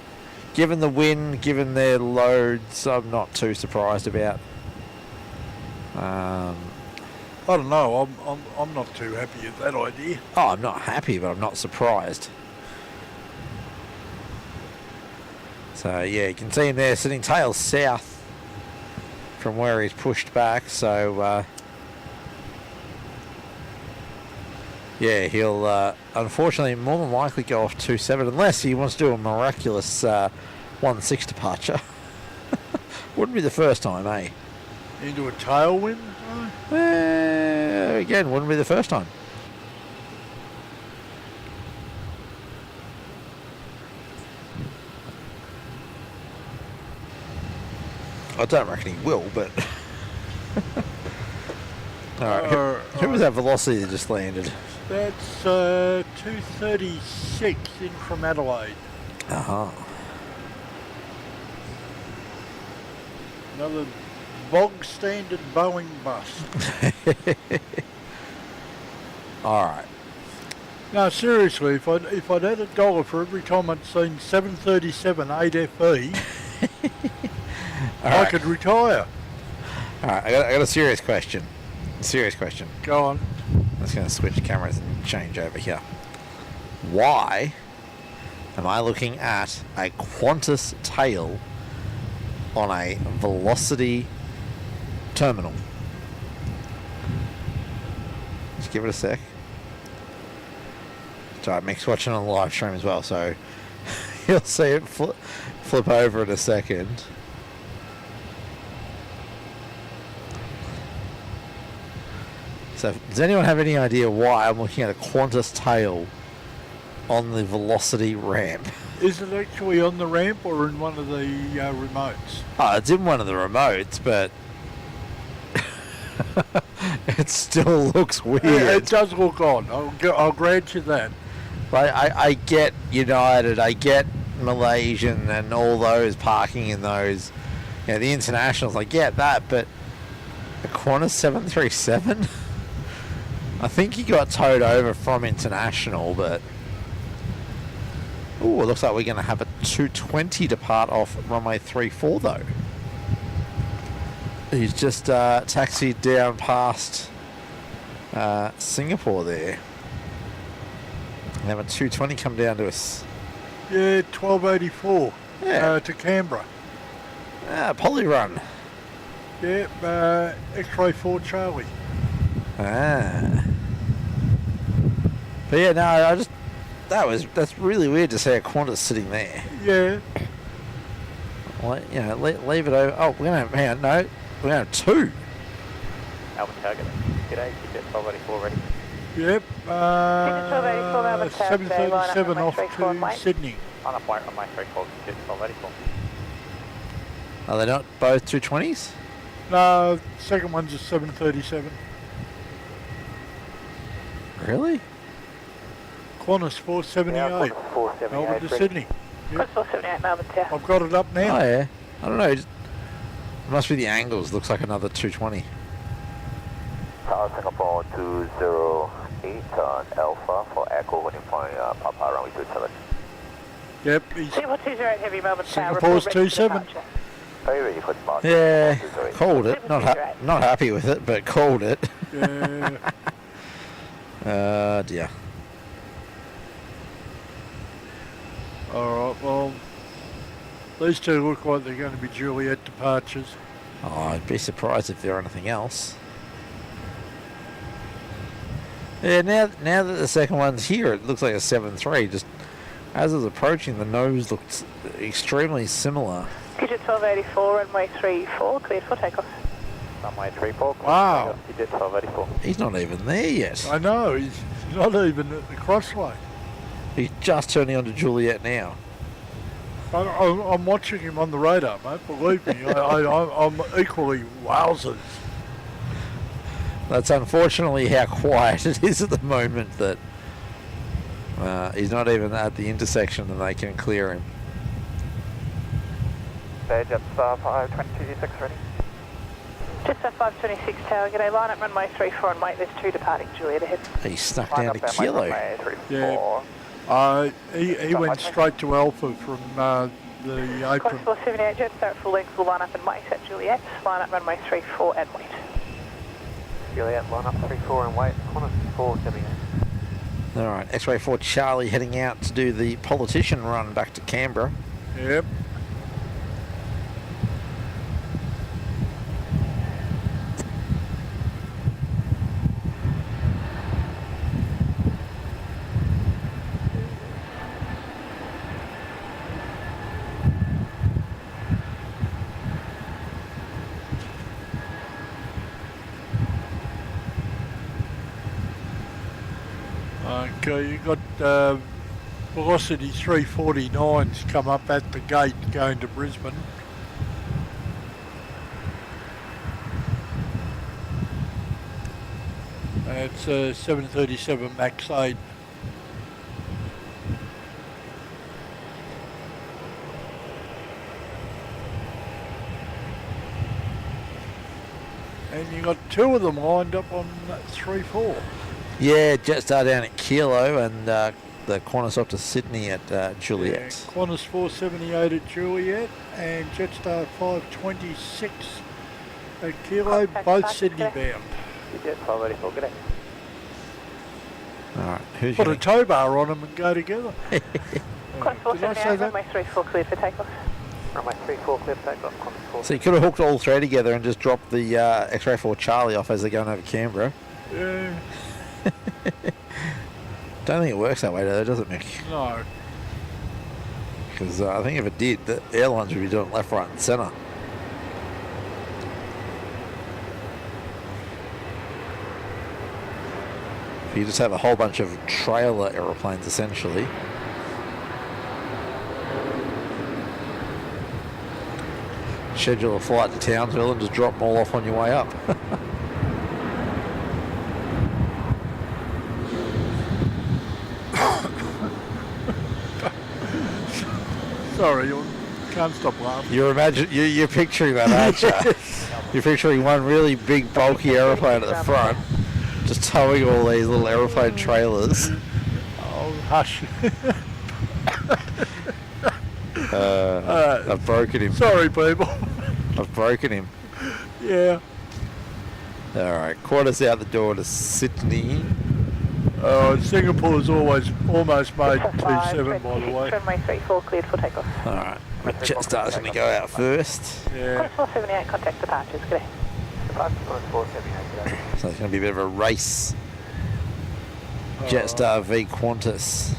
given the wind, given their loads, I'm not too surprised about. I don't know. I'm not too happy with that idea. Oh, I'm not happy, but I'm not surprised. So yeah, you can see him there sitting tail south from where he's pushed back. So yeah, he'll unfortunately more than likely go off 27 unless he wants to do a miraculous 1-6 departure. Wouldn't be the first time, eh? Into a tailwind? Again, wouldn't be the first time. I don't reckon he will, but alright, who was that velocity that just landed? That's 236 in from Adelaide. Uh-huh. Another bog standard Boeing bus. Alright. No, seriously, if I'd had $1 for every time I'd seen 737 8FE, I could retire. Alright, I got a serious question. Go on. I'm just going to switch cameras and change over here. Why am I looking at a Qantas tail on a Velocity terminal? Just give it a sec. It's alright, Mick's watching on the live stream as well, so you'll see it flip over in a second. So, does anyone have any idea why I'm looking at a Qantas tail on the Velocity ramp? Is it actually on the ramp or in one of the remotes? Oh, it's in one of the remotes, but it still looks weird. It does look odd. I'll grant you that. Like, I get United, I get Malaysian and all those parking in those, the internationals, I get that, but a Qantas 737? I think he got towed over from international, but ooh, it looks like we're going to have a 220 depart off runway 34 though. He's just taxied down past Singapore there. And have a 220 come down to us. Yeah, 1284 to Canberra. Poly run. Yeah, X-ray 4 Charlie. But yeah, no, that's really weird to see a Qantas sitting there. Yeah. Well, leave it over. Oh, we're gonna hang on. No, we're gonna have two. Albert Target. G'day, get 1284 ready. Yep. 737 off to Sydney. On a flight on my 34, get 1284. Are they not both 220s? No, second one's a 737. Really? Qantas 478. 478. Melbourne to Sydney. Qantas 478 Melbourne Tower. I've got it up now. Oh yeah. I don't know. It must be the angles. Looks like another 220. Tower Singapore 208 on Alpha for Echo when you find Papa runway 27. Yep. He's Singapore 208 Heavy Melbourne Tower. Singapore's report ready for 27. departure. Are you ready for departure? Yeah, 120. called it. Not happy with it, but called it. Yeah. Dear. Alright, well, these two look like they're going to be Juliet departures. Oh, I'd be surprised if they're anything else. Yeah, now that the second one's here, it looks like a 7-3. Just as I was approaching, the nose looked extremely similar. Digit 1284, runway 34, cleared for takeoff. Runway 34. Wow. Digit 1284. He's not even there yet. I know, he's not even at the crossway. He's just turning onto Juliet now. I'm watching him on the radar, mate, believe me. I'm equally wowzers. That's unfortunately how quiet it is at the moment that he's not even at the intersection and they can clear him. Jetstar 526 ready. Jetstar 526 tower, g'day, line up runway 34 and wait, there's 2 departing Juliet ahead. He snuck Line down up to and wait, Kilo. runway 34. Yeah. He went straight to Alpha from the apron. Qantas 478, Jetstar at full length will line up and wait at Juliet. Line up runway 34 and wait. Juliet, line up 34 and wait. Qantas 478. Alright, X-Ray 4 Charlie heading out to do the politician run back to Canberra. Yep. Okay, you got Velocity 349s come up at the gate going to Brisbane. It's a 737 MAX 8. And you got 2 of them lined up on 3-4. Yeah, Jetstar down at Kilo and the Qantas up to Sydney at Juliet. Yeah, Qantas 478 at Juliet and Jetstar 526 at Kilo, both Sydney bound. Digit 1284, g'day. Alright, who's Put a going tow bar on them and go together. Qantas Did I say 478, that? runway 34 cleared for takeoff. Runway 34, clear for takeoff. Qantas 4. So you could have hooked all 3 together and just dropped the X-Ray 4 Charlie off as they're going over Canberra. Yeah, Don't think it works that way though, does it, Mick? no. Because I think if it did, the airlines would be doing left, right and centre. If you just have a whole bunch of trailer aeroplanes essentially. Schedule a flight to Townsville and just drop them all off on your way up. Sorry, you can't stop laughing. You're picturing that, aren't you? You're picturing one really big bulky aeroplane at the front, just towing all these little aeroplane trailers. Oh, hush. I've broken him. Sorry, people. I've broken him. Yeah. Alright, Qantas out the door to Sydney. Singapore's almost made Jetstar 2-7, by the way. runway 34 cleared for takeoff. Alright, Jetstar's going to go out first. Yeah. Qantas 478, contact departures, g'day. Departure Qantas 478, g'day. So it's going to be a bit of a race. Jetstar v Qantas.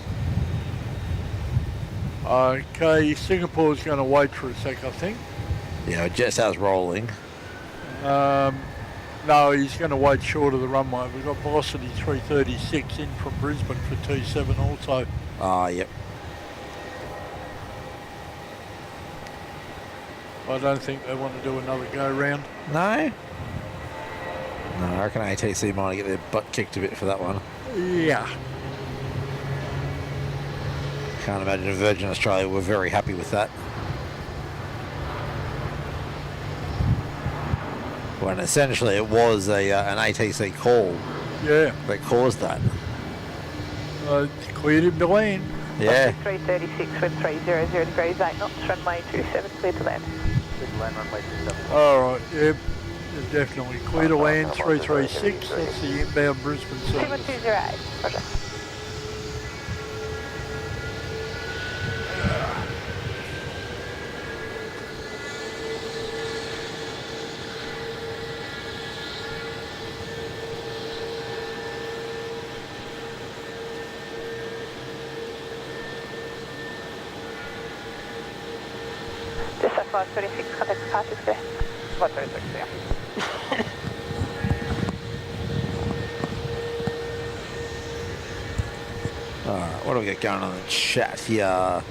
Okay, Singapore's going to wait for a sec, I think. Yeah, Jetstar's rolling. No, he's going to wait short of the runway. We've got Velocity 336 in from Brisbane for T7 also. Ah, yep. I don't think they want to do another go round. No? No, I reckon ATC might get their butt kicked a bit for that one. Yeah. Can't imagine Virgin Australia were very happy with that. When essentially it was an ATC call Yeah. that caused that. Cleared him to land. Yeah. 336 with 300 degrees 8 knots, runway 27 cleared to land. Land runway 27. Alright, yep. They're definitely clear to land 336. That's the inbound Brisbane Sigma service. 208, roger. Just 526, contact departures there. 526, yeah. Alright, what do we got going on in the chat here?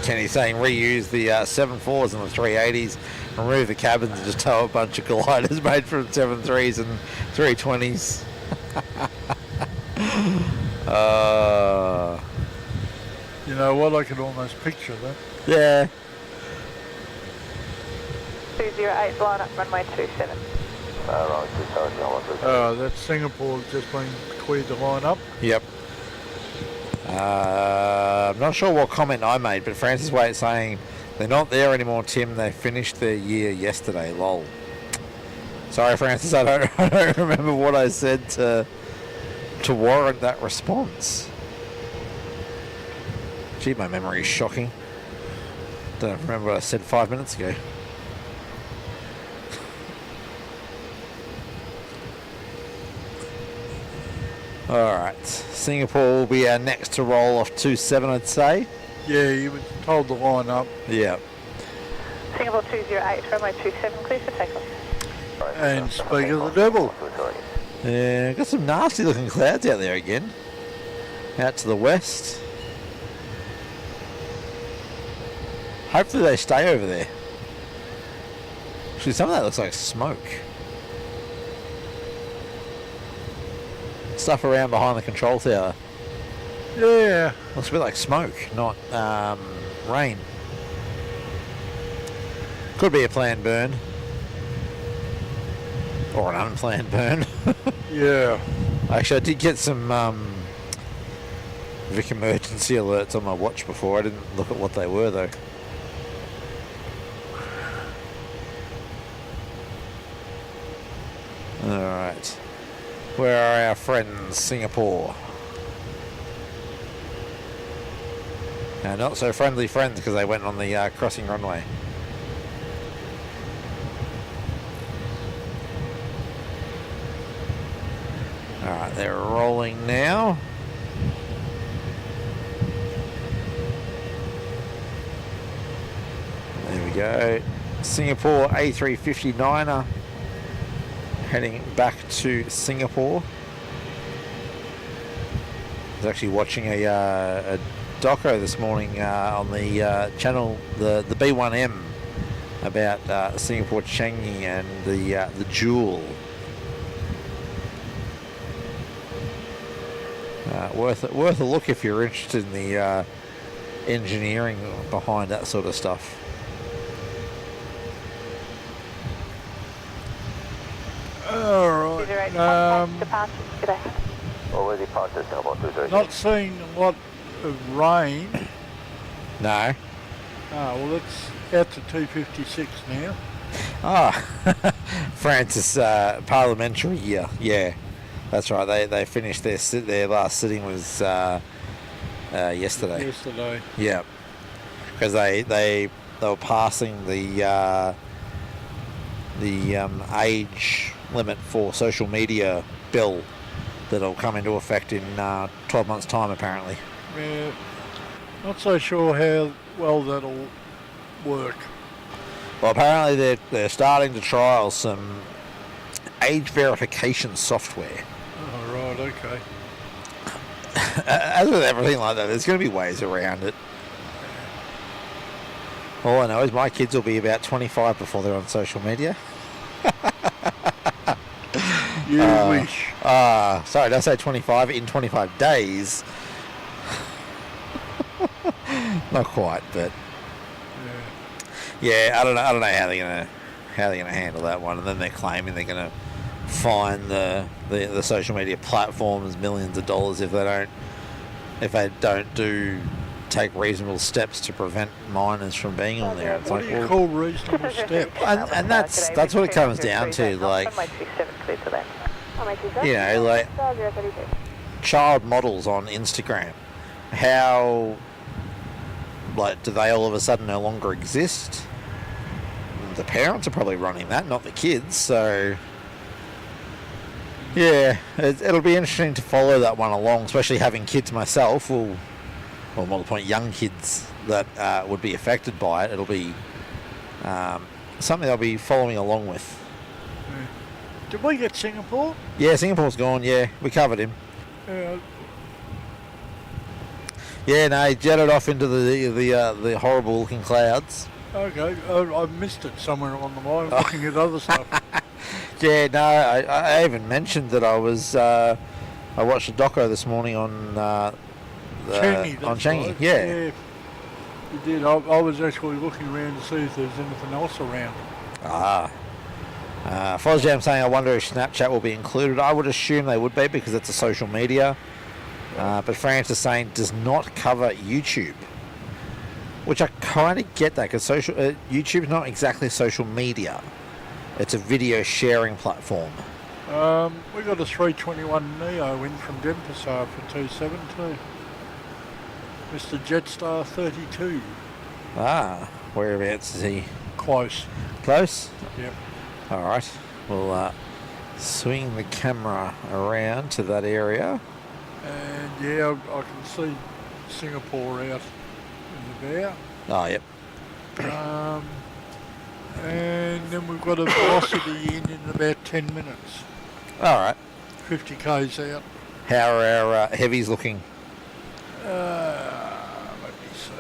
Kenny's saying reuse the 7.4s and the 380s, remove the cabins and just tow a bunch of gliders made from 7.3s and 320s. You know what? I can almost picture that. Yeah. 208, line up runway 27. Around 2000, That Singapore just been cleared to line up. Yep. I'm not sure what comment I made, but Francis Waite saying they're not there anymore, Tim. They finished their year yesterday. Lol. Sorry, Francis. I don't remember what I said to warrant that response. Gee, my memory is shocking. Don't remember what I said 5 minutes ago. Alright, Singapore will be our next to roll off 27, I'd say. Yeah, you were told to line up. Yeah. Singapore 208, runway 27, clear for takeoff. And speak of the devil. Yeah, got some nasty looking clouds out there again. Out to the west. Hopefully they stay over there. Actually, some of that looks like smoke. Stuff around behind the control tower. Yeah. Looks a bit like smoke, not rain. Could be a planned burn. Or an unplanned burn. Yeah. Actually, I did get some Vic emergency alerts on my watch before. I didn't look at what they were, though. Alright. Where are our friends, Singapore? Not so friendly friends because they went on the crossing runway. Alright, they're rolling now. There we go. Singapore A350-9er heading back to Singapore. I was actually watching a doco this morning on the channel, the B1M, about Singapore Changi and the Jewel. Worth a look if you're interested in the engineering behind that sort of stuff. Alright. 208, contact departures, g'day. Already departed Singapore 230. Not seeing a lot of rain. No. Well, it's out to 256 now. Francis, parliamentary year. Yeah, that's right. They finished their last sitting was yesterday. Yesterday. Yeah, because they were passing the age limit for social media bill that'll come into effect in 12 months' time, apparently. Yeah. Not so sure how well that'll work. Well, apparently they're starting to trial some age verification software. Oh, right, okay. As with everything like that, there's going to be ways around it. All I know is my kids will be about 25 before they're on social media. You wish. Sorry, did I say 25? In 25 days. Not quite, but yeah, I don't know how they're gonna handle that one. And then they're claiming they're gonna fine the social media platforms millions of dollars if they don't do take reasonable steps to prevent minors from being on there. It's What like, do you well, call reasonable steps? and that's what it comes down to, like, you know, like child models on Instagram. How, like, do they all of a sudden no longer exist? The parents are probably running that, not the kids, so yeah, it'll be interesting to follow that one along, especially having kids myself, or more to the point, young kids that would be affected by it. It'll be something I'll be following along with. Did we get Singapore? Yeah, Singapore's gone, yeah, we covered him. Yeah, no, he jetted off into the horrible looking clouds. Okay, I missed it somewhere along the line, looking at other stuff. Yeah, no, I even mentioned that I was I watched a doco this morning on Changi, on Changi. Right. Yeah, You did. I was actually looking around to see if there's anything else around. Fozjam saying, I wonder if Snapchat will be included. I would assume they would be because it's a social media. But Francis saying does not cover YouTube, which I kind of get that because YouTube's not exactly social media. It's a video sharing platform. We got a 321 Neo in from Denpasar for 272. Mr. Jetstar 32. Whereabouts is he? Close. Close? Yep. Alright, we'll swing the camera around to that area. And yeah, I can see Singapore out in the bow. Oh, yep. And then we've got a velocity in about 10 minutes. Alright. 50 k's out. How are our heavies looking? Let me see.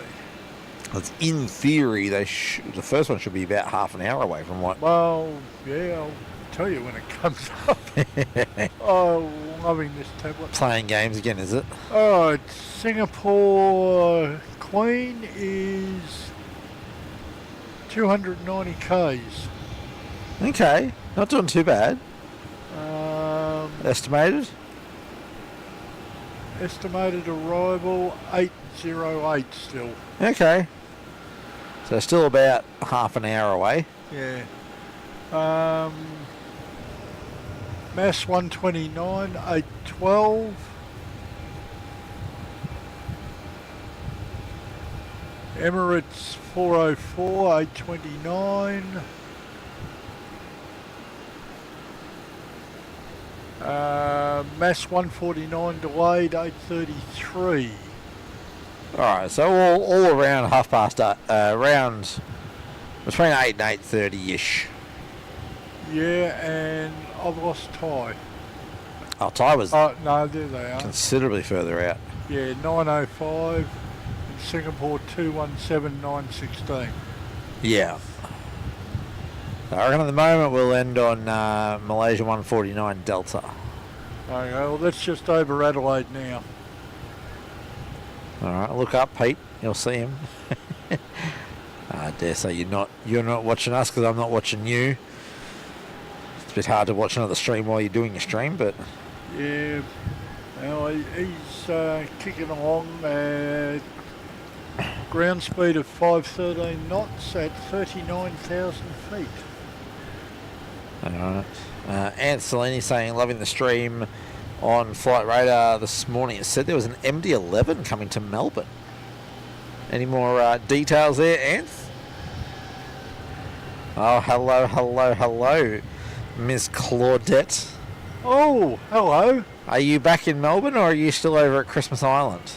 Because in theory, the first one should be about half an hour away from what... Well, yeah, I'll tell you when it comes up. Oh, loving this tablet. Playing games again, is it? Oh, it's Singapore Queen is 290 k's. Okay, not doing too bad. Estimated? Estimated arrival 808 still. Okay. So still about half an hour away. Yeah. Mass 129, 812. Emirates 404, 829. Mass 149 delayed, 833. Alright, so all around half past, around between 8 and 8:30-ish. Yeah, and I've lost Thai. Oh, Thai was Oh, no, there they are. considerably further out. Yeah, 905 and Singapore 217916. Yeah. I reckon at the moment we'll end on Malaysia 149 Delta. Okay, well that's just over Adelaide now. Alright, look up, Pete. You'll see him. I dare say you're not watching us because I'm not watching you. It's a bit hard to watch another stream while you're doing your stream, but... Yeah, well, he's kicking along at ground speed of 513 knots at 39,000 feet. Alright. Ant Salini saying, loving the stream on Flight Radar this morning. It said there was an MD-11 coming to Melbourne. Any more details there, Anth? Oh, hello, Miss Claudette. Oh, hello. Are you back in Melbourne or are you still over at Christmas Island?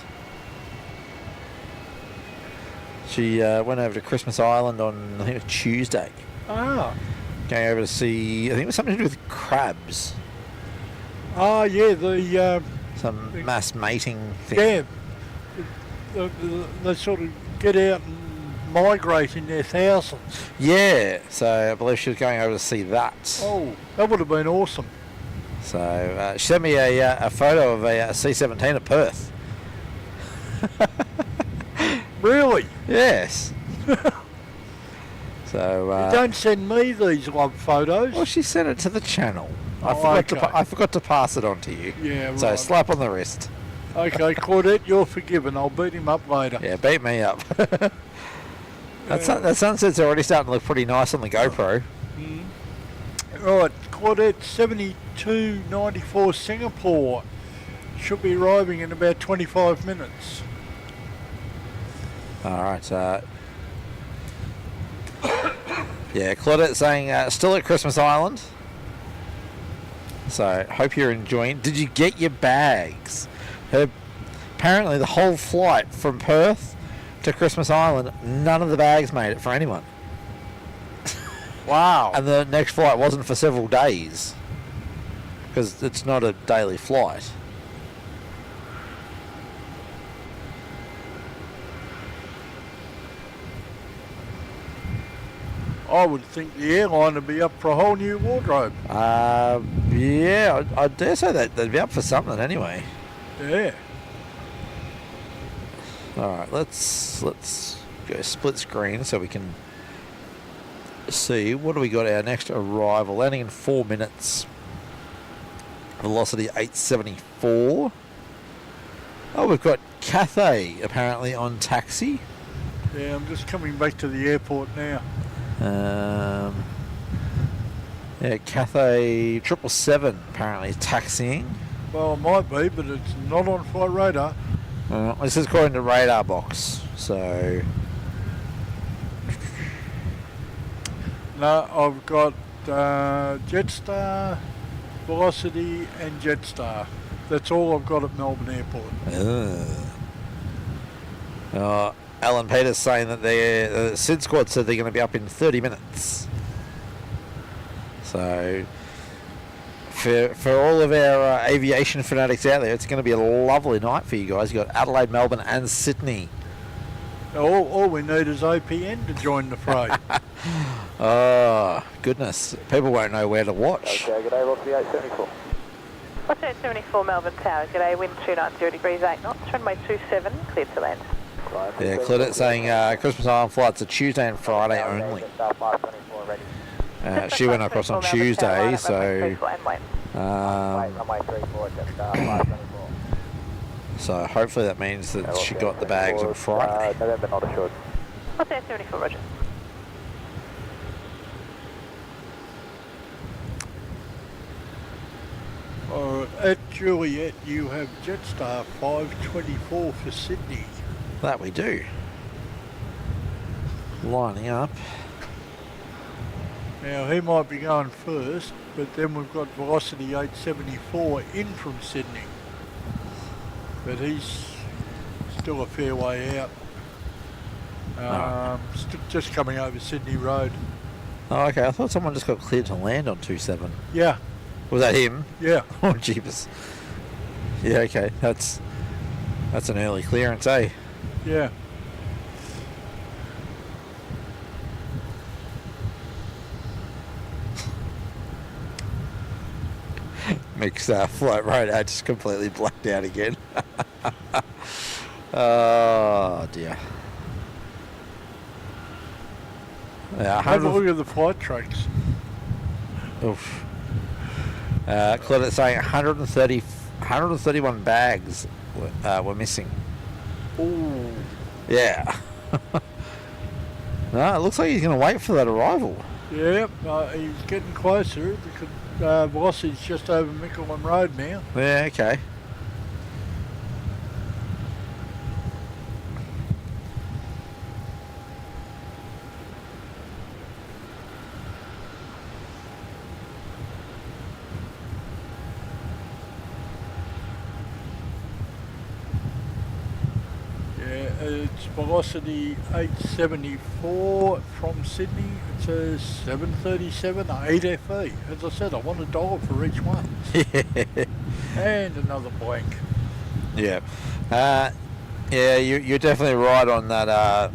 She went over to Christmas Island on, I think it was Tuesday. Ah. Going over to see, I think it was something to do with crabs. Ah, yeah, Some mass mating thing. yeah. They sort of get out and migrate in their thousands. Yeah, so I believe she was going over to see that. Oh, that would have been awesome. So she sent me a photo of a C-17 at Perth. Really? Yes. So You don't send me these love photos. well, she sent it to the channel. Oh, I forgot to pass it on to you. Yeah, So right. slap on the wrist. Okay, Claudette, you're forgiven. I'll beat him up later. Yeah, beat me up. That sunset's already starting to look pretty nice on the GoPro. Right, Claudette 7294 Singapore. Should be arriving in about 25 minutes. Alright, yeah, Claudette saying still at Christmas Island. So, hope you're enjoying. Did you get your bags? Apparently the whole flight from Perth to Christmas Island, none of the bags made it for anyone. Wow. And the next flight wasn't for several days. Because it's not a daily flight. I would think the airline would be up for a whole new wardrobe. Yeah, I dare say that they'd be up for something anyway. Yeah. Alright, let's go split screen so we can see what do we got our next arrival. Landing in 4 minutes. Velocity 874. Oh, we've got Cathay apparently on taxi. Yeah, I'm just coming back to the airport now. Yeah, Cathay 777 apparently is taxiing. Well, it might be, but it's not on flight radar. This is according to radar box, so No, I've got Jetstar, Velocity and Jetstar. That's all I've got at Melbourne Airport. Alan Peters saying that the SID squad said they're going to be up in 30 minutes. So for all of our aviation fanatics out there, it's going to be a lovely night for you guys. You've got Adelaide, Melbourne and Sydney. All we need is APN to join the fray. Oh, goodness. People won't know where to watch. Okay, good day, Velocity 874. What's 874 Melbourne Tower? G'day, wind 290 degrees 8 knots, runway 27, cleared to land. Yeah, Claudette saying Christmas Island flights are Tuesday and Friday only. She went across on Tuesday, so so hopefully that means that she got the bags on Friday. November, not assured. What's 874, roger? At Juliet, you have Jetstar 524 for Sydney. That we do. Lining up. Now, he might be going first, but then we've got Velocity 874 in from Sydney. But he's still a fair way out. Just coming over Sydney Road. Oh, okay. I thought someone just got cleared to land on 27. Yeah. Was that him? Yeah. Oh, jeepers. Yeah, okay. That's an early clearance, eh? Yeah. Makes flight radar just completely blacked out again. Oh, dear. Yeah, Have a look at the flight tracks. Oof. Claudia's saying 131 bags were missing. Ooh. Yeah. No, it looks like he's going to wait for that arrival. Yeah, he's getting closer because Velocity's just over Mickleham Road now. Yeah, okay. It's Velocity 874 from Sydney. It says 737 8FE. As I said, I want $1 for each one. And another blank. Yeah. Yeah, you're definitely right on that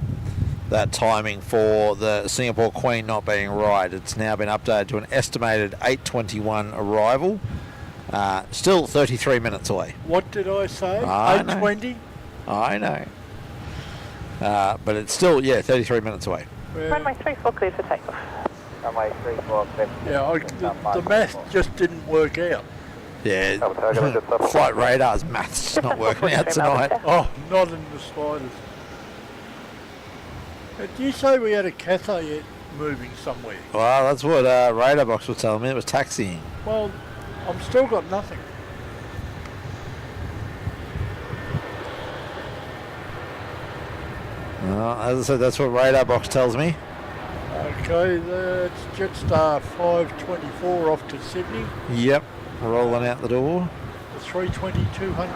that timing for the Singapore Queen not being right. It's now been updated to an estimated 8:21 arrival. Still 33 minutes away. What did I say? I know. 8:20? I know. But it's still, 33 minutes away. Runway 34 cleared for takeoff. Runway 34 cleared. Yeah, the math just didn't work out. Yeah, Alpha Tower, gonna just up. flight radar's maths just not working out tonight. Oh, not in the slightest. Did you say we had a Cathay moving somewhere? Well, that's what radar box was telling me. It was taxiing. Well, I've still got nothing. As I said, that's what radar box tells me. Okay, that's Jetstar 524 off to Sydney. Yep, rolling out the door. The 320-200.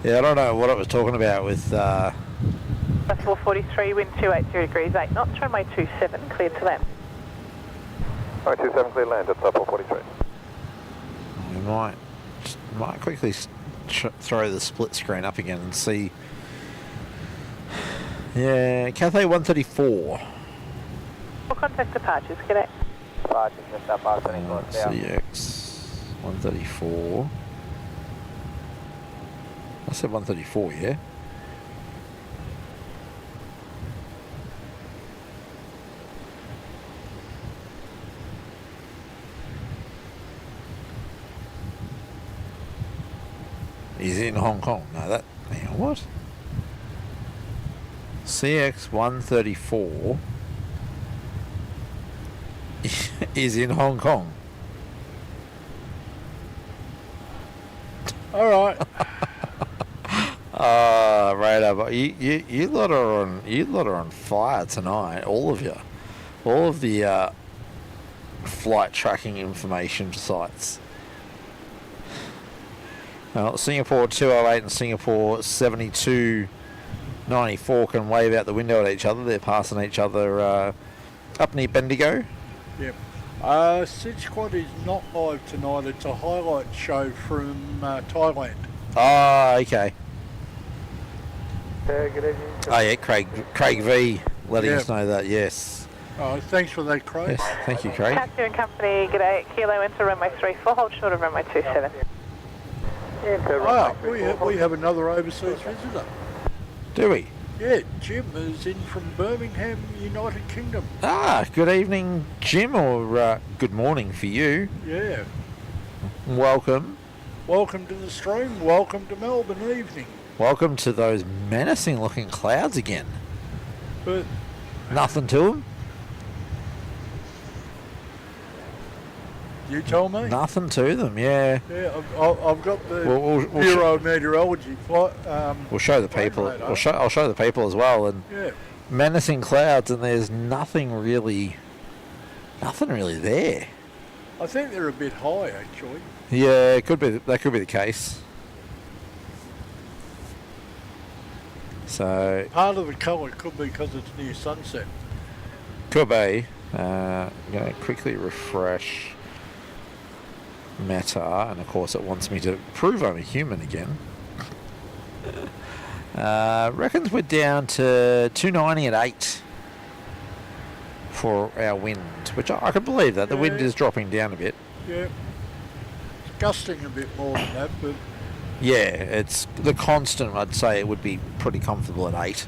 Yeah, I don't know what it was talking about with. That's 443, wind 280 degrees 8 knots, runway 27, cleared to land. Runway 27, clear land, Jetstar 443. We might quickly throw the split screen up again and see. Yeah, Cathay 134. Full contact departures, g'day. Departures, Jetstar 524. CX 134. I said 134, yeah? He's in Hong Kong. No, that... Hang on, what? CX 134 is in Hong Kong. All right. Radar, but you lot are on fire tonight. All of you, all of the flight tracking information sites. Singapore 208 and Singapore 7294 can wave out the window at each other. They're passing each other up near Bendigo. Yep. Sid Squad is not live tonight. It's a highlight show from Thailand. Ah, okay. Yeah, good evening. Oh yeah, Craig V letting us know that. Yes. Oh, thanks for that, Craig. Yes. Thank you, Craig. Captain and company, g'day. Kilo enter runway 34, hold short of runway 27. Ah, we have another overseas visitor. Do we? Yeah, Jim is in from Birmingham, United Kingdom. Ah, good evening, Jim, or good morning for you. Yeah. Welcome. Welcome to the stream. Welcome to Melbourne evening. Welcome to those menacing-looking clouds again. But Nothing to them? you tell me. Nothing to them, yeah. Yeah, I've got the We'll Bureau of Meteorology flight. We'll show the people. radar. I'll show the people as well. And Yeah. menacing clouds, and there's nothing really there. I think they're a bit high, actually. Yeah, it could be. That could be the case. So Part of the colour could be because it's near sunset. could be. I'm going to quickly refresh Meta, and of course it wants me to prove I'm a human again. Reckons we're down to 290 at 8 for our wind, which I can believe that. The wind Yeah. is dropping down a bit. Yeah. It's gusting a bit more than that, but Yeah, it's the constant. I'd say it would be pretty comfortable at 8.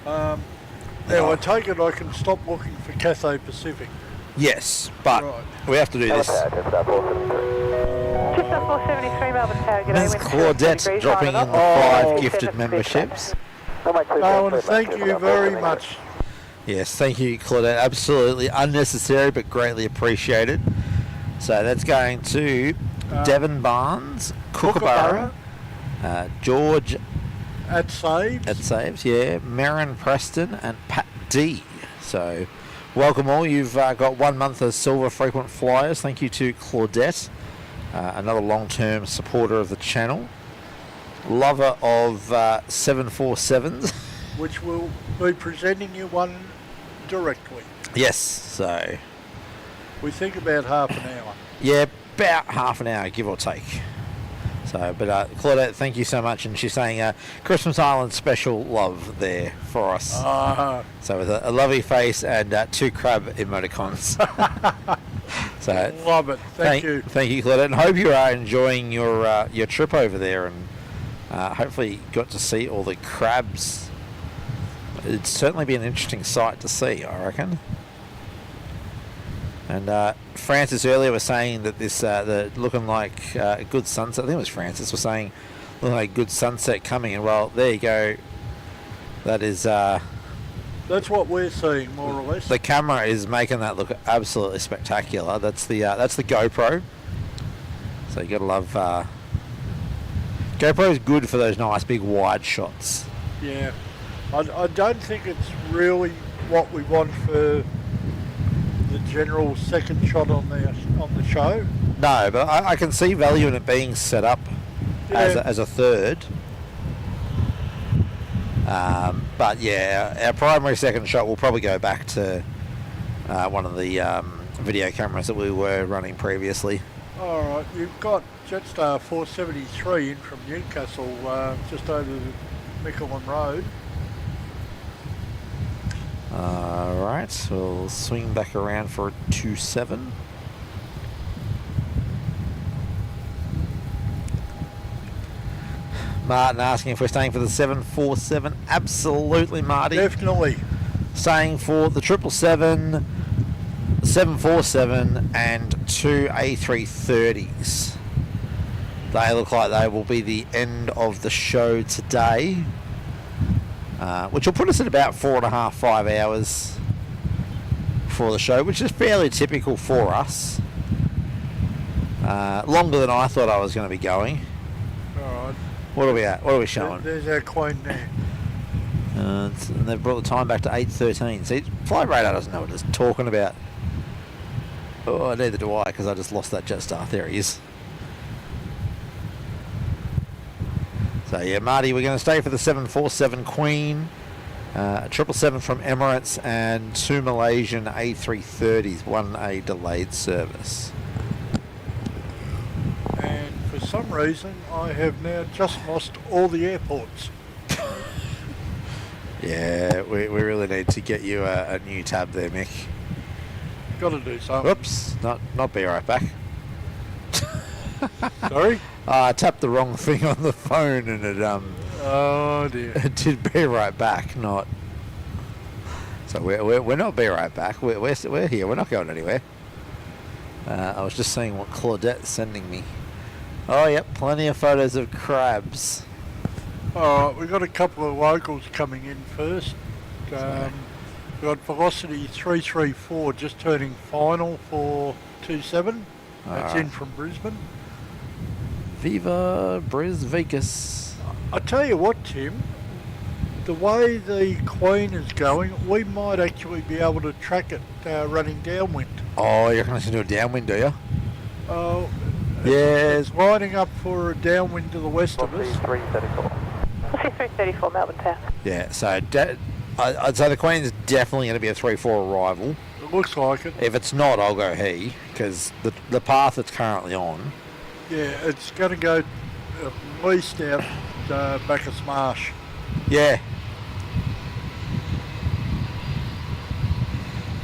now I take it I can stop looking for Cathay Pacific. Yes, but Right. we have to do this. Jetstar 473. Just up 473 Melbourne Tower, g'day. Ms. wind Claudette 280 degrees, dropping in the right 5 up. gifted 7 memberships. Runway 27, I want to clear land, thank you Jetstar very 473. much. Yes, thank you, Claudette. Absolutely unnecessary, but greatly appreciated. So that's going to Devon Barnes, Kookaburra, George At Saves. at Saves, yeah, Merrin Preston, and Pat D. So welcome all. You've got 1 month as silver frequent flyers. Thank you to Claudette, another long-term supporter of the channel, lover of 747s. which will be presenting you one directly. Yes, so We think about half an hour. yeah, about half an hour, give or take. So, but Claudette, thank you so much. And she's saying Christmas Island special love there for us. So with a lovely face and 2 crab emoticons. So Love it. Thank you. Thank you, Claudette, and hope you are enjoying your trip over there, and hopefully you got to see all the crabs. It'd certainly be an interesting sight to see, I reckon. And Francis earlier was saying that this looking like a good sunset. I think it was Francis was saying looking like a good sunset coming, and well, there you go. That is. That's what we're seeing, more or less. The camera is making that look absolutely spectacular. That's the GoPro. So you gotta love. GoPro is good for those nice big wide shots. Yeah, I don't think it's really what we want for the general second shot on the show. No, but I can see value in it being set up as a third. But yeah, our primary second shot will probably go back to one of the video cameras that we were running previously. Alright, you've got Jetstar 473 in from Newcastle, just over Mickleham Road. Alright, we'll swing back around for a 27. Martin asking if we're staying for the 747. Absolutely, Marty. Definitely. Staying for the 777, 747 and 2 A330s. They look like they will be the end of the show today, which will put us at about 4.5, 5 hours for the show, which is fairly typical for us. Longer than I thought I was going to be going. Alright. What are we at? What are we showing? There's our Queen there. And they've brought the time back to 8:13. See, Flight Radar doesn't know what it's talking about. Oh, neither do I, because I just lost that Jetstar. There he is. So yeah, Marty, we're going to stay for the 747 Queen, 777 from Emirates, and 2 Malaysian A330s, 1 a delayed service. And for some reason, I have now just lost all the airports. Yeah, we really need to get you a new tab there, Mick. Got to do something. Whoops, not be right back. Sorry? I tapped the wrong thing on the phone, and it Oh dear. it did be right back. Not. So we're not be right back. We're here. We're not going anywhere. I was just seeing what Claudette's sending me. Oh yep, plenty of photos of crabs. Alright, we've got a couple of locals coming in first. We've got Velocity 334 just turning final for 27. That's in from Brisbane. Viva Briz Vegas. I tell you what, Tim, the way the Queen is going, we might actually be able to track it running downwind. Oh, you're going to do a downwind, do you? Oh, Yes. it's lining up for a downwind to the west of us. 334. 334 Melbourne Tower. Yeah. So I'd say the Queen's definitely going to be a 3-4 arrival. It looks like it. If it's not, I'll go he, because the path it's currently on. Yeah, it's going to go at least out Bacchus Marsh. Yeah.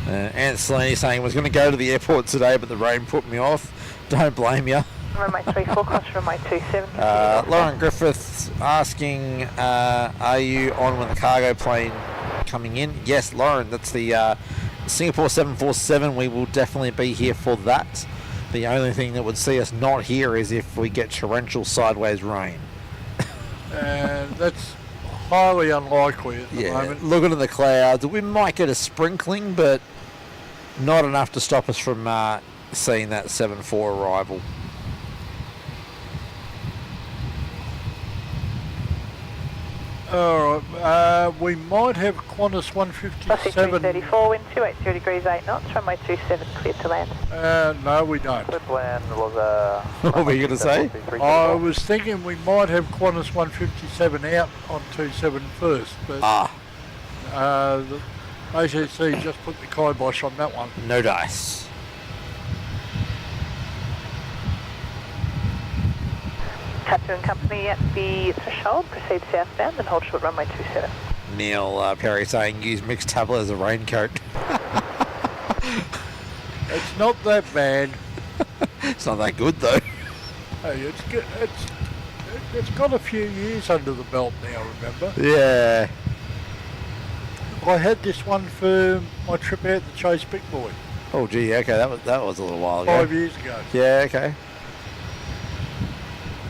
Aunt Selene saying was going to go to the airport today, but the rain put me off. Don't blame you. Runway 34, cross runway 27. Lauren Griffiths asking, are you on with the cargo plane coming in? Yes, Lauren, that's the Singapore 747. We will definitely be here for that. The only thing that would see us not here is if we get torrential sideways rain. And that's highly unlikely at the moment. Looking at the clouds, we might get a sprinkling, but not enough to stop us from seeing that 7-4 arrival. Alright, we might have Qantas 157. 334, wind 280 degrees 8 knots, runway 27 cleared to land. No, we don't. The plan was What were you going to say? I was thinking we might have Qantas 157 out on 27 first, but the ACC just put the kibosh on that one. No dice. Captain and company at the threshold, proceed southbound and hold short runway 27. Neil Perry saying use mixed tablet as a raincoat. It's not that bad. It's not that good though. Hey, it's good. It's got a few years under the belt now. Remember? Yeah. I had this one for my trip out to chase Big Boy Oh gee, okay, that was a little while ago. 5 years ago. Yeah, okay.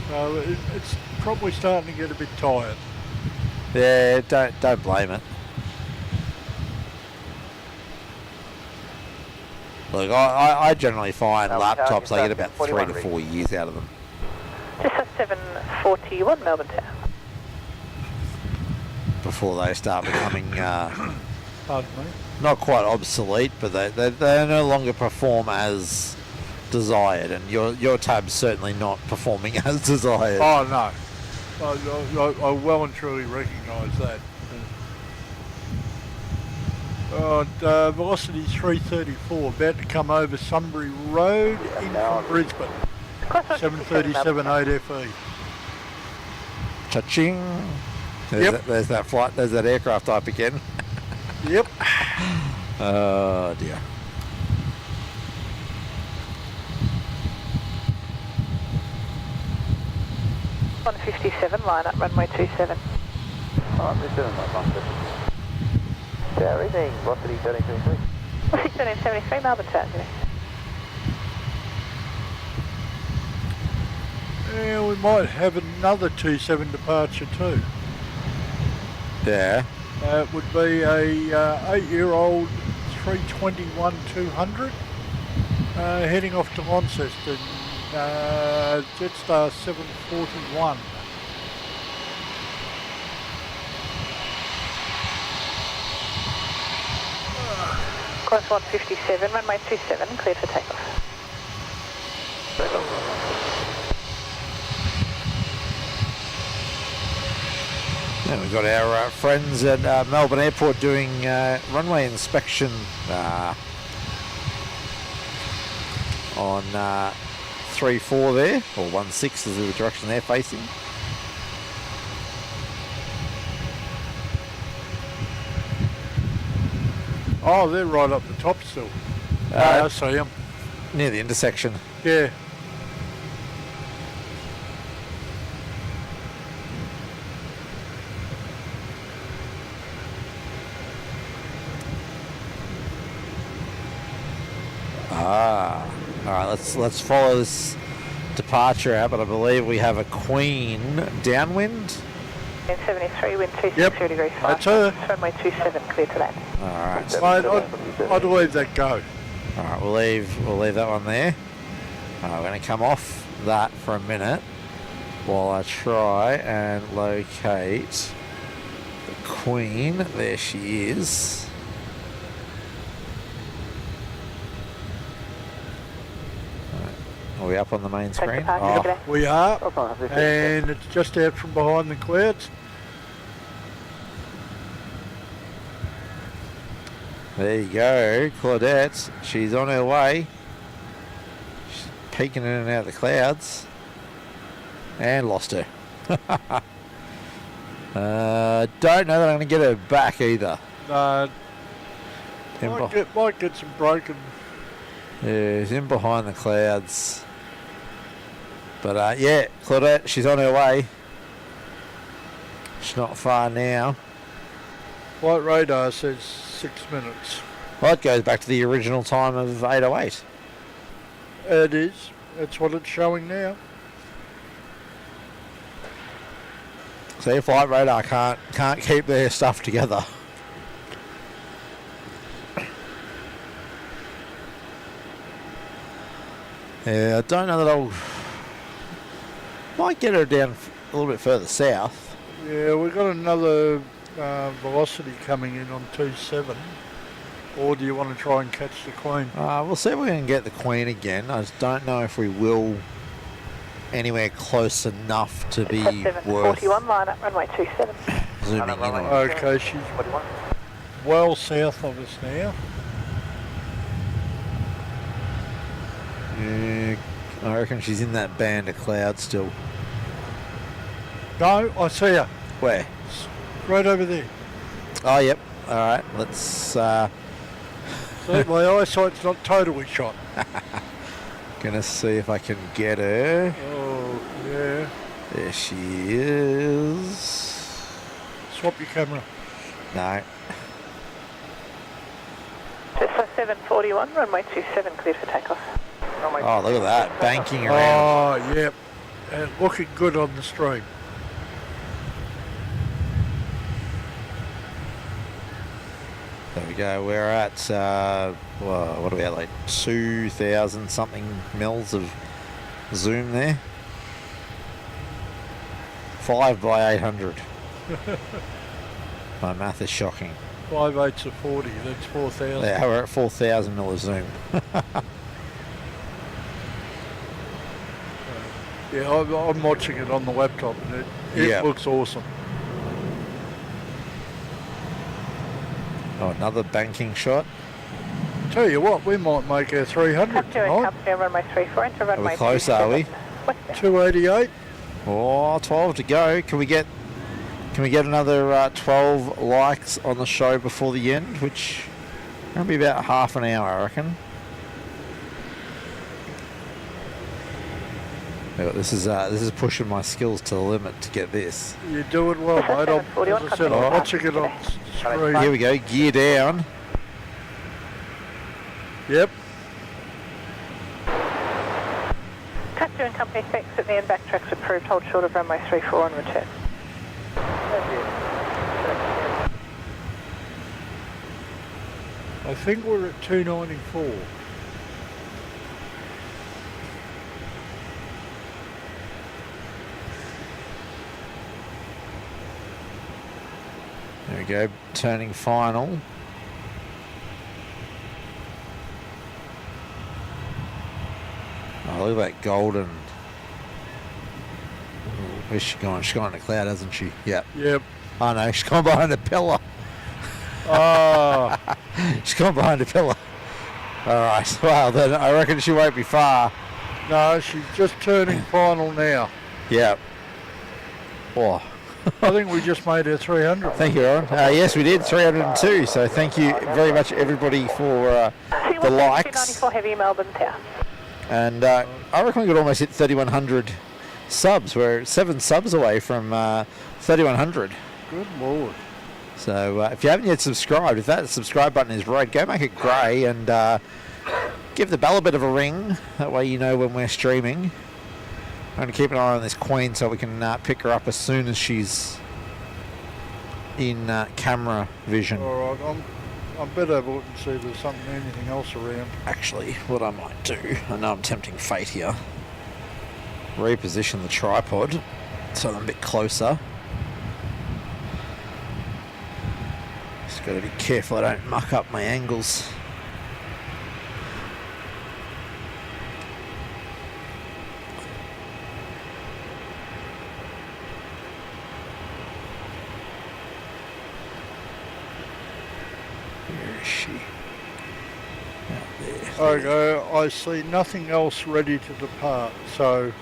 So it's probably starting to get a bit tired. Yeah, don't blame it. Look, I generally find laptops I get about 3 to 4 years out of them. Just a 741 Melbourne Tower. Before they start becoming Pardon me. not quite obsolete, but they no longer perform as desired, and your tab's certainly not performing as desired. Oh no, I well and truly recognise that. Velocity's 334, about to come over Sunbury Road in from Brisbane. 737 8FE. Cha-ching. Yep. There's that flight. There's that aircraft type again. Yep. Oh dear. .157, line up runway 27. Everything, velocity 1333. 1373 Melbourne Tower, today. Yeah, we might have another 27 departure too. Yeah. It would be a 8-year-old 321-200 heading off to Launceston, Jetstar 741. Course 157, runway 27, cleared for takeoff. And we've got our friends at Melbourne Airport doing runway inspection on 3-4 there, or 1-6 is the direction they're facing. Oh, they're right up the top still. I see them. Near the intersection. Yeah. All right, let's follow this departure out, but I believe we have a Queen downwind. 73, wind 260 Yep, degrees 5. that's her. Runway 27, cleared to land. All right. I'd leave that go. All right, we'll leave that one there. All right, we're going to come off that for a minute while I try and locate the Queen. There she is. All right, are we up on the main screen? departure, We are, and it's just out from behind the clouds. There you go, Claudette. She's on her way. She's peeking in and out of the clouds. And lost her. Don't know that I'm going to get her back either. Might get some broken. Yeah, she's in behind the clouds. But yeah, Claudette, she's on her way. She's not far now. Flight radar says 6 minutes. Well, it goes back to the original time of 808. It is. That's what it's showing now. So your flight radar can't keep their stuff together. Yeah, I don't know that might get her down a little bit further south. Yeah, we've got another velocity coming in on 27. Or do you want to try and catch the Queen? We'll see if we can get the Queen again. I just don't know if we will anywhere close enough to be worth 741, line up runway 27. zooming in on. Okay, she's well south of us now. Yeah, I reckon she's in that band of clouds still. No, I see her. Where? Right over there. Oh, yep. All right, let's See, my eyesight's not totally shot. Gonna see if I can get her. Oh, yeah. There she is. Swap your camera. No. Just for 741, runway 27, cleared for takeoff. Oh, look at that. Banking around. Oh, yep. And looking good on the stream. There we go. We're at, well, what are we at, like 2,000 something mils of zoom there. 5 by 800. My math is shocking. 5/8 of 40, that's 4,000. Yeah, we're at 4,000 mil of zoom. Yeah, I'm watching it on the laptop and it looks awesome. Oh, another banking shot. Tell you what, we might make our 300 Captain tonight. Captain, runway 34, enter Are runway we close, are we? 288. Oh, 12 to go. Can we get another 12 likes on the show before the end, which will be about half an hour, I reckon. Yeah, this is pushing my skills to the limit to get this. You're doing well, mate. As I said, I'm watching it on screen. Here we go, gear down. Yep. Cut 2 and company specs at the end, backtracks approved, hold short of runway 34 on return. I think we're at 294. There we go, turning final. Oh, look at that golden. Where's she gone? She's gone in the cloud, hasn't she? Yep. Yep. Oh no, she's gone behind the pillar. Oh. She's gone behind the pillar. Alright, well then I reckon she won't be far. No, she's just turning final now. Yep. Oh. I think we just made her 300. Thank you, Aaron. Yes, we did, 302. So thank you very much, everybody, for the likes. 294 heavy, Melbourne Tower. And I reckon we could almost hit 3,100 subs. We're 7 subs away from 3,100. Good Lord. So if you haven't yet subscribed, if that subscribe button is red, go make it grey and give the bell a bit of a ring. That way you know when we're streaming. I'm going to keep an eye on this queen so we can pick her up as soon as she's in camera vision. All right, I'm better have a look and see if there's anything else around. Actually, what I might do, I know I'm tempting fate here, reposition the tripod so I'm a bit closer. Just got to be careful I don't muck up my angles. Where is she? Out there. Okay, I see nothing else ready to depart, so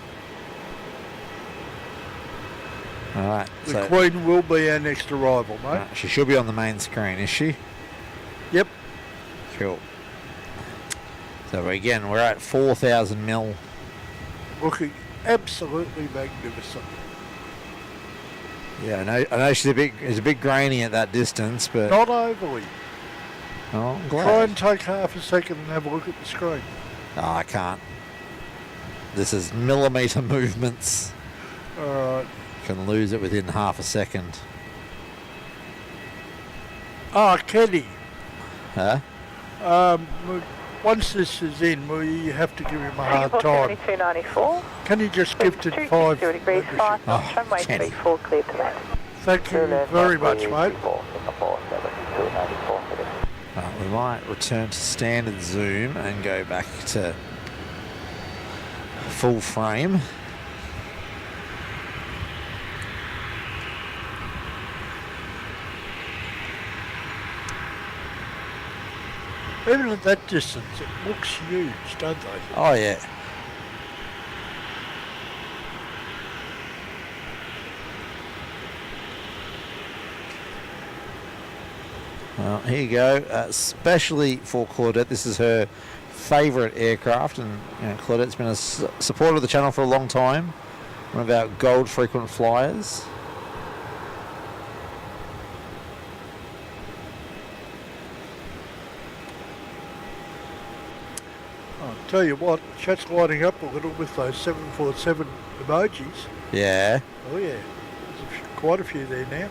Alright, the Queen will be our next arrival, mate. she should be on the main screen, is she? Yep. Cool. So again, we're at 4,000 mil. Looking absolutely magnificent. Yeah, I know she's it's a bit grainy at that distance, but Not overly. oh, I'm glad. Try and take half a second and have a look at the screen. Oh, I can't. This is millimetre movements. Alright. Can lose it within half a second. Ah, Kenny. Huh? Once this is in, we have to give him a hard time. 7294. Can you just gift it 5? 260 degrees, 5 Oh, knots, runway Kenny. 34 cleared to land. Thank you very much, mate. We might return to standard zoom and go back to full frame. Even at that distance, it looks huge, don't they? Oh yeah. Here you go. Especially for Claudette. This is her favourite aircraft, and Claudette's been a supporter of the channel for a long time. One of our gold frequent flyers. I'll tell you what, chat's lighting up a little with those 747 emojis. Yeah. Oh yeah, there's quite a few there now.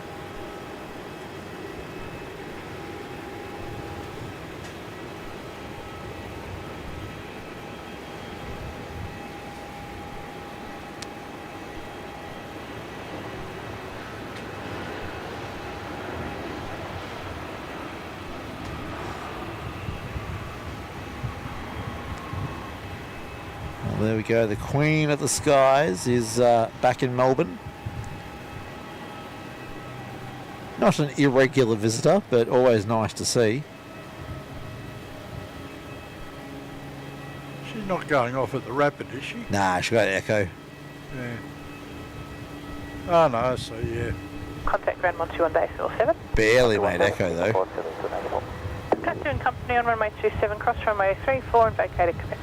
There we go. The Queen of the Skies is back in Melbourne. Not an irregular visitor, but always nice to see. She's not going off at the Rapid, is she? Nah, she got Echo. Yeah. Oh no, so yeah. Contact ground 121 base 07. Barely made Echo though. Cut 2 in company on runway 27, cross runway 34 and vacated Quebec.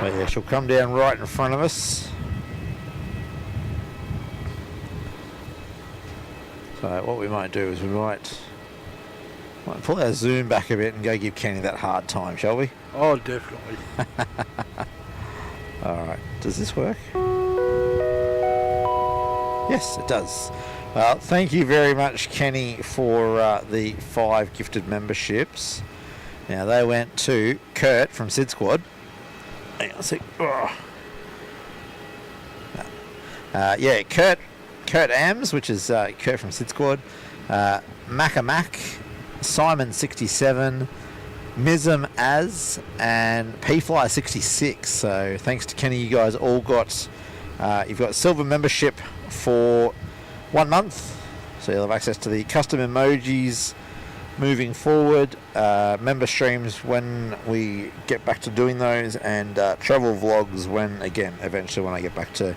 But yeah, she'll come down right in front of us. So what we might do is we might pull our zoom back a bit and go give Kenny that hard time, shall we? Oh, definitely. Alright, does this work? Yes, it does. Thank you very much, Kenny, for the 5 gifted memberships. Now they went to Kurt from Sid Squad. Hang on a sec. Yeah, Kurt Ams, which is Kurt from Sid Squad. Mac, Simon 67, Mizm Az, and P-Fly 66. So thanks to Kenny, you guys all got you've got silver membership for 1 month. So you'll have access to the custom emojis moving forward, member streams when we get back to doing those, and travel vlogs eventually when I get back to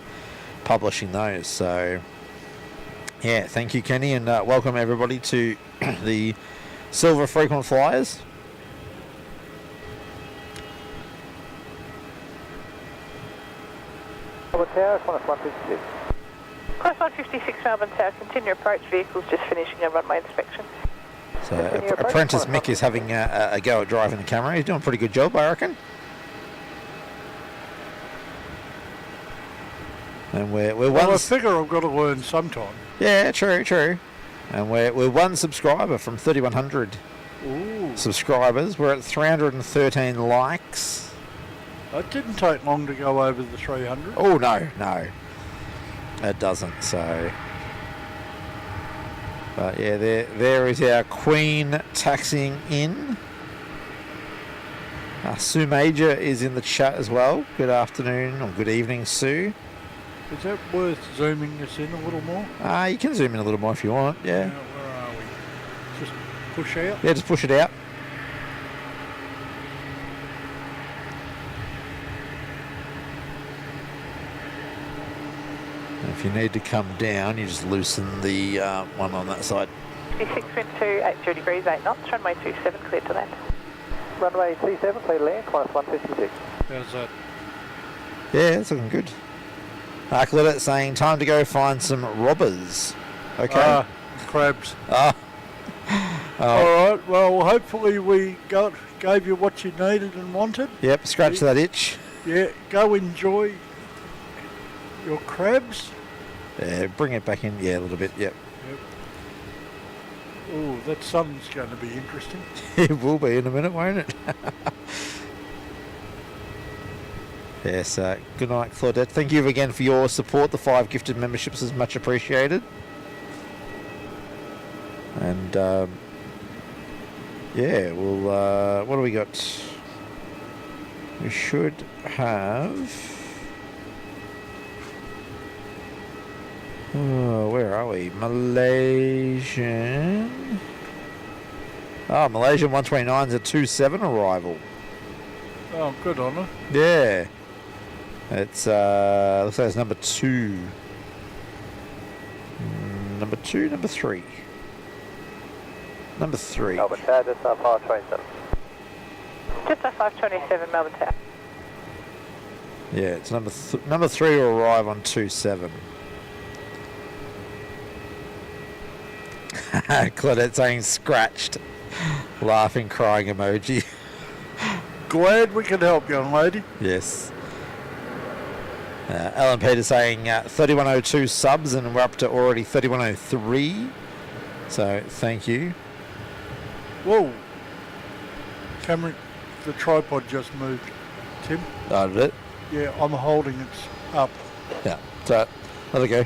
publishing those. So yeah, thank you, Kenny, and welcome everybody to the Silver Frequent Flyers. Melbourne Tower, Qantas 156. Class 156 Melbourne Tower, continue approach, vehicles just finishing a runway inspection. So apprentice Mick is having a go at driving the camera. He's doing a pretty good job, I reckon. And we're one. Well, I figure I've got to learn sometime. Yeah, true. And we're 1 subscriber from 3,100 subscribers. We're at 313 likes. It didn't take long to go over the 300. Oh no, it doesn't. So. But yeah, there is our Queen taxiing in. Sue Major is in the chat as well. Good afternoon or good evening, Sue. Is that worth zooming this in a little more? You can zoom in a little more if you want, yeah. Where are we? Just push out? Yeah, just push it out. If you need to come down, you just loosen the one on that side. 56 wind 2, 80 degrees, 8 knots, runway 27, clear to land. Runway 27, clear to land, Qantas 156. How's that? Yeah, it's looking good. Claudette saying, time to go find some robbers. Okay. Crabs. All right, well, hopefully we gave you what you needed and wanted. Yep, scratch that itch. Yeah, go enjoy your crabs. Yeah, bring it back in, yeah, a little bit, yep. Oh, that sun's going to be interesting. It will be in a minute, won't it? Yes, good night, Claudette. Thank you again for your support. The 5 gifted memberships is much appreciated. And, yeah, well, what do we got? We should have... Oh, where are we? Malaysian. Oh, Malaysian 129 is a 27 arrival. Oh, good on her. Yeah. It's looks like it's number 2. number 2, number 3. Number 3. Melbourne Tower, just 527. Just a 527 Melbourne Tower. Yeah, it's number 3 will arrive on 27. Claudette saying scratched. Laughing, crying emoji. Glad we can help, young lady. Yes. Alan Peter saying 3102 subs, and we're up to already 3103. So thank you. Whoa. Cameron, the tripod just moved. Tim? Oh, did it? Yeah, I'm holding it up. Yeah. So let it go.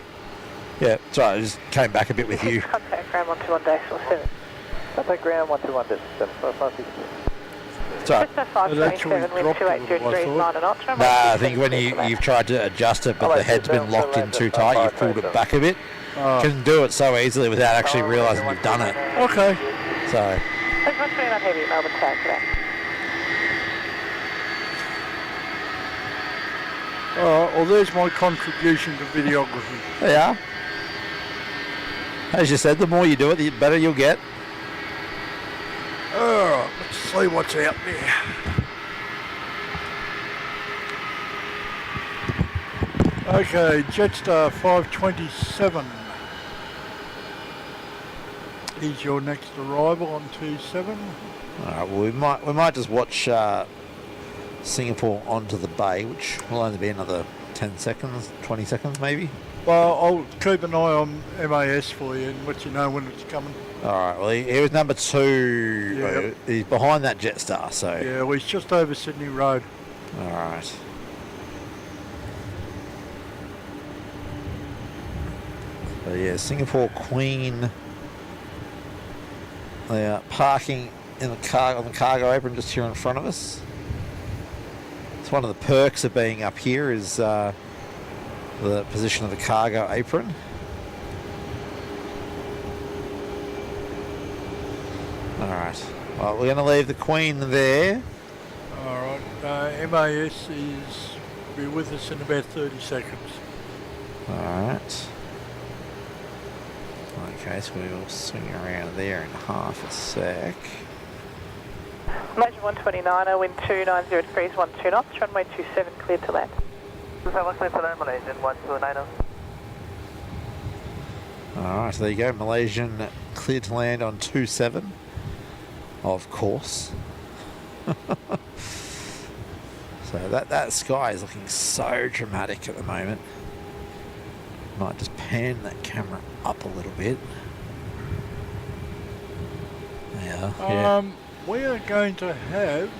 Yeah, sorry, I just came back a bit with you. Contact ground 121-7. Contact ground 121-7. Sorry. Just a 527 wind 280 degrees 9 knots. Nah, I think when you've tried to adjust it, but the head's been locked in too tight, you've pulled it back a bit. Oh. You can do it so easily without actually realising you've done it. Okay. So, There's 129 heavy at Melbourne Tower today. Alright, well there's my contribution to videography. yeah. As you said, the more you do it, the better you'll get. Alright, let's see what's out there. Okay, Jetstar 527 is your next arrival on 27. Alright, well we might just watch Singapore onto the bay, which will only be another 10 seconds, 20 seconds maybe. Well, I'll keep an eye on MAS for you and let you know when it's coming. Alright, well he was number 2. Yep. He's behind that Jetstar, so. Yeah, well, he's just over Sydney Road. Alright. So yeah, Singapore Queen. They are parking in the on the cargo apron just here in front of us. It's one of the perks of being up here is the position of the cargo apron. Alright, well we're going to leave the Queen there. Alright, MAS is be with us in about 30 seconds. Alright. Okay, so we'll swing around there in half a sec. Major 129, wind 290 degrees 12 knots, runway 27 cleared to land. Alright, so there you go, Malaysian cleared to land on 27. Of course. So that sky is looking so dramatic at the moment. Might just pan that camera up a little bit. Yeah. We are going to have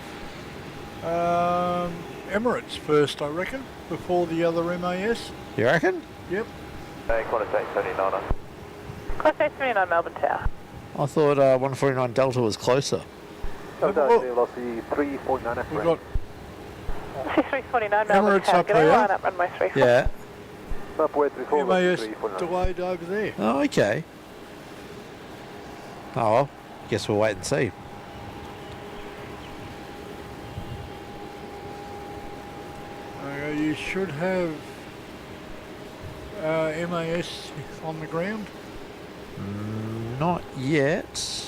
Emirates first, I reckon, before the other MAS. You reckon? Yep. Qantas 879. Class 879 Melbourne Tower. I thought 149 Delta was closer. Velocity 349 We've got 349 Melbourne Emirates Tower. up Get a here. line up runway 34. Yeah. MAS delayed over there. Oh, okay. Oh well, guess we'll wait and see. You should have MAS on the ground. Not yet.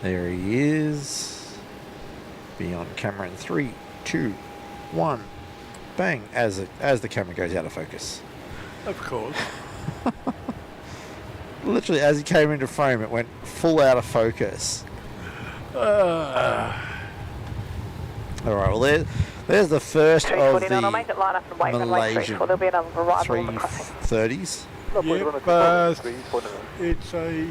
There he is. Be on camera in 3, 2, 1. Bang! As the camera goes out of focus. Of course. Literally, as he came into frame, it went full out of focus. All right. Well, there's the first of 349, I'll make it line up and wait runway 34. There'll be another arrival on the crossing. 330s. Yep, it's a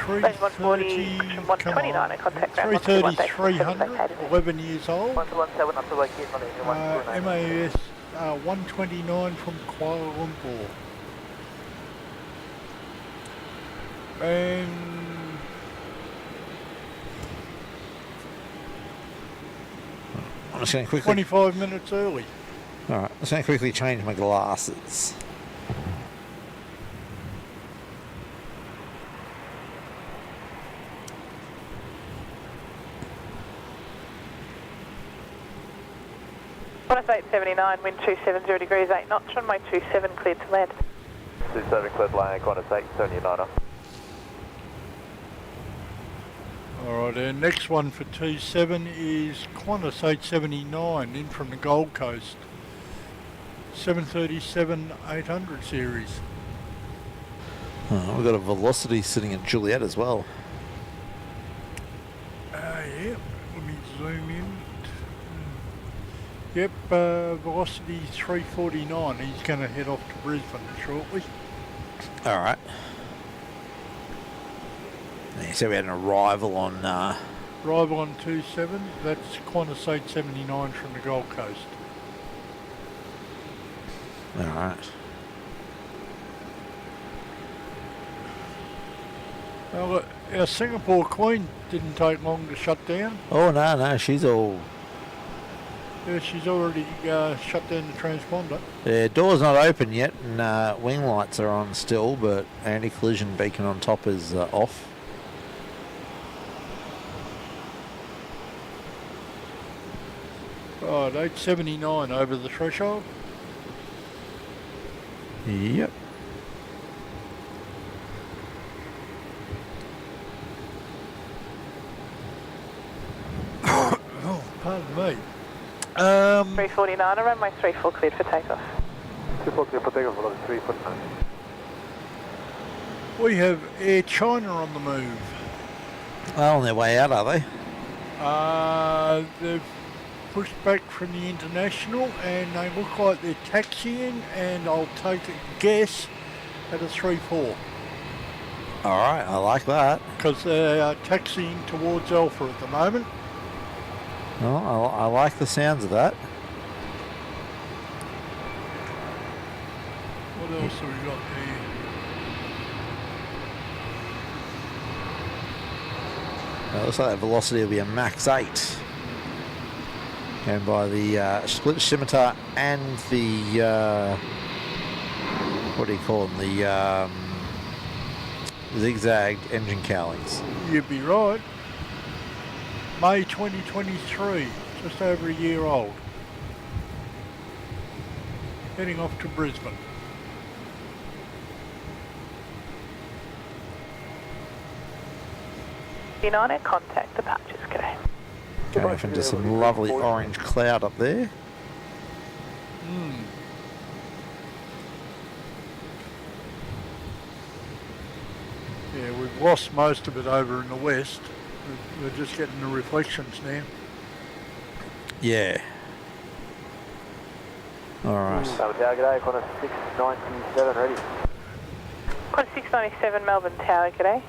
140, 129 and contact ground 330, 300, 11 years old. MAS 129 from Kuala Lumpur. And I'm just going to quickly. 25 minutes early. All right. I'm just going to quickly change my glasses. Qantas 879, wind 270 degrees 8 knots, runway 27 cleared to land. 27 cleared line, Qantas 879er. Alright, our next one for T7 is Qantas 879 in from the Gold Coast. 737-800 series. Oh, we've got a Velocity sitting at Juliet as well. Yeah, let me zoom in. Yep, Velocity 349. He's going to head off to Brisbane shortly. All right. So we had an arrival on... Arrival on 27. That's Qantas 879 from the Gold Coast. All right. Well, look, our Singapore Queen didn't take long to shut down. Oh, no, she's all... Yeah, she's already shut down the transponder. Yeah, door's not open yet, and wing lights are on still, but anti-collision beacon on top is off. Right, 879 over the threshold. Yep. Oh, pardon me. 349, runway 34 cleared for takeoff. 24 clear for takeoff, velocity 349. We have Air China on the move. Oh, on their way out, are they? They've pushed back from the international and they look like they're taxiing, and I'll take a guess at a 3-4. All right, I like that. Because they are taxiing towards Alpha at the moment. Well, I like the sounds of that. What else have we got there? Looks like that velocity will be a max 8. And by the split scimitar and the, what do you call them? The zigzagged engine cowlings. You'd be right. May 2023, just over a year old. Heading off to Brisbane. United, contact departures, g'day. Going off into some lovely orange cloud up there. Yeah, we've lost most of it over in the west. We're just getting the reflections now. Yeah. All right. Melbourne Tower, g'day, Qantas 697 ready. Qantas 697, Melbourne Tower, g'day.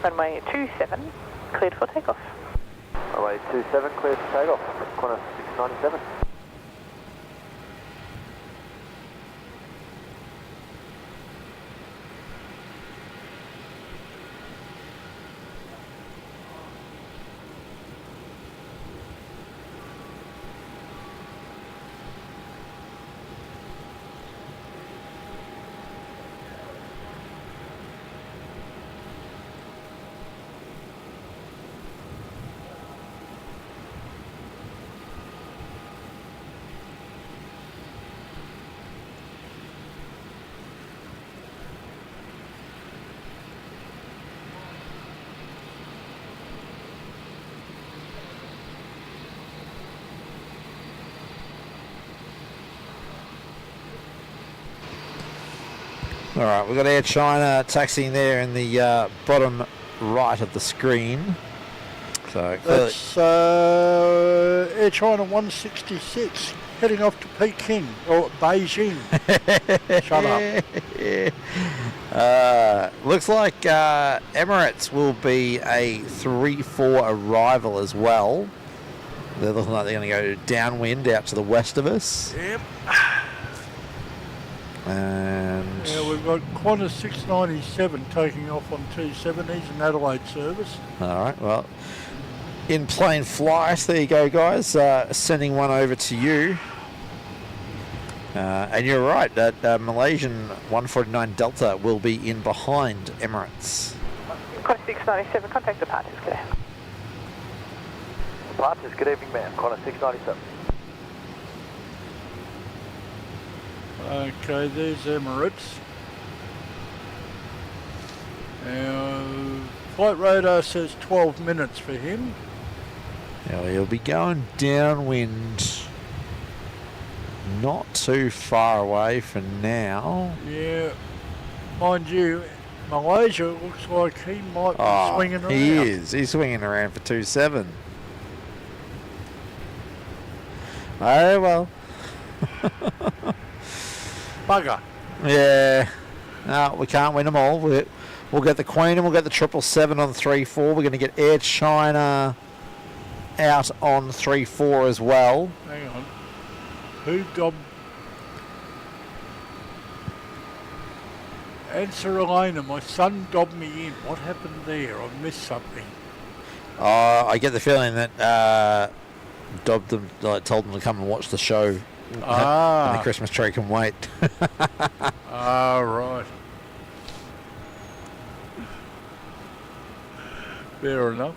Runway 27, cleared for takeoff. Runway 27 cleared for takeoff, Qantas 697. All right, we've got Air China taxiing there in the bottom right of the screen. So That's Air China 166 heading off to Peking or Beijing. Shut up. Looks like Emirates will be a 3-4 arrival as well. They're looking like they're going to go downwind out to the west of us. Yep. And yeah, we've got Qantas 697 taking off on 27. He's an Adelaide service. all right, well, in plain flight, there you go, guys. Sending one over to you. And you're right, that Malaysian 149 Delta will be in behind Emirates. Qantas 697, contact departures, g'day. Departures, good evening, ma'am, Qantas 697. Okay, there's Emirates. Flight radar says 12 minutes for him. Now he'll be going downwind, not too far away for now. Yeah, mind you, Malaysia looks like he might be swinging around. He is. He's swinging around for 27. Oh well. Bugger. Yeah. No, we can't win them all. We'll get the Queen and we'll get the 777 on 3-4. We're going to get Air China out on 3-4 as well. Hang on. Who dobbed? Answer Elena, my son dobbed me in. What happened there? I missed something. I get the feeling that dobbed them, told them to come and watch the show. And the Christmas tree can wait. Right. Fair enough.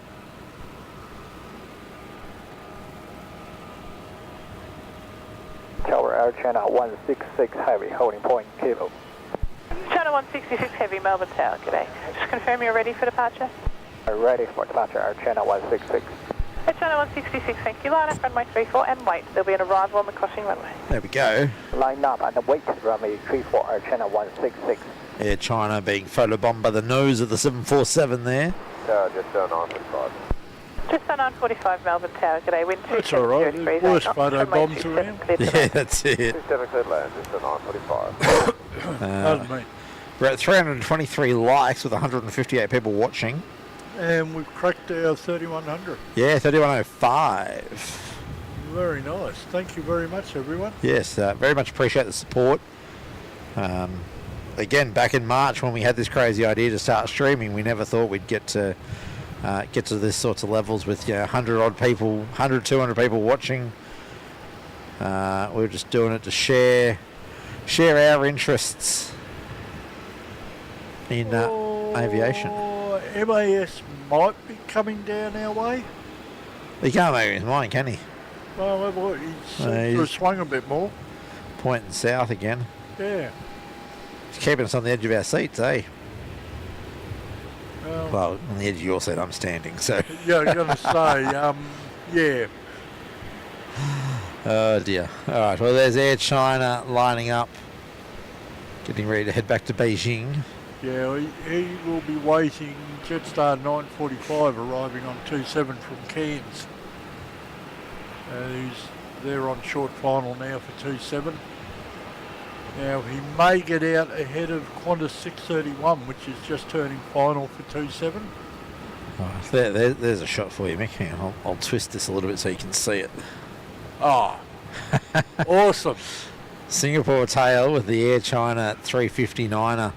Tower Air China 166 Heavy, holding point, Kilo. China 166 Heavy, Melbourne Tower, g'day. Just confirm you're ready for departure. Ready for departure, Air China 166. Air China 166, thank you. Line up, runway 34 and wait. There'll be an arrival on the crossing runway. There we go. Line up and wait, runway 34, Air China 166. Air China being photobombed by the nose of the 747 there. Just turn on 45. Just on 45 Melbourne Tower, g'day. Wind 2. That's alright, there's worse photo bombs around. Yeah, that's it. 27 cleared land, just turn on 45. Pardon me. We're at 323 likes with 158 people watching. And we've cracked our 3100. Yeah, 3105. Very nice. Thank you very much, everyone. Yes, very much appreciate the support. Again, back in March when we had this crazy idea to start streaming, we never thought we'd get to this sorts of levels with 100 odd people, 100, 200 people watching. We were just doing it to share our interests in aviation. MAS might be coming down our way. He can't make his mind, can he? Well, he's swung a bit more. Pointing south again. Yeah. He's keeping us on the edge of our seats, eh? Well, on the edge of your seat, I'm standing, so... Yeah, I'm going to say, yeah. Oh, dear. All right, well, there's Air China lining up, getting ready to head back to Beijing. Yeah, he will be waiting. Jetstar 945 arriving on 27 from Cairns. They're on short final now for 27. Now he may get out ahead of Qantas 631, which is just turning final for 27. Oh, there's a shot for you, Mick. Hang on, I'll twist this a little bit so you can see it. Oh, awesome. Singapore tail with the Air China 359er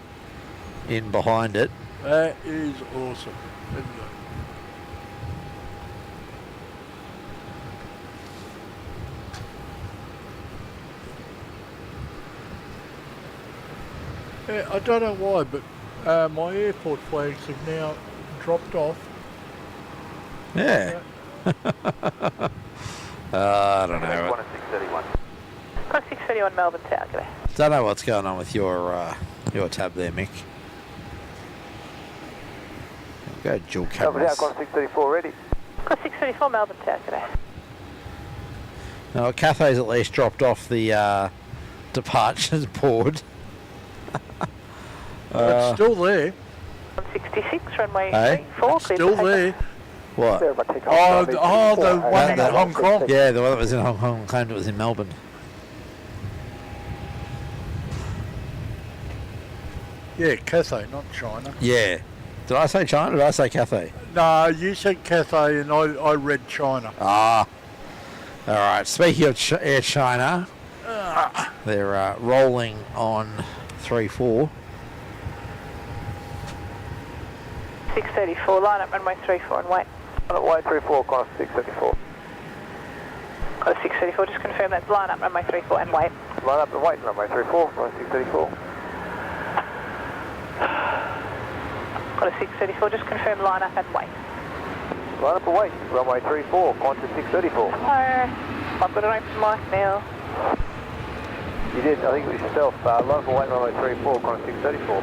in behind it. That is awesome. Yeah, I don't know why, but my airport flags have now dropped off. Yeah. I don't know. 631. 631 Melbourne Tower, g'day. Don't know what's going on with your tab there, Mick. Go dual cameras. 634 ready. 634 Melbourne Tower, g'day. No, Cathay's at least dropped off the departures board. It's still there. 166, runway Hey? 34, It's still there. What? The one in Hong Kong. Yeah, the one that was in Hong Kong claimed it was in Melbourne. Yeah, Cathay, not China. Yeah. Did I say China or did I say Cathay? No, you said Cathay and I read China. Ah. All right. Speaking of Air China, they're rolling on 3-4. 634, line up runway 34 and wait. Runway 34, Qantas 634. Qantas 634, just confirm that's line up runway 34 and wait. Line up and wait, runway 34, Qantas 634. Qantas 634, just confirm line up and wait. Line up and wait, runway 34, Qantas 634. Hello, I've got an open mic now. You did, I think it was yourself. Line up and wait, runway 34, Qantas 634.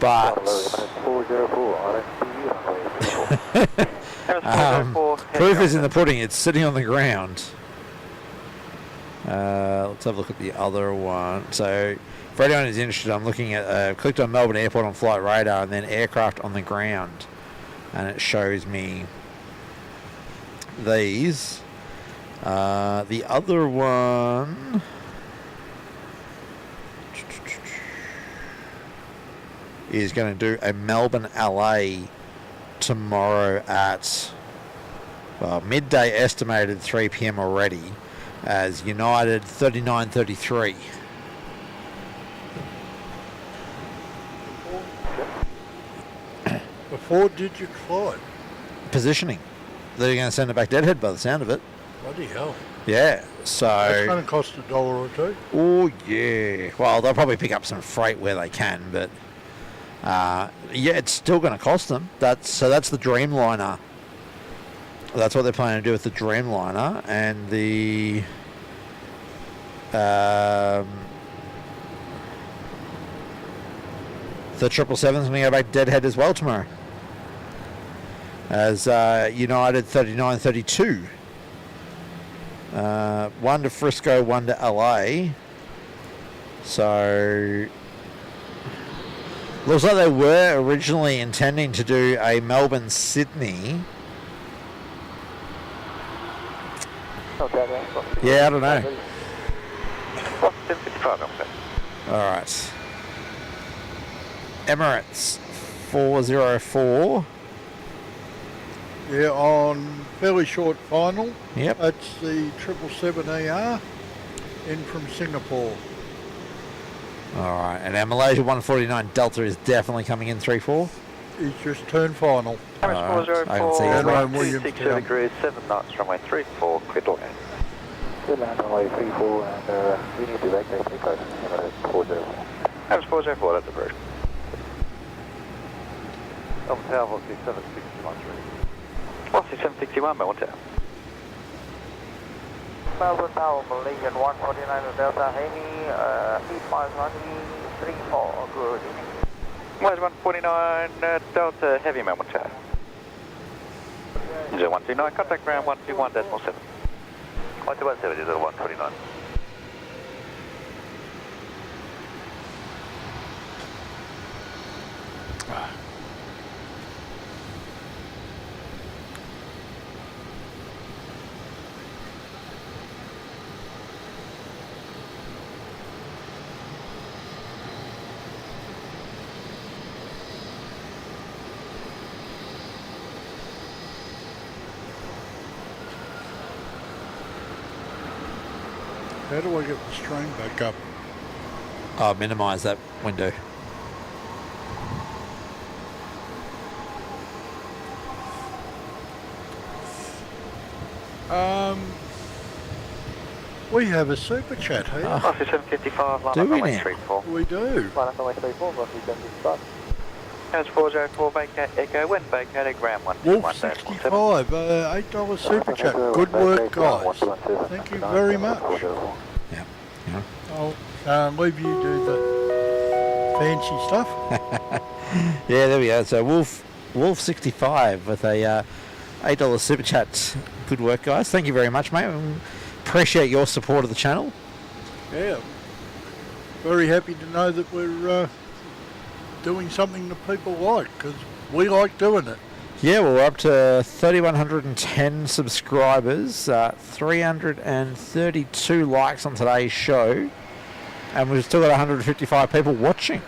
but proof is in the pudding. It's sitting on the ground. Let's have a look at the other one. So, for anyone who's interested, I'm looking at clicked on Melbourne Airport on flight radar and then aircraft on the ground, and it shows me these. The other one is going to do a Melbourne LA tomorrow at midday, estimated 3 p.m. already, as United 3933. A 4-digit flight. Positioning. They're going to send it back deadhead by the sound of it. Bloody hell. Yeah, so... That's going to cost $1 or $2. Oh, yeah. Well, they'll probably pick up some freight where they can, but... yeah, it's still going to cost them. That's the Dreamliner. That's what they're planning to do with the Dreamliner, and the the 777's going to go back deadhead as well tomorrow, as United 3932. One to Frisco, one to LA. So looks like they were originally intending to do a Melbourne-Sydney. Yeah, I don't know. Alright. Emirates 404. Yeah, on fairly short final. Yep. That's the 777ER in from Singapore. Alright, and our Malaysia 149 Delta is definitely coming in 3-4. He's just turned final. Alright, I can see it. Ryan Williams 260 degrees, 7 knots, runway 34, clear to land. Good land, runway 34, and we need to evacuate the coast. 404. That's 404, that's approved. Alpha Tower, 16761, ready. 16761, Melbourne Tower. Melbourne Tower, Malaysian 149 Delta, Heavy, E5 runway 34, good evening. Malaysia 149 Delta, Heavy, Melbourne Tower. 0129, contact ground 121.7. 121.7 is 129. How do I get the stream back up? Oh, minimise that window. We have a super chat here. Oh. 755, line Do up we runway now? 34. We do. Line up runway 34, roughly 75. That's 404, vacate Echo, when vacated, ground 121.7. Wolf 65, $8 super chat. Good work, guys. Thank you very much. Yeah. Yeah. I'll leave you to do the fancy stuff. Yeah, there we go. So Wolf 65 with a $8 super chat. Good work, guys. Thank you very much, mate. Appreciate your support of the channel. Yeah. Very happy to know that we're doing something that people like, because we like doing it. Yeah, well, we're up to 3,110 subscribers, 332 likes on today's show, and we've still got 155 people watching.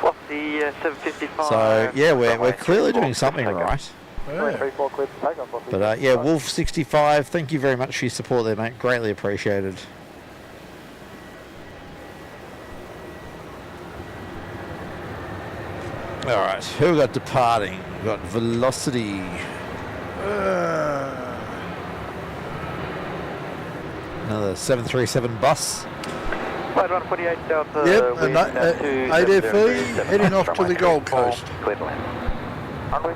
What's the 755? So, yeah, we're clearly doing something right. Yeah. But, yeah, Wolf 65, thank you very much for your support there, mate. Greatly appreciated. Alright, who we got departing? We've got Velocity. Another 737 bus. 148 Delta. Yep, and 8FE heading off to the Gold Coast. Runway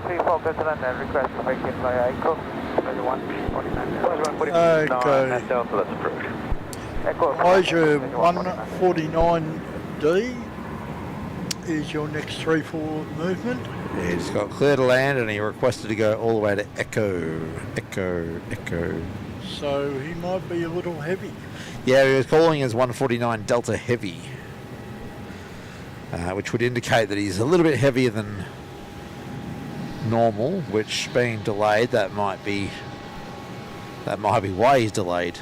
34, good to land and request to vacate via Echo. 149. Okay. Delta, that's approved. Malaysia 149D is your next 3-4 movement? Yeah, he's got clear to land and he requested to go all the way to Echo. Echo. So he might be a little heavy. Yeah, he was calling as 149 Delta Heavy, which would indicate that he's a little bit heavier than normal, which being delayed, that might be why he's delayed.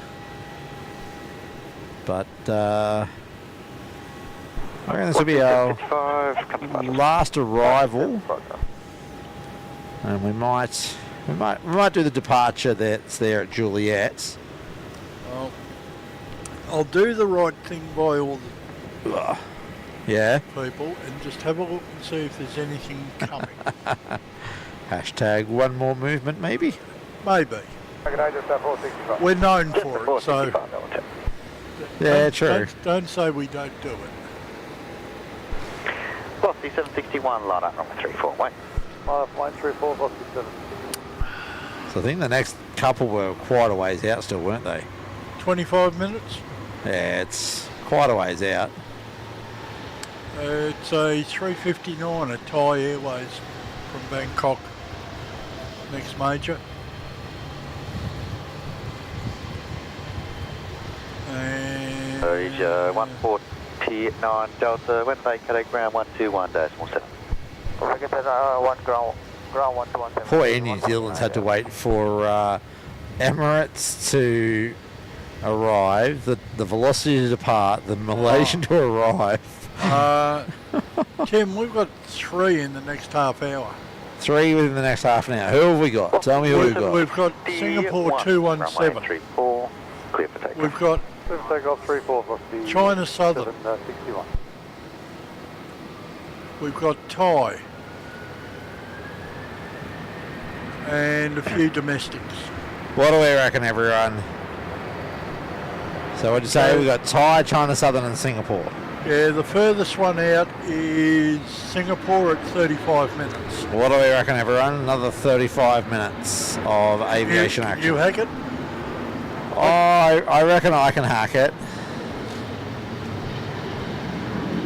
But I reckon this will be our last arrival, and we might do the departure that's there at Juliet's. Well, I'll do the right thing by all the people and just have a look and see if there's anything coming. Hashtag one more movement, maybe? Maybe. We're known for it, so... Yeah, true. Don't say we don't do it. Velocity 761, line up runway 34, wait. Line 34, velocity 7. So I think the next couple were quite a ways out still, weren't they? 25 minutes? Yeah, it's quite a ways out. It's a 3:59 at Thai Airways from Bangkok. Next major. And... Asia 149 Delta, when vacate ground 121.7. We'll get that ground 121. Poor Air New Zealand's had to wait for Emirates to arrive, the Velocity to depart, the Malaysian to arrive. Tim, we've got 3 in the next half hour. 3 within the next half an hour. Who have we got? Tell me who we've got. We've got Singapore 217. 34, clear for takeoff. We've got Takeoff 34, velocity China Southern. 761. We've got Thai. And a few domestics. What do we reckon, everyone? So what'd you say? We've got Thai, China Southern and Singapore. Yeah, the furthest one out is Singapore at 35 minutes. What do we reckon, everyone? Another 35 minutes of aviation action. You hack it? I reckon I can hack it.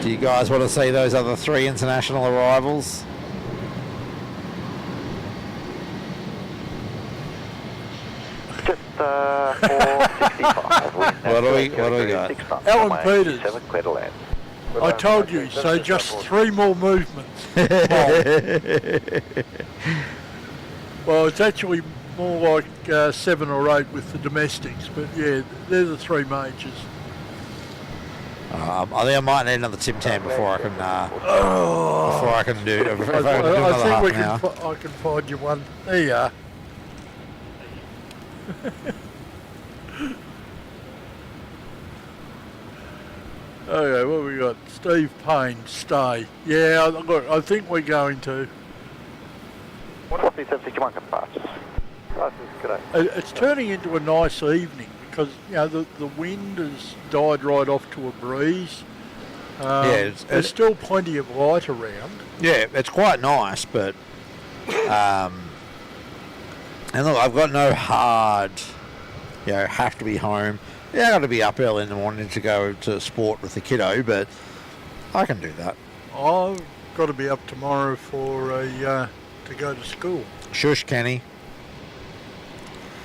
Do you guys want to see those other 3 international arrivals? Just 465. What do we got? Alan Peters. 7, clear to land. I told you, so just 3 more movements. Well, it's actually more like 7 or 8 with the domestics, but yeah, they're the 3 majors. I think I might need another Tim Tam before I can do another I half think an hour. I can find you one. There you are. Okay, what have we got? Steve Payne, stay. Yeah, look, I think we're going to. Velocity 761 departures. It's turning into a nice evening because, you know, the wind has died right off to a breeze. There's still plenty of light around. Yeah, it's quite nice, but and look, I've got no hard, have to be home. Yeah, I've got to be up early in the morning to go to sport with the kiddo, but I can do that. I've got to be up tomorrow for to go to school. Shush, Kenny.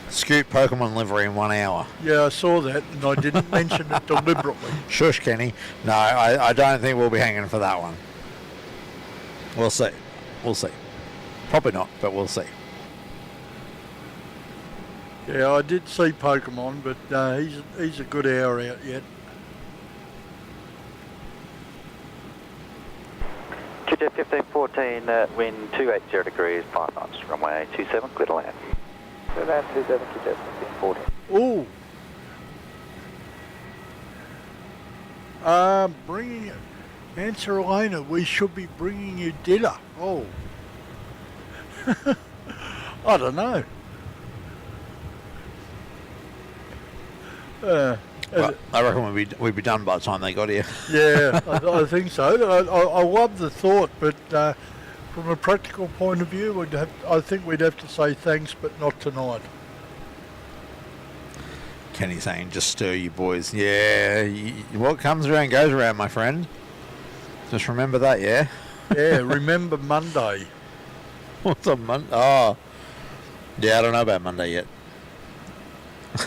Scoot Pokemon livery in 1 hour. Yeah, I saw that, and I didn't mention it deliberately. Shush, Kenny. No, I don't think we'll be hanging for that one. We'll see. We'll see. Probably not, but we'll see. Yeah, I did see Pokemon, but he's a good hour out yet. QJ 1514, wind 280 degrees, 5 knots, runway 27, clear to land. Clear to land 27, QJ 1514. Ooh. Bringing you, answer Elena, we should be bringing you dinner. Oh. I don't know. I reckon we'd be done by the time they got here. Yeah, I think so. I love the thought, but from a practical point of view, I think we'd have to say thanks, but not tonight. Kenny saying, just stir you boys. Yeah, what comes around goes around, my friend. Just remember that, yeah? Yeah, remember Monday. What's on Monday? Oh. Yeah, I don't know about Monday yet.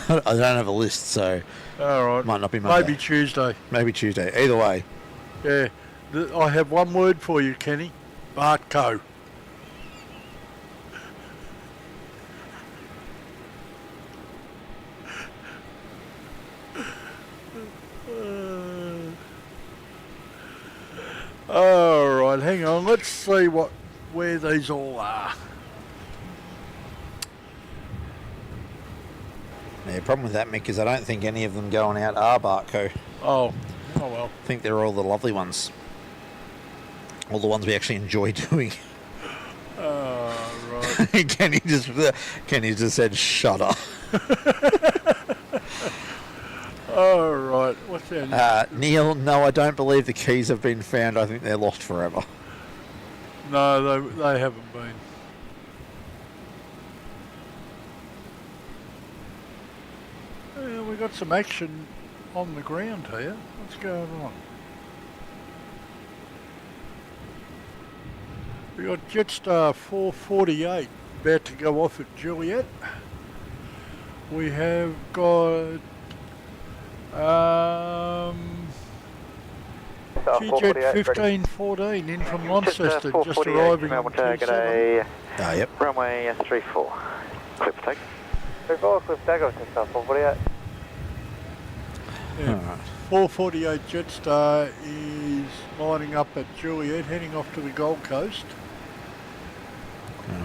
I don't have a list, so All right. might not be Monday. Maybe Tuesday. Maybe Tuesday. Either way. Yeah. I have one word for you, Kenny. Bartco. All right, hang on. Let's see where these all are. Yeah, the problem with that, Mick, is I don't think any of them going out are Bartco. Oh well. I think they're all the lovely ones. All the ones we actually enjoy doing. Right. Kenny just said shudder. All right. What's that? Neil, no, I don't believe the keys have been found. I think they're lost forever. No, they haven't been. Yeah, we got some action on the ground here. What's going on? We got Jetstar 448 about to go off at Juliet. We have got GJet 1514 in from Launceston, just arriving on 27. Yep. Runway 34. Clear for take. 34, clip takeoff, Jetstar 448. Yeah. Alright. 448 Jetstar is lining up at Juliet, heading off to the Gold Coast.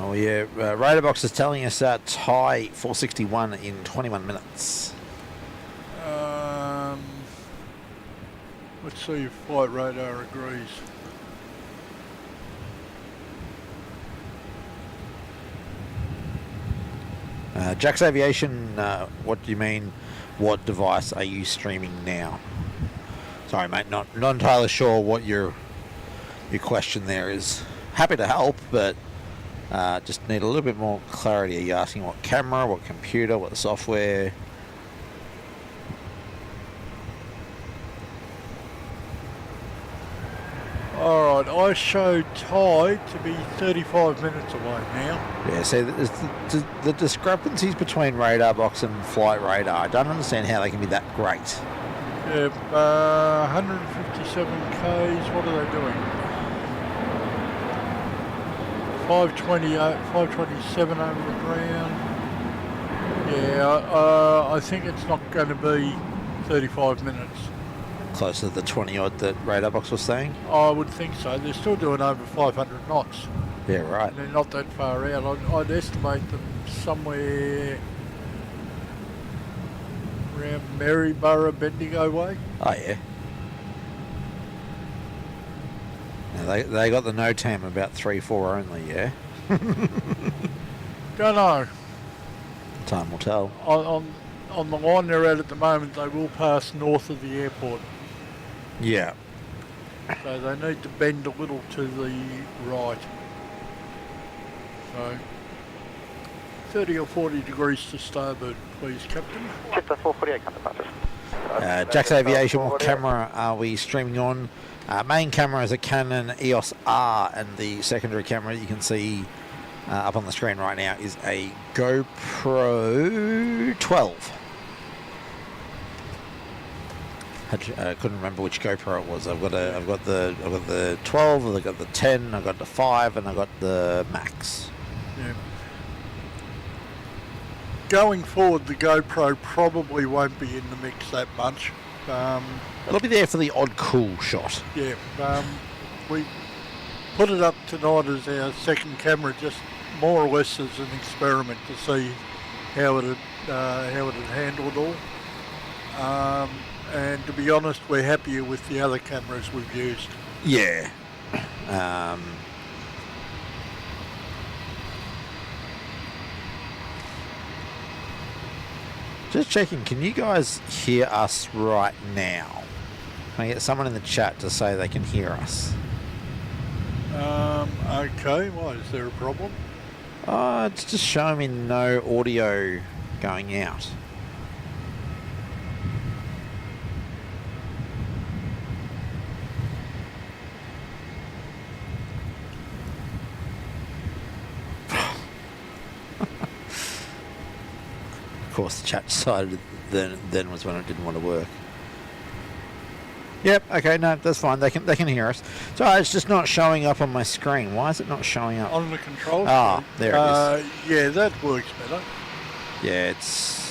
Oh yeah, Radar Box is telling us tie 461 in 21 minutes. Let's see if Flight Radar agrees. Jack's Aviation, what do you mean? What device are you streaming now? Sorry, mate, not entirely sure what your question there is. Happy to help, but just need a little bit more clarity. Are you asking what camera, what computer, what software? Alright, I show Ty to be 35 minutes away now. Yeah, see, the discrepancies between Radar Box and Flight Radar, I don't understand how they can be that great. Yeah, 157 Ks, what are they doing? 528, 527 over the ground. Yeah, I think it's not going to be 35 minutes. Closer to the 20 odd that Radar Box was saying? I would think so. They're still doing over 500 knots. Yeah, right. And they're not that far out. I'd estimate them somewhere around Maryborough, Bendigo way. Oh, yeah. Now they got the NOTAM about 3-4 only, yeah? Don't know. Time will tell. On the line they're at the moment, they will pass north of the airport. Yeah. So they need to bend a little to the right. So 30 or 40 degrees to starboard, please, Captain. Jetstar 448 come departure. Jack's Aviation, what camera are we streaming on? Main camera is a Canon EOS R, and the secondary camera you can see up on the screen right now is a GoPro 12. Couldn't remember which GoPro it was. I've got the 12, I've got the 10, I've got the 5, and I've got the Max. Yeah. Going forward, the GoPro probably won't be in the mix that much. It'll be there for the odd cool shot. Yeah, we put it up tonight as our second camera, just more or less as an experiment to see how it had handled all. And to be honest, we're happier with the other cameras we've used. Yeah. Just checking, can you guys hear us right now? Can I get someone in the chat to say they can hear us? Okay, why, is there a problem? It's just showing me no audio going out. course, the chat decided then was when it didn't want to work. Yep. Okay. No, that's fine. They can hear us. So it's just not showing up on my screen. Why is it not showing up On the control Ah, screen. there it is. Yeah, that works better. Yeah, it's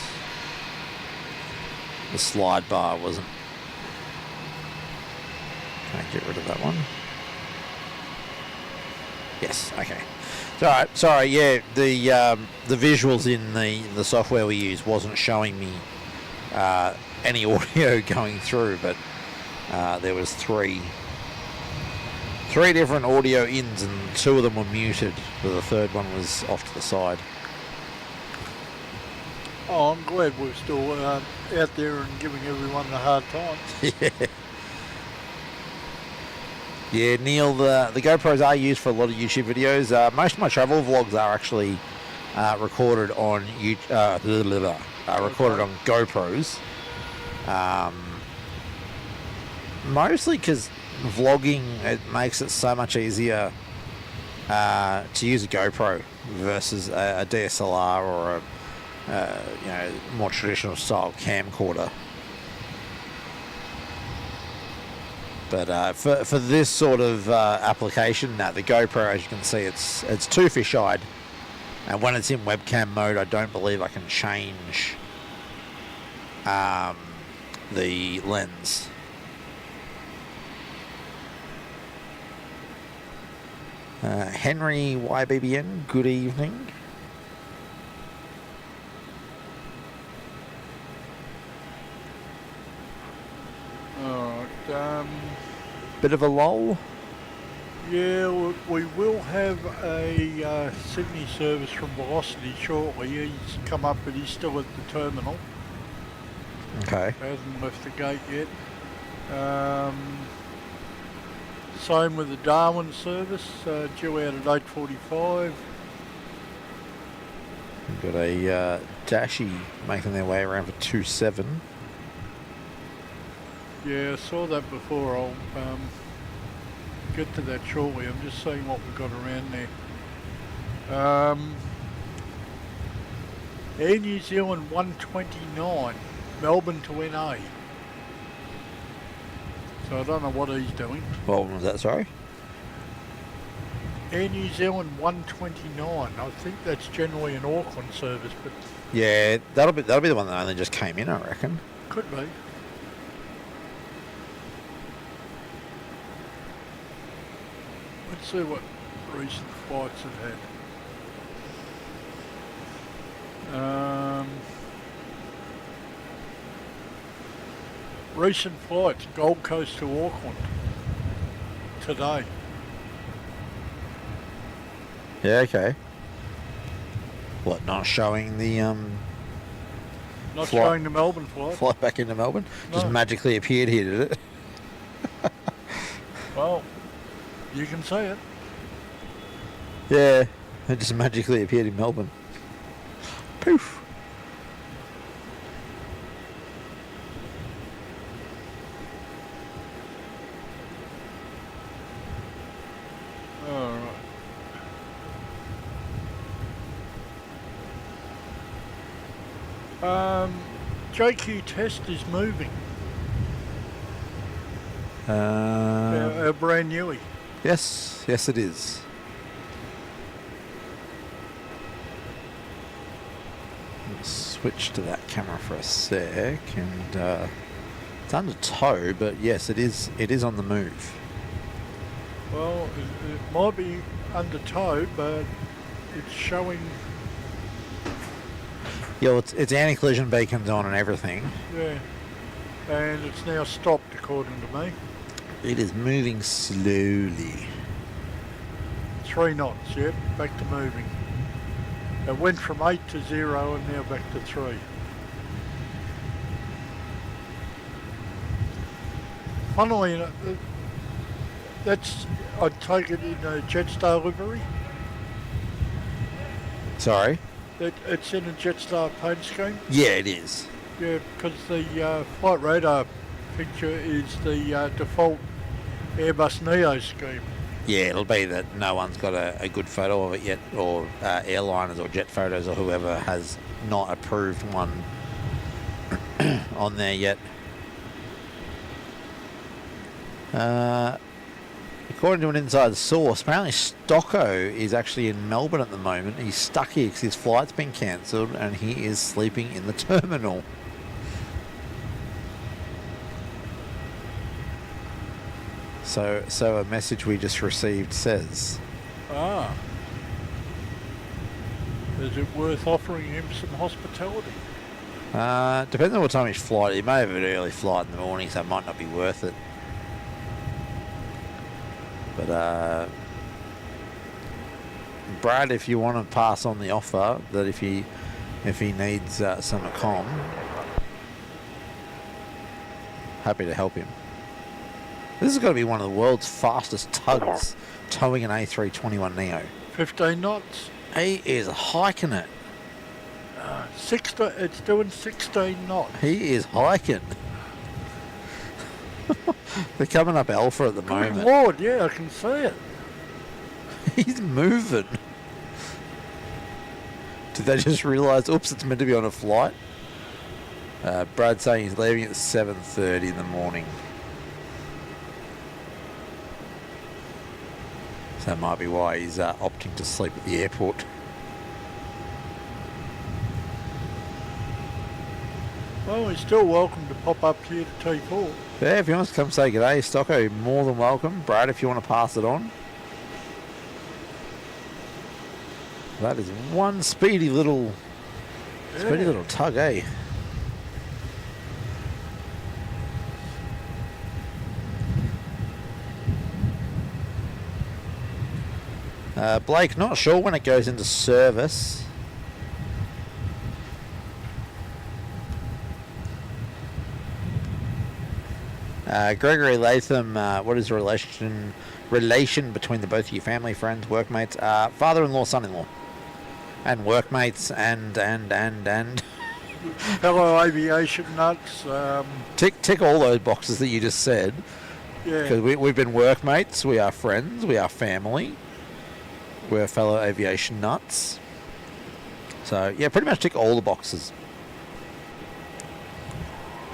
the slide bar wasn't. Can I get rid of that one? Yes. Okay. It's all right. Sorry. Yeah, the visuals in the software we use wasn't showing me any audio going through, but there was three different audio ins, and 2 of them were muted, but the third one was off to the side. Oh, I'm glad we're still out there and giving everyone a hard time. Yeah. Yeah, Neil, the GoPros are used for a lot of YouTube videos. Most of my travel vlogs are actually recorded on recorded on GoPros. Mostly because vlogging, it makes it so much easier to use a GoPro versus a DSLR or a more traditional style camcorder. But for this sort of application, the GoPro, as you can see, it's 2 fisheye, and when it's in webcam mode, I don't believe I can change the lens. Henry YBBN, good evening. Alright, Bit of a lull. yeah, we will have a Sydney service from Velocity shortly. He's come up, but he's still at the terminal. Okay. Hasn't left the gate yet. Same with the Darwin service, due out at 8:45. We've got a Dashi making their way around for 2-7. Yeah, I saw that before. I'll get to that shortly. I'm just seeing what we've got around there. Air New Zealand 129, Melbourne to NA. So I don't know what he's doing. What one was that, sorry? Air New Zealand 129. I think that's generally an Auckland service, but Yeah, that'll be the one that only just came in, I reckon. could be. Let's see what recent flights have had. Recent flights, Gold Coast to Auckland today. Yeah, okay. What, not showing the Not Flight- showing the Melbourne flight. flight back into Melbourne? Just No. magically appeared here, did it? Well, you can see it. Yeah, it just magically appeared in Melbourne. Poof. Alright. JQ test is moving. Our brand newie. Yes, it is. Let's switch to that camera for a sec, and it's under tow, but yes, it is on the move. Well, it might be under tow, but it's showing. Yeah, well, its anti-collision beacon's on and everything. Yeah, and it's now stopped according to me. It is moving slowly. 3 knots, yep, back to moving. It went from 8 to 0 and now back to 3. Funnily enough, that's, I'd take it in a Jetstar livery. Sorry? It's in a Jetstar paint scheme. Yeah, it is. Yeah, because the flight radar picture is the default Airbus Neo scheme. Yeah, it'll be that no one's got a good photo of it yet, or airliners or jet photos or whoever has not approved one on there yet. According to an inside source, apparently Stocko is actually in Melbourne at the moment. He's stuck here because his flight's been cancelled and he is sleeping in the terminal. So a message we just received says. Ah. Is it worth offering him some hospitality? Depends on what time his flight. He may have an early flight in the morning, so it might not be worth it. But Brad, if you want to pass on the offer that if he needs some accom, happy to help him. This is going to be one of the world's fastest tugs towing an A321neo. 15 knots. He is hiking it. It's doing 16 knots. He is hiking. They're coming up Alpha at the moment. Good Lord, yeah, I can see it. He's moving. Did they just realise, oops, it's meant to be on a flight? Brad's saying he's leaving at 7:30 in the morning. So that might be why he's opting to sleep at the airport. Well, he's still welcome to pop up here to T4. Yeah, if he wants to come say g'day, Stocko, you're more than welcome. Brad, if you want to pass it on. That is one speedy little tug, eh? Blake, not sure when it goes into service. Gregory Latham, what is the relation between the both of you? Family, friends, workmates, father-in-law, son-in-law, and workmates, and Fellow aviation nuts. Tick all those boxes that you just said. Yeah. Because we've been workmates, we are friends, we are family, we're fellow aviation nuts. So yeah, pretty much tick all the boxes.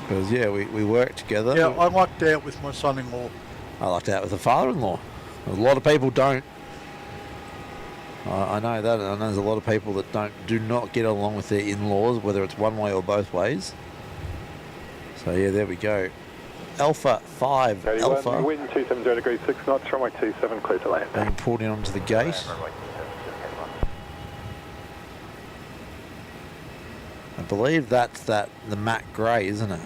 Because yeah, we work together. Yeah, I lucked out with my son-in-law. I lucked out with a father-in-law. A lot of people don't. I know that. I know there's a lot of people that do not get along with their in-laws, whether it's one way or both ways. So yeah, there we go. Alpha 5 Alpha. Wind 270 degrees 6 knots, runway 27, clear to land. Being pulled in onto the gate. I believe that's the matte grey, isn't it?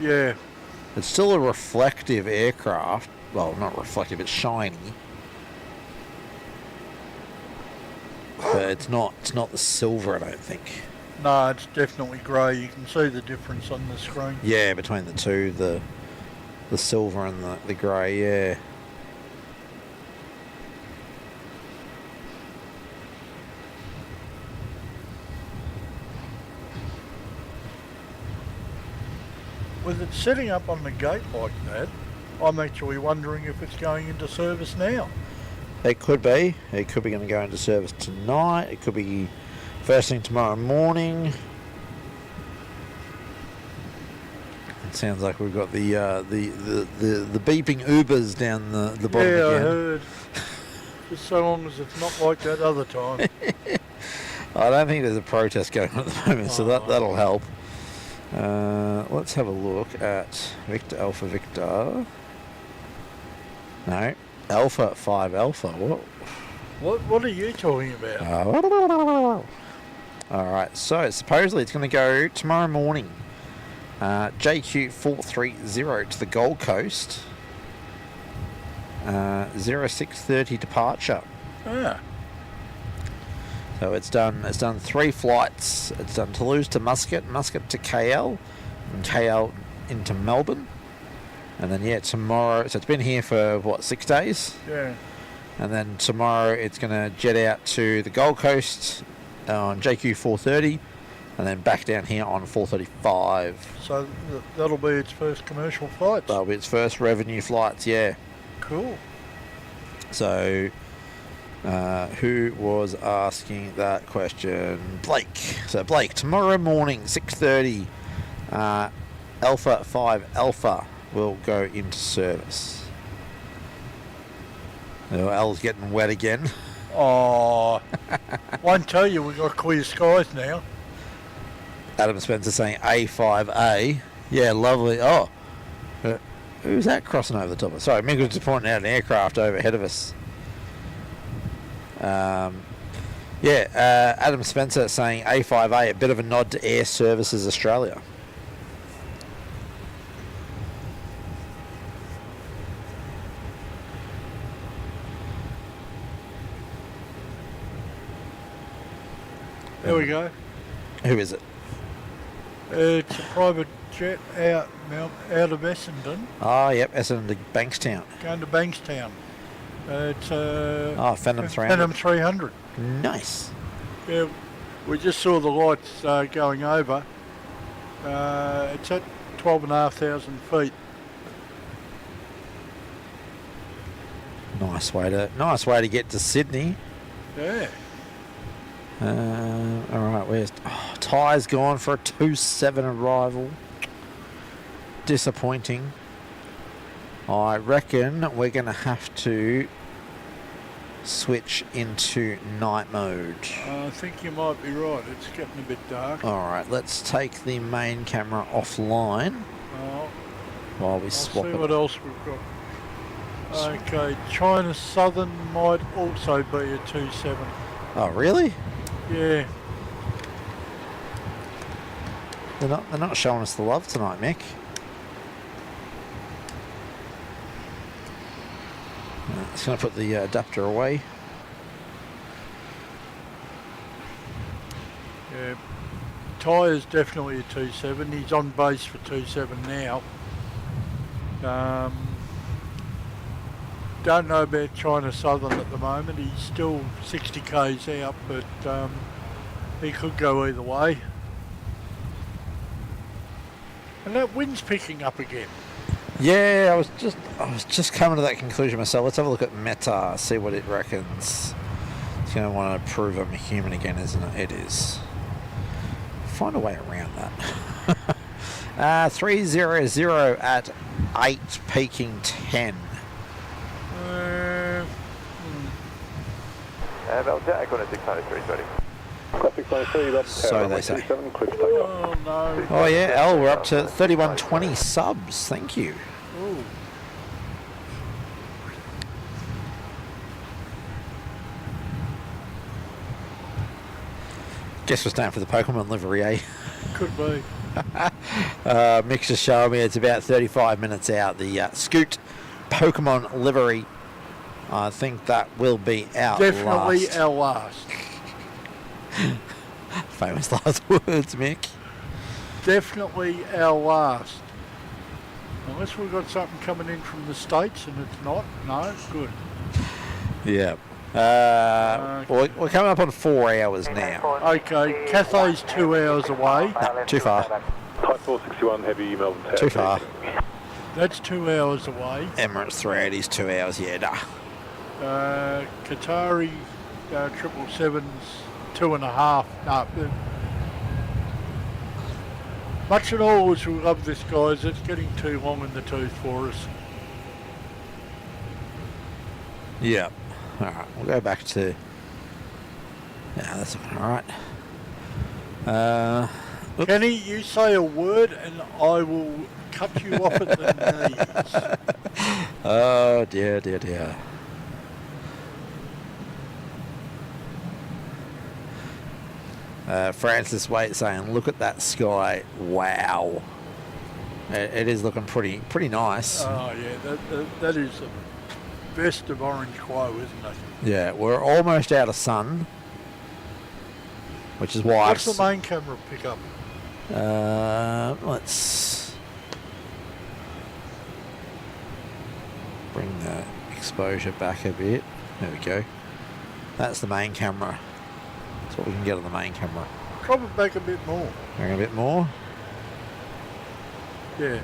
Yeah. It's still a reflective aircraft. Well, not reflective, it's shiny. But it's not the silver, I don't think. No, it's definitely grey. You can see the difference on the screen. Yeah, between the two, the silver and the grey, yeah. With it setting up on the gate like that, I'm actually wondering if it's going into service now. It could be. It could be going to go into service tonight. It could be first thing tomorrow morning. It sounds like we've got the beeping Ubers down the bottom yeah, again. I heard. Just so long as it's not like that other time. I don't think there's a protest going on at the moment, so that'll help. Let's have a look at Victor Alpha Victor. No, Alpha 5 Alpha. What are you talking about? Alright, so supposedly it's going to go tomorrow morning. JQ430 to the Gold Coast. 0630 departure. Ah. So it's done 3 flights. It's done Toulouse to Muscat, Muscat to KL, and KL into Melbourne. And then yeah, tomorrow, so it's been here for what, 6 days? Yeah. And then tomorrow it's going to jet out to the Gold Coast on JQ430 and then back down here on 435. So that'll be its first commercial flights? That'll be its first revenue flights, yeah. Cool. So Who was asking that question? Blake. So Blake, tomorrow morning, 6:30, Alpha 5 Alpha will go into service. Oh, Al's getting wet again. Oh, won't tell you, we've got clear skies now. Adam Spencer saying A5A. Yeah, lovely. Oh, who's that crossing over the top of us? Sorry, Mick was just pointing out an aircraft overhead of us. Adam Spencer saying A5A, a bit of a nod to Air Services Australia. There we go. Who is it? It's a private jet out of Essendon. Oh, yep, Essendon to Bankstown. Going to Bankstown. It's Phantom 300. Phantom 300. Nice. Yeah, we just saw the lights going over. It's at 12,500 feet. Nice way to get to Sydney. Yeah. All right, where's Ty's gone for a 2-7 arrival. Disappointing. I reckon we're going to have to switch into night mode. I think you might be right. It's getting a bit dark. All right, let's take the main camera offline while we swap see it. what else we've got. Okay, China Southern might also be a 2-7. Oh, really? Yeah. They're not showing us the love tonight, Mick. Just going to put the adapter away. Yeah. Ty is definitely a 2-7. He's on base for 2-7 now. Don't know about China Southern at the moment. He's still 60 k's out, but he could go either way. And that wind's picking up again. Yeah, I was just coming to that conclusion myself. Let's have a look at Meta, see what it reckons. It's going to want to prove I'm a human again, isn't it? It is. Find a way around that. 300 at 8, peaking 10. Jack on a 693 ready. So they say. Oh no. Oh yeah, Al, we're up to 3120 subs. Thank you. Ooh. Guess we're staying for the Pokemon livery, eh? Could be. Mick's just showing me it's about 35 minutes out. The Scoot Pokemon livery. I think that will be out Definitely last. our last. Famous last words, Mick. Definitely our last. Unless we've got something coming in from the States and it's not. No, good. Yeah. We're coming up on 4 hours now. Okay, Cathay's 2 hours away. No, too far. Type 461 Heavy Melbourne Tower. Too far. That's 2 hours away. Emirates 380's 2 hours, yeah, nah. Qatari 777's 2.5. No. Much and all as we love this, guys, it's getting too long in the tooth for us. Yeah. Alright, we'll go back to... Yeah, that's alright. Kenny, you say a word and I will cut you off at the knees. Oh, dear, dear, dear. Francis Waite saying, look at that sky. Wow. It is looking pretty nice. Oh, yeah, that is the best of orange glow, isn't it? Yeah, we're almost out of sun. Which is why... What's the main camera pick up? Let's bring the exposure back a bit. There we go. That's the main camera. That's what we can get on the main camera. Drop it back a bit more. Bring a bit more. Yeah.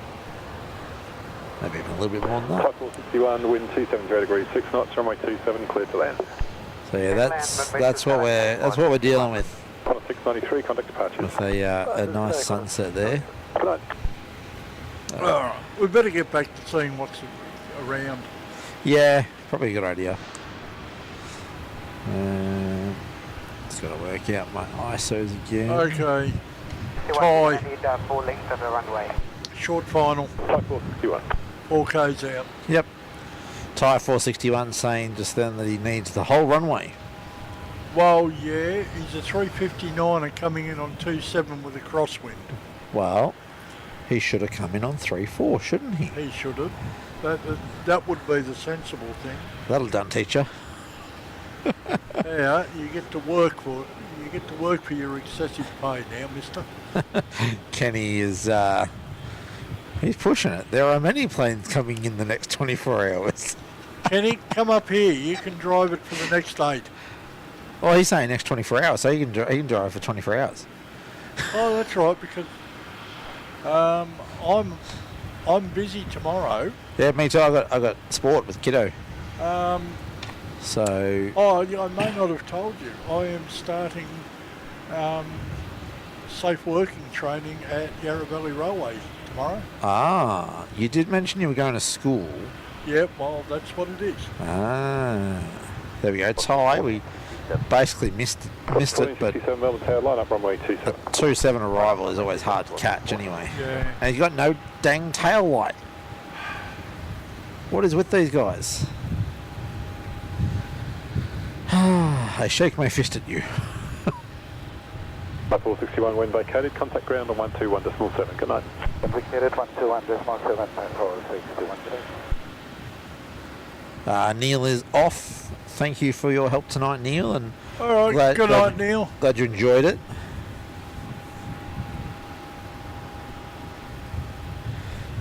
Maybe even a little bit more than that. Type 461, wind 273 degrees, 6 knots, runway 27, cleared to land. So yeah, that's what we're dealing with. 693, contact departure. With a nice sunset there. Good night. Alright, we better get back to seeing what's around. Yeah, probably a good idea. Just got to work out my ISOs again. Okay. I need 4 lengths of the runway. Short final. 5461. 4K's out. Yep. Tyre 461 saying just then that he needs the whole runway. Well, yeah, he's a 359 and coming in on 27 with a crosswind. Well, he should have come in on 34, shouldn't he? He should have. That would be the sensible thing. That'll done, teacher. Yeah, you get to work for your excessive pay now, mister. Kenny is he's pushing it. There are many planes coming in the next 24 hours. Kenny, come up here. You can drive it for the next 8. Well, he's saying next 24 hours, so he can drive for 24 hours. Oh, that's right, because I'm busy tomorrow. Yeah, me too. I got sport with kiddo. So. Oh, yeah, I may not have told you. I am starting safe working training at Yarra Valley Railway tomorrow. Ah, you did mention you were going to school. Yep, well, that's what it is. Ah, there we go. Ty, we basically missed it, but 67 Melbourne Tower, line up runway 27. 27 arrival is always hard to catch anyway. Yeah. And he's got no dang tail light. What is with these guys? I shake my fist at you. 461 wind vacated, contact ground on 121.7. Good night. Vacated 121.7, control 621. Neil is off. Thank you for your help tonight, Neil. And all right, good night, Neil. Glad you enjoyed it.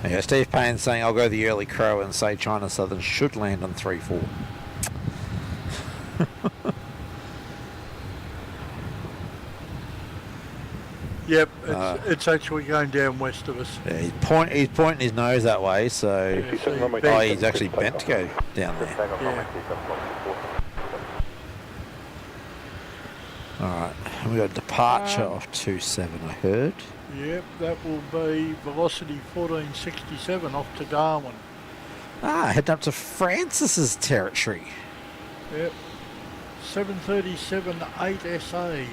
Yeah, Steve Payne's saying I'll go the early crow and say China Southern should land on 3-4. Yep, it's actually going down west of us. Yeah, he's pointing his nose that way, so he's actually bent to go down there. Yeah. Alright, we got a departure of 27, I heard. Yep, that will be velocity 1467 off to Darwin. Heading up to Francis's territory. Yep, 737 8SA.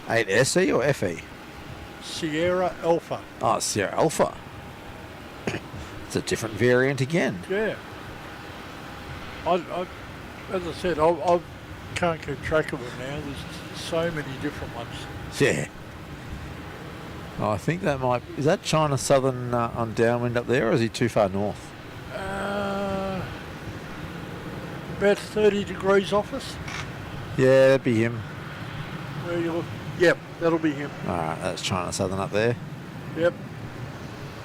Eight SE or FE? Sierra Alpha. Oh, Sierra Alpha. It's a different variant again. Yeah. As I said, I can't keep track of them now. There's so many different ones. Yeah. Oh, I think that might... Is that China Southern on downwind up there, or is he too far north? About 30 degrees off us. Yeah, that'd be him. Where you look? Yep, that'll be him. Alright, that's China Southern up there. Yep.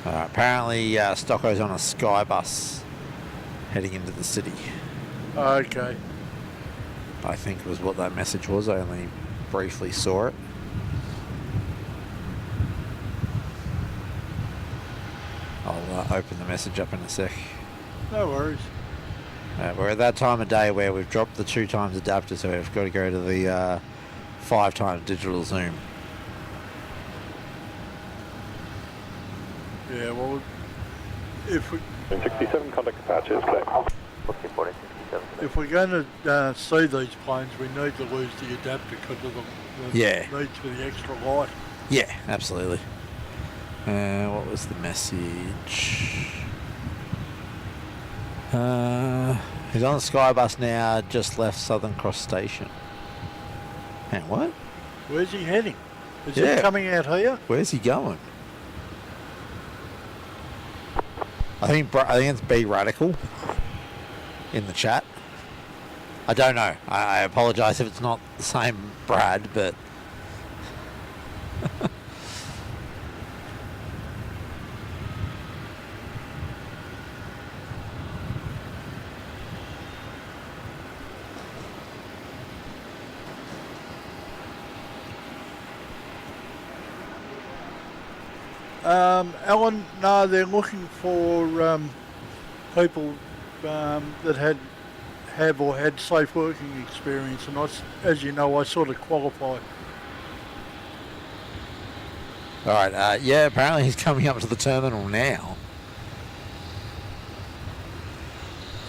Apparently, Stocko's on a sky bus heading into the city. Okay. I think was what that message was. I only briefly saw it. I'll open the message up in a sec. No worries. We're at that time of day where we've dropped the 2 times adapter, so we've got to go to the 5 times digital zoom. Yeah, well, if we... 67, contact departure is clear. If we're going to see these planes, we need to lose the adapter because of the need for the extra light. Yeah, absolutely. What was the message? He's on the Skybus now, just left Southern Cross Station. Hang on, what? Where's he heading? Is he coming out here? Where's he going? I think it's B Radical in the chat. I don't know. I apologise if it's not the same Brad, but... Alan, no, they're looking for people that have or had safe working experience, and as you know, I sort of qualify. All right. Yeah, apparently he's coming up to the terminal now.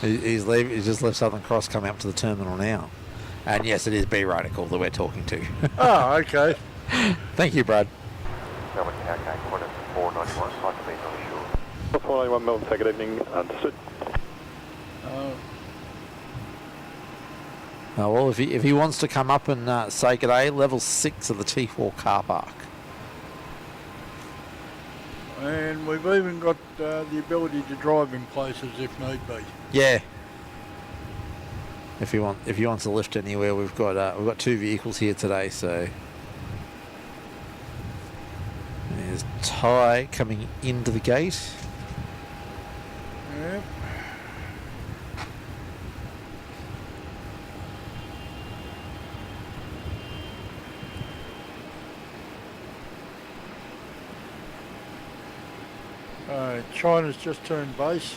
He's just left Southern Cross coming up to the terminal now. And yes, it is B Radical that we're talking to. Oh, okay. Thank you, Brad. Melbourne Tower, coordinates 491, like to be not sure. 491 Melbourne, good evening, understood. Well, if he wants to come up and say good day, level 6 of the T4 car park. And we've even got the ability to drive in places if need be. Yeah. If he wants to lift anywhere, we've got 2 vehicles here today. So there's Ty coming into the gate. Yep. China's just turned base.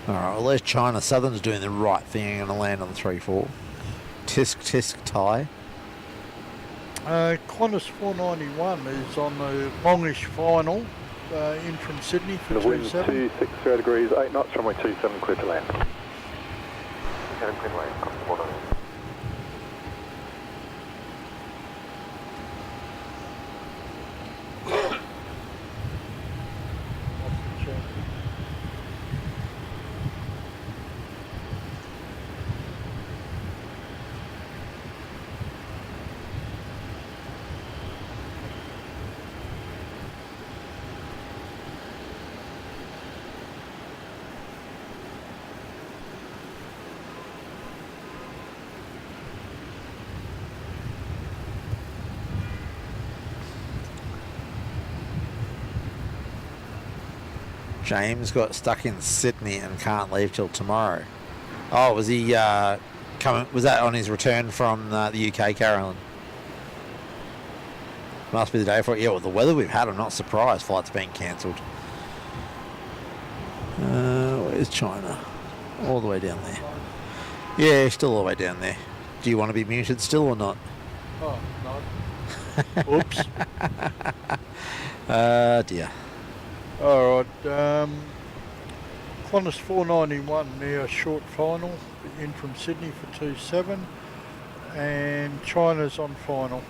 Alright, well there's China. Southern's doing the right thing and going to land on the 3-4. Tisk Thai. Qantas 491 is on the longish final in from Sydney for The wind 27. 260 degrees, 8 knots, runway 27, clear to land. 27 clear to land, comfortable to land. James got stuck in Sydney and can't leave till tomorrow. Oh, was he coming? Was that on his return from the UK, Carolyn? Must be the day for it. Yeah, well, the weather we've had, I'm not surprised. Flights being cancelled. Where's China? All the way down there. Yeah, still all the way down there. Do you want to be muted still or not? Oh, no. Oops. Dear. Alright, Qantas 491 now short final in from Sydney for 27, and China's on final.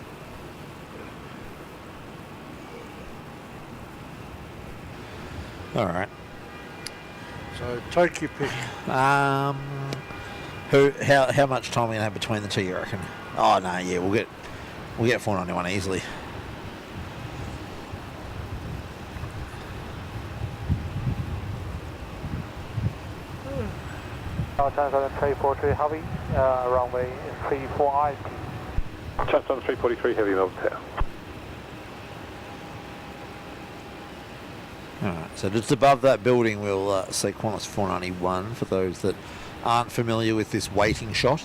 All right. So take your pick. How much time are we gonna have between the two, you reckon? Oh no, yeah, we'll get 491 easily. Transfer 343 Heavy, runway 34 IP. Transfer 343 Heavy, Melbourne Tower. Alright, so just above that building we'll see Qantas 491 for those that aren't familiar with this waiting shot.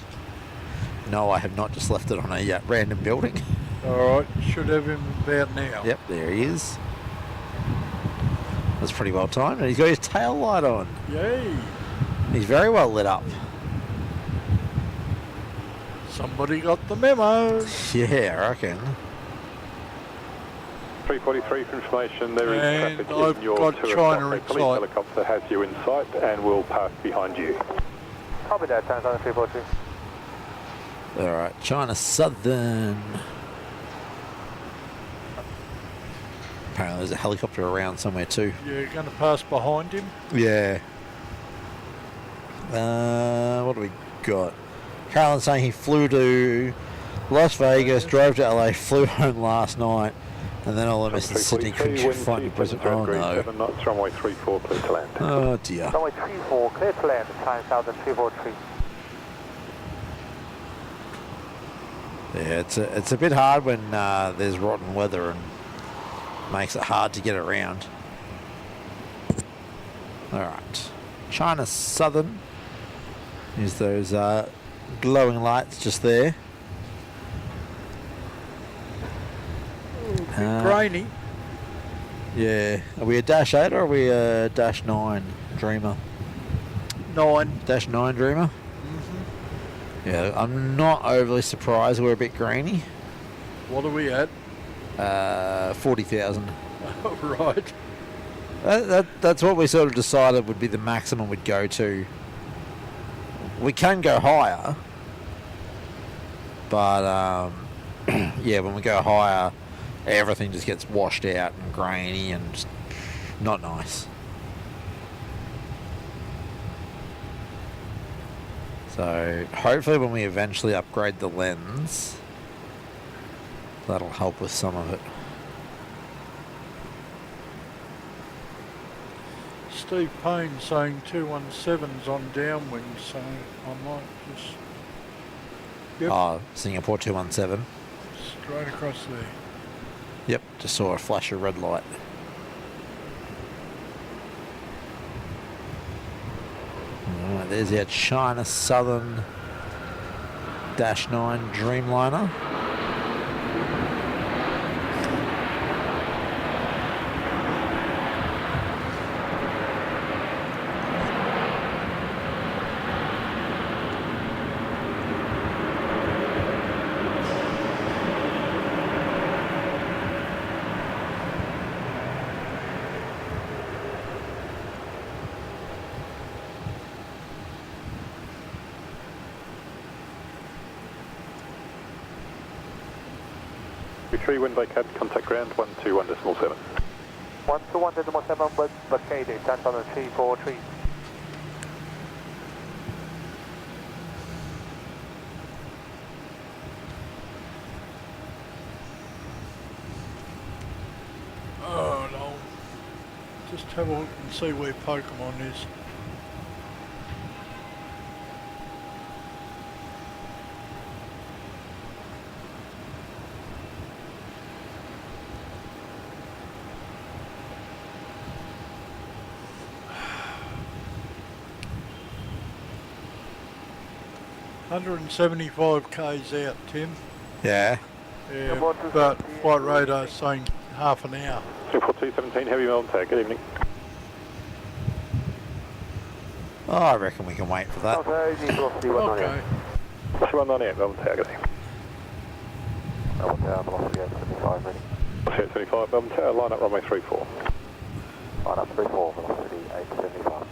No, I have not just left it on a random building. Alright, should have him about now. Yep, there he is. That's pretty well timed, and he's got his tail light on. Yay! He's very well lit up. Somebody got the memo. Yeah, I reckon. 343 for information, there is And traffic I've in your got tour. China A in police sight. helicopter has you in sight and will pass behind you. Copy that, transfer 343. Alright, China Southern. Apparently there's a helicopter around somewhere too. You're going to pass behind him. Yeah. What do we got? Carolyn's saying he flew to Las Vegas, drove to LA, flew home last night, and then all the rest of Sydney couldn't find a Brisbane. Oh no. 7 knots, runway 34, clear to land. Oh dear. Runway 34, clear to land, time southern 343. Yeah, it's a bit hard when there's rotten weather and makes it hard to get around. Alright. China Southern is those glowing lights just there. Grainy. Yeah. Are we a Dash 8 or are we a Dash 9 Dreamer? 9. Dash 9 Dreamer? Yeah, I'm not overly surprised we're a bit grainy. What are we at? 40,000. Right. That's what we sort of decided would be the maximum we'd go to. We can go higher, but yeah, when we go higher, everything just gets washed out and grainy and just not nice. So hopefully when we eventually upgrade the lens, that'll help with some of it. Steve Payne saying 217's on downwind, so I might just... Yep. Oh, Singapore 217. Straight across there. Yep, just saw a flash of red light. Alright, there's our China Southern Dash 9 Dreamliner. Three wind by cab, contact ground 121.7. 121.7, but vacated, that's on the 343. Oh no. Just have a look and see where Pokemon is. $175 out, Tim. Yeah. Yeah, but flight radar saying half an hour. 24217, heavy Melbourne Tower, good evening. Oh, I reckon we can wait for that. Okay, velocity 198. Okay. 198, Melbourne Tower, good evening. Melbourne Tower, velocity 875, ready. Velocity 875, Melbourne Tower, line up runway 34. Line up 34, velocity 875.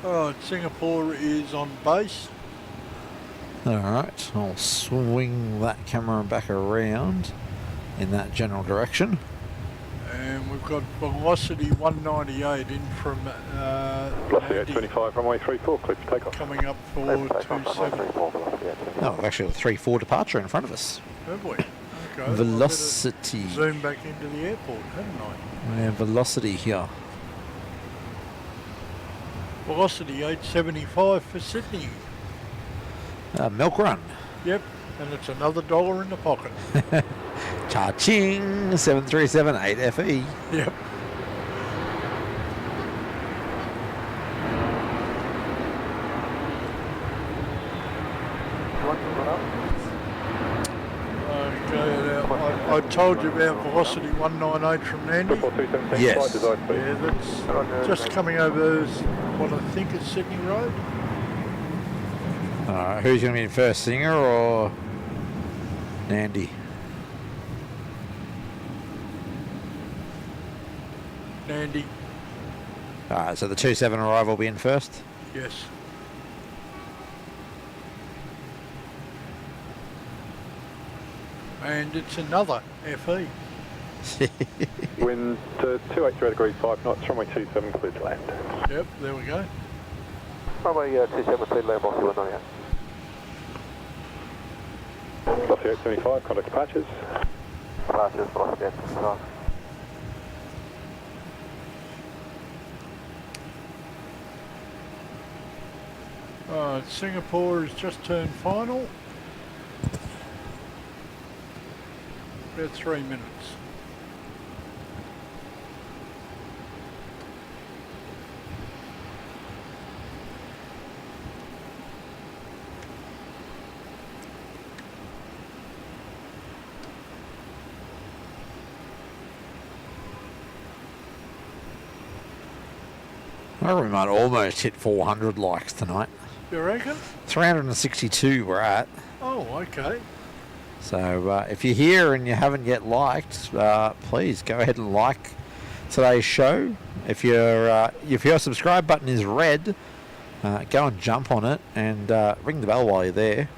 Alright, Singapore is on base. Alright, I'll swing that camera back around in that general direction. And we've got velocity 198 in from Velocity 825, runway 34, clear for takeoff. coming up for 27. Oh, we've actually got a 3-4 departure in front of us. Have we? Okay. Velocity. I better zoom back into the airport, hadn't I? Yeah, velocity here. Velocity 875 for Sydney. Milk Run. Yep, and it's another $1 in the pocket. Cha-ching! 737 8FE. Yep. Okay, I told you about velocity 198 from Nandy. 44217, Yes. flight design, please. Yeah, that's just coming over what I think is Sydney Road. Alright, who's going to be in first, Singer or Nandy? Nandy, Alright, so the 27 arrival will be in first? yes. And it's another FE. Wind 280 degree 5 knots, runway 27, clear to land. Yep, there we go. Runway 27, clear land, velocity 198. Velocity 875, contact departures. Departures, velocity 875. Singapore has just turned final. About 3 minutes. I reckon we might almost hit 400 likes tonight. You reckon? 362 we're at. Oh, okay. So if you're here and you haven't yet liked, please go ahead and like today's show. If your subscribe button is red, go and jump on it and ring the bell while you're there.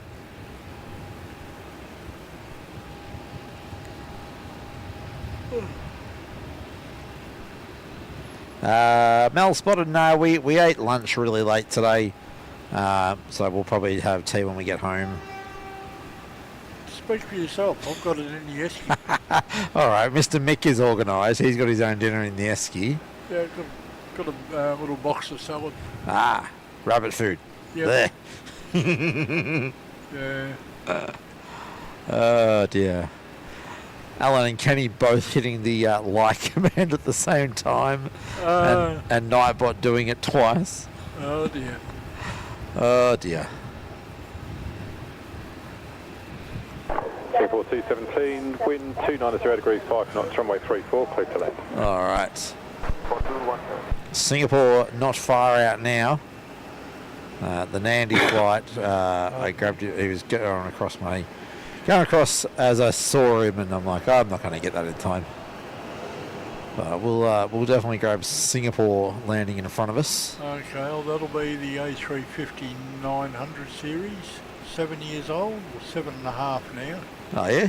Mel spotted. No, we ate lunch really late today, so we'll probably have tea when we get home. Speak for yourself. I've got it in the esky. All right, Mr. Mick is organised. He's got his own dinner in the esky. Yeah, got a little box of salad. Ah, rabbit food. Yeah. There. Yeah. Oh dear. Alan and Kenny both hitting the like command at the same time, and Nightbot doing it twice. Oh dear. Oh dear. Singapore 217, wind 290 degrees 5 knots, runway 34, clear to land. All right. Singapore not far out now. The Nandi flight, I grabbed it. He was going across as I saw him, and I'm like, I'm not going to get that in time. But we'll definitely grab Singapore landing in front of us. Okay, well that'll be the A350 900 series. 7 years old, or 7.5 now. Oh yeah.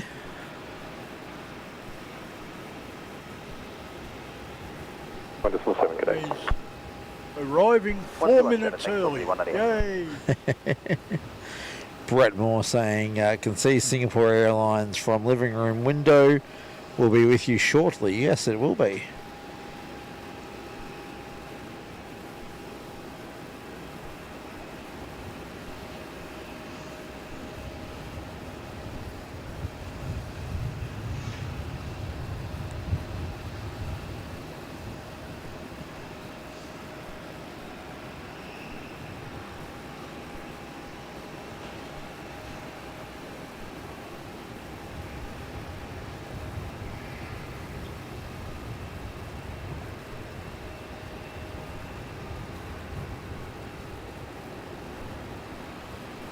Wonderful 7, good day. He's arriving 4 minutes early. Yay! Brett Moore saying, can see Singapore Airlines from living room window. Will be with you shortly. Yes, it will be.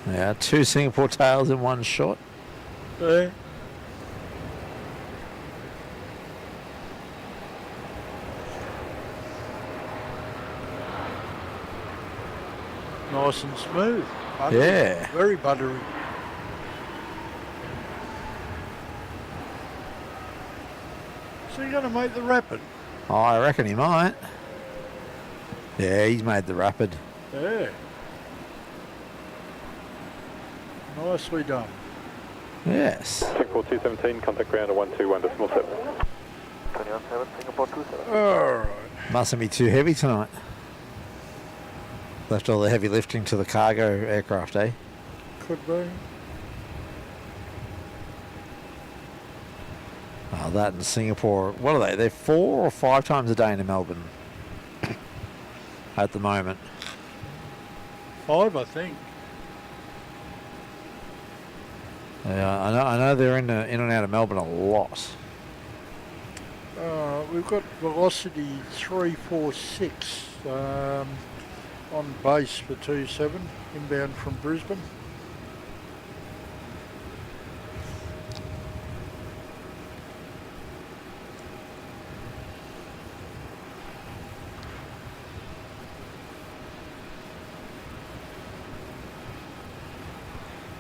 Yeah, 2 Singapore tails in one shot. Yeah. Nice and smooth. Buttery. Yeah. Very buttery. So you're going to make the rapid? Oh, I reckon he might. Yeah, he's made the rapid. Yeah. Nicely done. Yes. Singapore 217, contact ground at 121.7. 21.7, Singapore 27. Alright. Mustn't be too heavy tonight. Left all the heavy lifting to the cargo aircraft, eh? Could be. Oh, that in Singapore. What are they? They're 4 or 5 times a day in Melbourne at the moment. 5, I think. Yeah, I know they're in and out of Melbourne a lot. We've got velocity 346 on base for 27, inbound from Brisbane.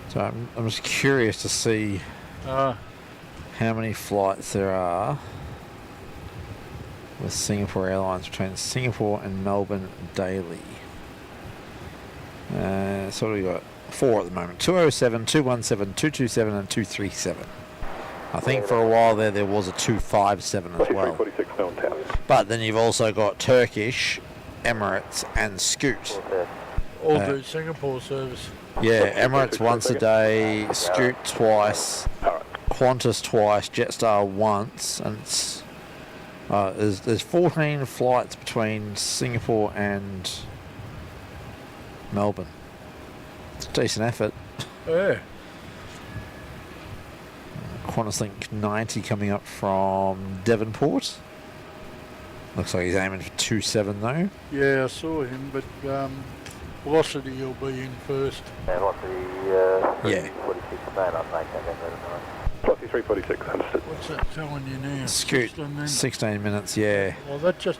So I'm just curious to see how many flights there are with Singapore Airlines between Singapore and Melbourne daily. So what do we got? 4 at the moment. 207, 217, 227 and 237. I think for a while there was a 257 as well. 346 Melbourne Tower. But then you've also got Turkish, Emirates and Scoot. All do Singapore service. Yeah, Emirates once a day, Scoot twice, Qantas twice, Jetstar once, and it's there's 14 flights between Singapore and Melbourne. It's a decent effort. Yeah. Qantas Link 90 coming up from Devonport. Looks like he's aiming for 27 though. Yeah, I saw him, but velocity will be in first. Velocity, Yeah. 46, man, I'm making that Velocity 346, understood. What's that telling you now? Scoot, 16 minutes? 16 minutes, yeah. Well, that just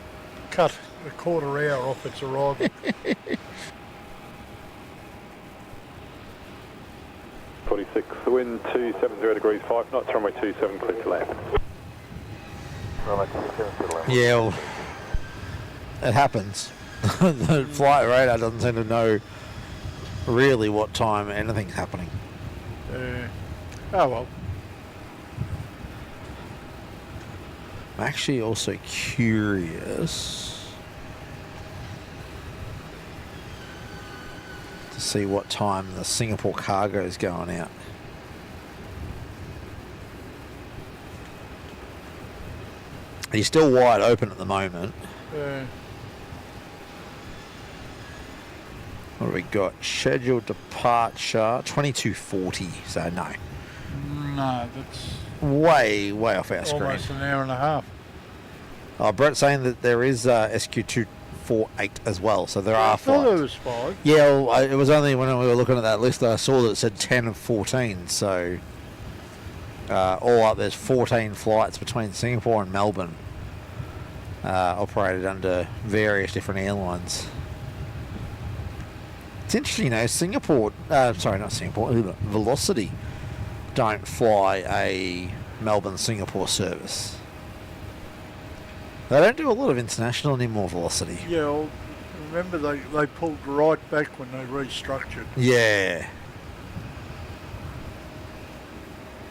cut a quarter hour off its arrival. 46, the wind 270 degrees 5 knots, runway 27, clear to land. Runway 27, clear to land. Yeah, well, it happens. The flight radar doesn't seem to know really what time anything's happening. Oh well. I'm actually also curious to see what time the Singapore cargo is going out. He's still wide open at the moment. What have we got? Scheduled departure 22:40. So no, No, that's way off our screen. almost an hour and a half. Oh, Brett's saying that there is SQ248 as well, so there are I thought flights. it was 5. Yeah, well, it was only when we were looking at that list that I saw that it said 10 of 14. So all up, there's 14 flights between Singapore and Melbourne, operated under various different airlines. It's interesting, you know, Singapore, sorry, not Singapore, Velocity don't fly a Melbourne-Singapore service. They don't do a lot of international anymore, Velocity. Yeah, well, remember they pulled right back when they restructured. Yeah.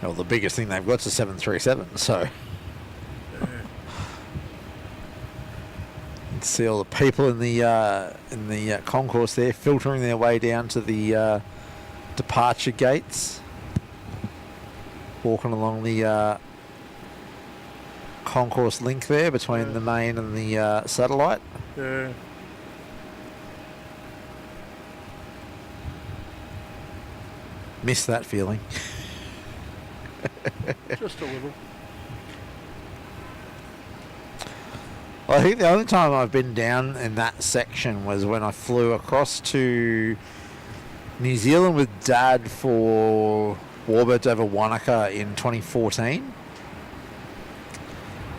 Well, the biggest thing they've got is a 737, so... Yeah. You can see all the people in the concourse there filtering their way down to the departure gates, walking along the concourse link there between the main and the satellite. Yeah. Miss that feeling. Just a little. Well, I think the only time I've been down in that section was when I flew across to New Zealand with Dad for Warbirds over Wanaka in 2014.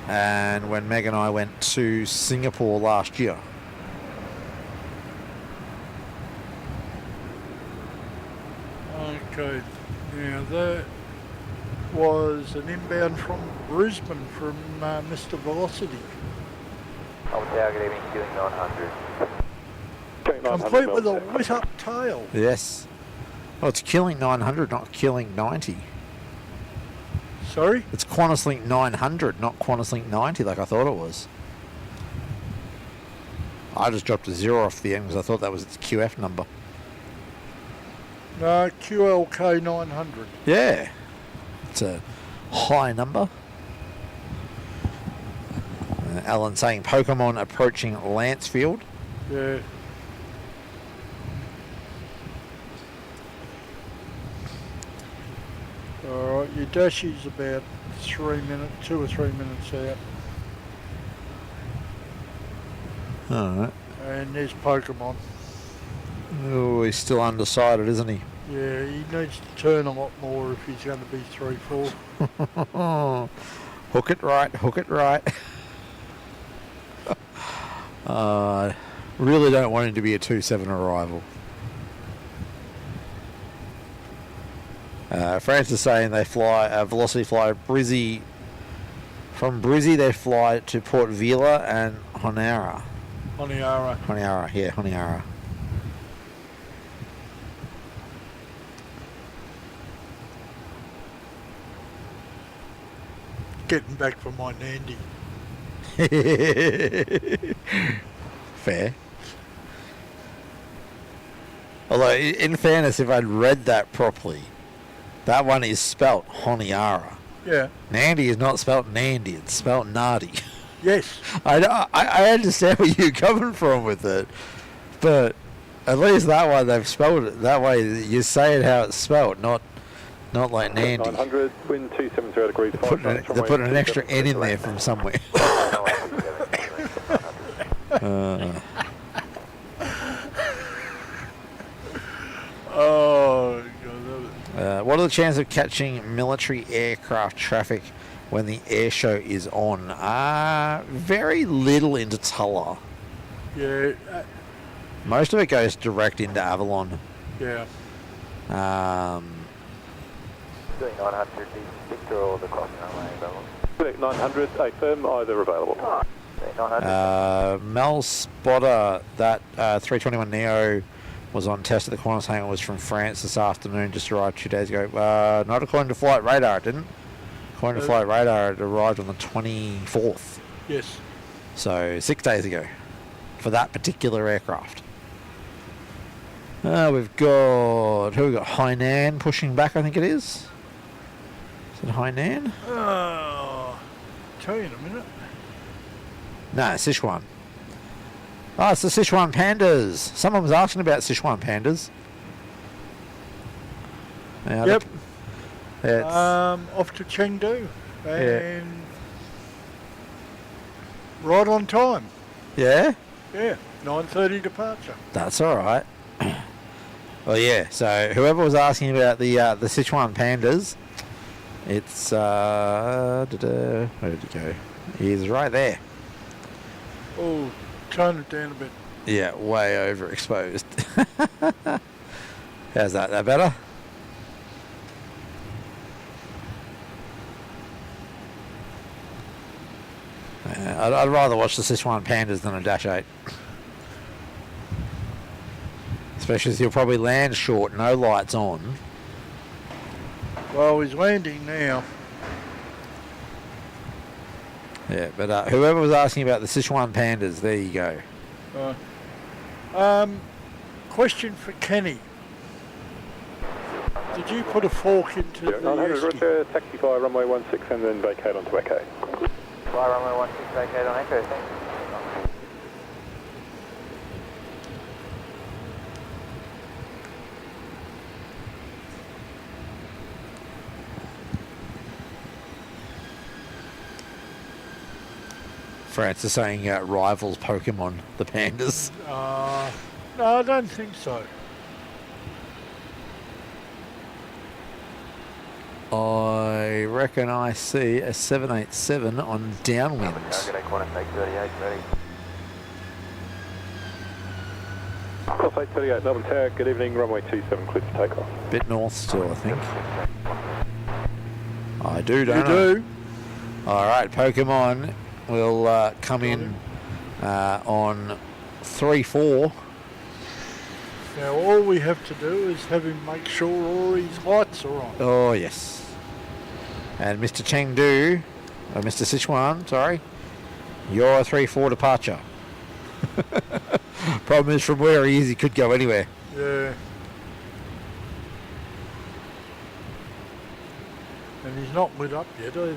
And when Meg and I went to Singapore last year. Okay. Now that was an inbound from Brisbane from Mr. Velocity. I'm Tower, good evening, doing 900. Complete with a lit up tail. Yes. Well, it's killing 900, not killing 90. Sorry? It's QantasLink 900, not QantasLink 90 like I thought it was. I just dropped a 0 off the end because I thought that was its QF number. No, QLK 900. Yeah. It's a high number. Alan saying Pokemon approaching Lancefield. Yeah. Alright, your dash is about 2 or 3 minutes out. Alright. And there's Pokemon. Oh, he's still undecided, isn't he? Yeah, he needs to turn a lot more if he's going to be 3-4. Hook it right, hook it right. Really don't want him to be a 2-7 arrival. France is saying they fly, Velocity fly Brizzy. From Brizzy they fly to Port Vila and Honiara. Honiara. Yeah, Honiara. Getting back from my Nandy. Fair. Although, in fairness, if I'd read that properly, that one is spelt Honiara. Yeah. Nandy is not spelt Nandy, it's spelt Nardi. Yes. I understand where you're coming from with it, but at least that one they've spelled it that way. You say it how it's spelled, not like Nandy. 900, wind 270 degrees 5 knots. They're putting an extra N in there from somewhere. Oh, God. What are the chances of catching military aircraft traffic when the air show is on? Very little into Tulla. Yeah. Most of it goes direct into Avalon. Yeah. 900 Victor or the crossing runway available? 900, a firm either available. 900. Mel Spotter, that 321 Neo was on test at the Qantas hangar, was from France this afternoon, just arrived 2 days ago. Not according to flight radar, it didn't. According to flight radar, it arrived on the 24th. Yes. So 6 days ago for that particular aircraft. We've got, who we got? Hainan pushing back, I think it is. Is it Hainan? Tell you in a minute. No, Sichuan. Oh, it's the Sichuan Pandas. Someone was asking about Sichuan Pandas. Yeah, Yep. It's, Off to Chengdu. And right on time. yeah, Yeah. 9:30 departure. that's all right. Well, yeah. So whoever was asking about the Sichuan Pandas, it's where did it go? He's right there. Oh, tone it down a bit. Yeah, way overexposed. How's that? That better? I'd rather watch the Sichuan Pandas than a Dash 8. Especially as you'll probably land short, no lights on. Well, he's landing now. Yeah, but whoever was asking about the Sichuan Pandas, there you go. Question for Kenny. Did you put a fork into the 900, esky? roger, taxi via runway 16 and then vacate onto Echo. Fly runway 16, vacate on Echo, thanks. Francis saying rivals Pokemon, the pandas. No, I don't think so. I reckon I see a 787 on downwind. G'day, Qantas 838, ready. Cross 838 Melbourne Tower, good evening, runway 27, clear for takeoff. Bit north still, I think. I do, don't I? You do? Alright, Pokemon will come in on 3-4. Now all we have to do is have him make sure all his lights are on. Oh, yes. And Mr. Chengdu, or Mr. Sichuan, sorry, you're a 3-4 departure. Problem is, from where he is, he could go anywhere. Yeah. And he's not lit up yet either.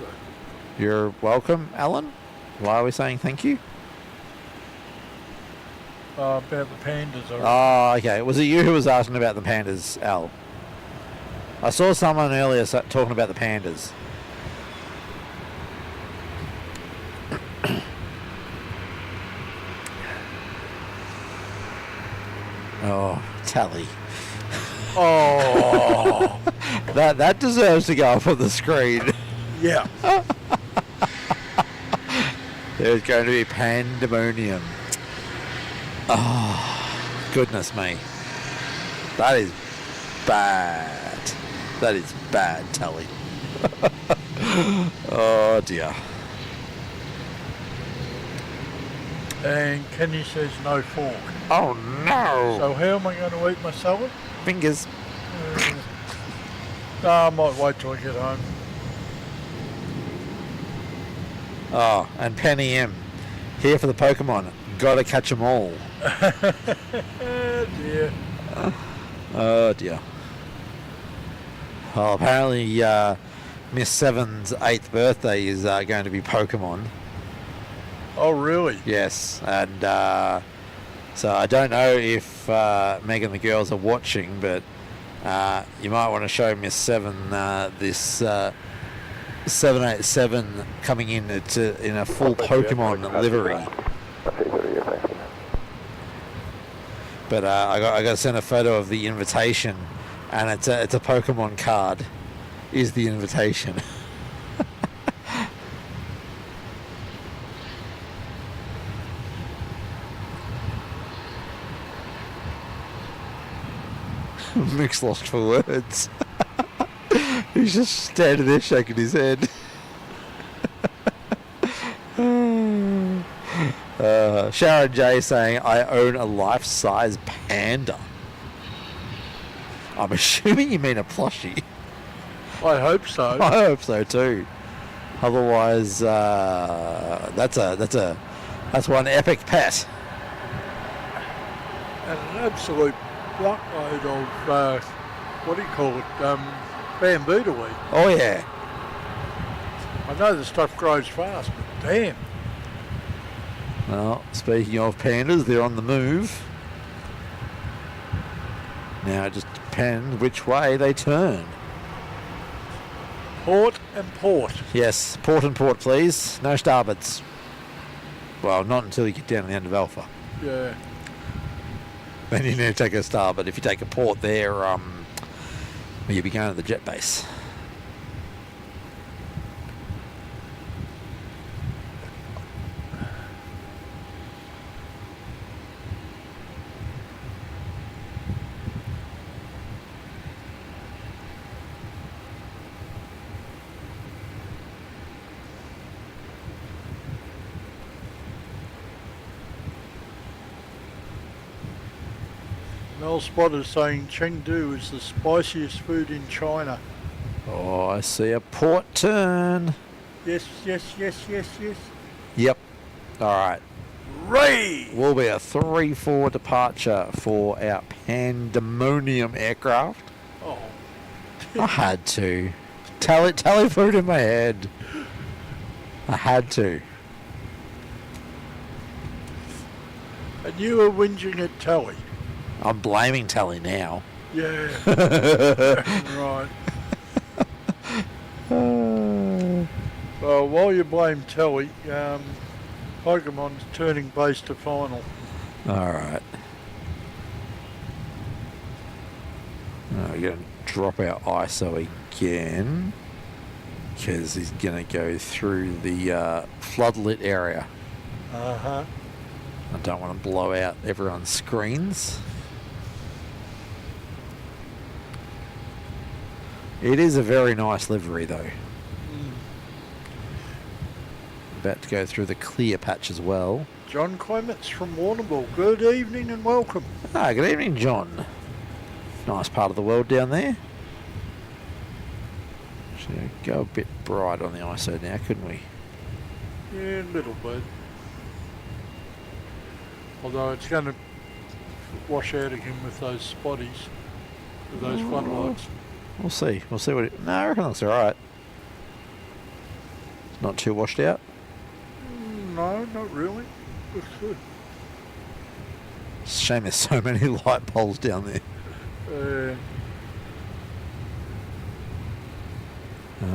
You're welcome, Alan. Why are we saying thank you? About the pandas. Oh, okay. Was it you who was asking about the pandas, Al? I saw someone earlier talking about the pandas. Oh, tally. Oh. That deserves to go up on the screen. Yeah. There's going to be pandemonium. Oh, goodness me. That is bad. That is bad, Tally. Oh, dear. And Kenny says no fork. Oh, no. So how am I going to eat my salad? Fingers. No, I might wait till I get home. Oh, and Penny M. Here for the Pokemon. Gotta catch them all. Oh, dear. Oh, dear. Well, apparently Miss Seven's 8th birthday is going to be Pokemon. Oh, really? Yes, and so I don't know if Meg and the girls are watching, but you might want to show Miss Seven this 787 coming in. It's in a full Pokemon livery. But I got sent a photo of the invitation, and it's a Pokemon card. Is the invitation? Mick's lost for words. He's just standing there shaking his head. Sharon J saying, I own a life-size panda. I'm assuming you mean a plushie. I hope so. I hope so too. Otherwise, that's one epic pet. And an absolute buttload of, what do you call it, bamboo to eat. Oh yeah. I know the stuff grows fast, but damn. Well, speaking of pandas, they're on the move. Now it just depends which way they turn. Port and port. Yes, port and port, please. No starboards. Well, not until you get down to the end of Alpha. Yeah. Then you need to take a starboard. If you take a port there, you'll be going to the jet base. Mel Spotter's saying Chengdu is the spiciest food in China. Oh, I see a port turn. Yes, yes, yes, yes, yes. Yep. All right. Ray! Will be a 3-4 departure for our Pandemonium aircraft. Oh. I had to. Tally food in my head. I had to. And you were whinging at Tally. I'm blaming Tally now. Yeah. Right. Well, while you blame Tally, Pokemon's turning base to final. Alright. We're going to drop our ISO again, because he's going to go through the floodlit area. Uh-huh. I don't want to blow out everyone's screens. It is a very nice livery though. About to go through the clear patch as well. John Clements from Warrnambool. Good evening and welcome. Ah, good evening, John. Nice part of the world down there. Should go a bit bright on the ISO now, couldn't we? Yeah, a little bit. Although it's going to wash out again with those spotties, with those floodlights. We'll see. We'll see what it... No, I reckon that's alright. Not too washed out? No, not really. Looks good. It's a shame there's so many light poles down there.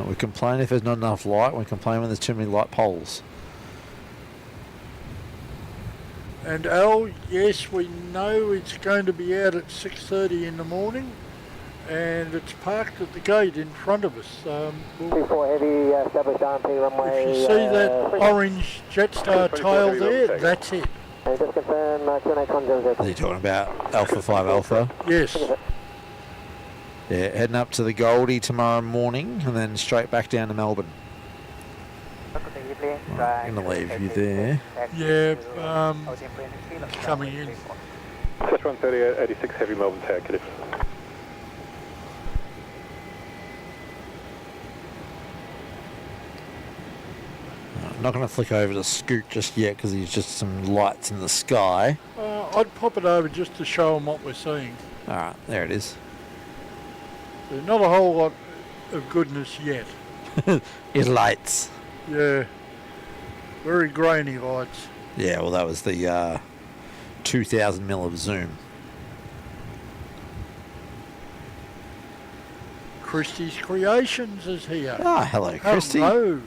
We complain if there's not enough light. We complain when there's too many light poles. And Al, yes, we know it's going to be out at 6:30 in the morning, and it's parked at the gate in front of us. Before heavy established RMP runway. If you see that orange Jetstar tail there, that's it. Just confirm 28100. Are you talking about Alpha 5 Alpha? Yes. Yeah, heading up to the Goldie tomorrow morning and then straight back down to Melbourne. Right, I'm going to leave you there. Yeah, coming in. Just 130, 86 heavy Melbourne Tower, Cadet. I'm not going to flick over to Scoot just yet because there's just some lights in the sky. I'd pop it over just to show them what we're seeing. Alright, there it is. There's not a whole lot of goodness yet. It lights. Yeah. Very grainy lights. Yeah, well that was the 2000mm of zoom. Christie's Creations is here. Ah, hello Christy. Hello.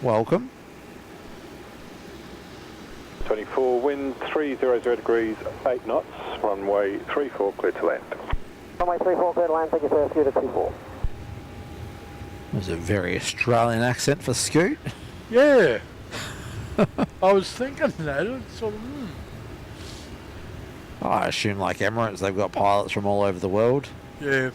Welcome. 1674, wind 300 degrees, 8 knots, runway 34, clear to land. Runway 34, clear to land, thank you sir, Scoot at 24. There's a very Australian accent for Scoot. Yeah. I was thinking that. It's sort of, I assume like Emirates, they've got pilots from all over the world. yeah.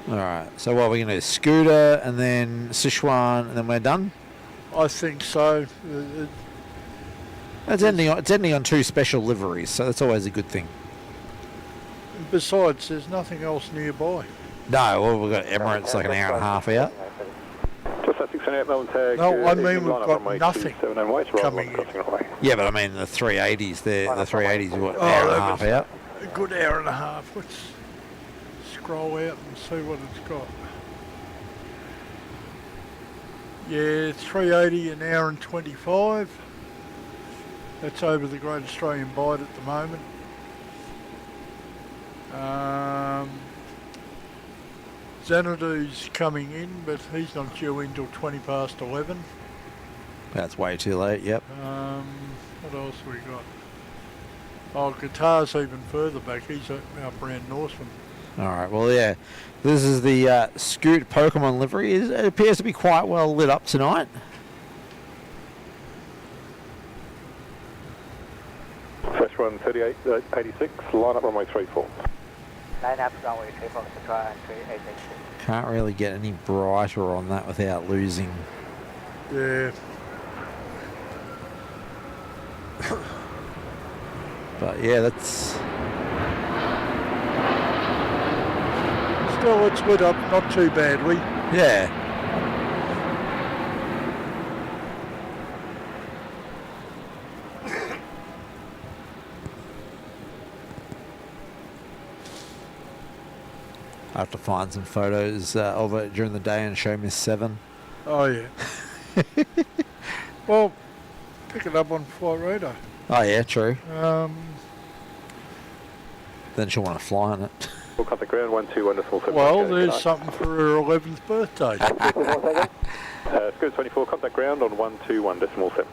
Alright, so what are we going to do? Scooter and then Sichuan and then we're done? I think so. It's ending on 2 special liveries, so that's always a good thing. Besides, there's nothing else nearby. No, well, we've got Emirates like an hour and a half out. Just at 678 Melbourne tag. No, I mean we've got nothing coming in. Yeah, but I mean the 380s, the 380s, what, hour and a half out? A good hour and a half. Let's scroll out and see what it's got. Yeah, 380, an hour and 25. That's over the Great Australian Bight at the moment. Xanadu's coming in, but he's not due in till 20 past 11. That's way too late, yep. What else we got? Oh, Guitar's even further back. He's up around Norseman. Alright, well yeah, this is the Scoot Pokemon livery. It appears to be quite well lit up tonight. Fresh one 38, 86, line up runway 34. Line up runway 34, Sichuan and 3886. Can't really get any brighter on that without losing. Yeah. But yeah, that's... Still, it's lit up, not too badly. Yeah. I have to find some photos of it during the day and show Miss 7. Oh, yeah. Well, pick it up on flight radar. Oh yeah, true. Then she'll want to fly on it. We'll cut the ground 121.7. Well, there's something for her 11th birthday. Scoot 24, contact ground on 121.7.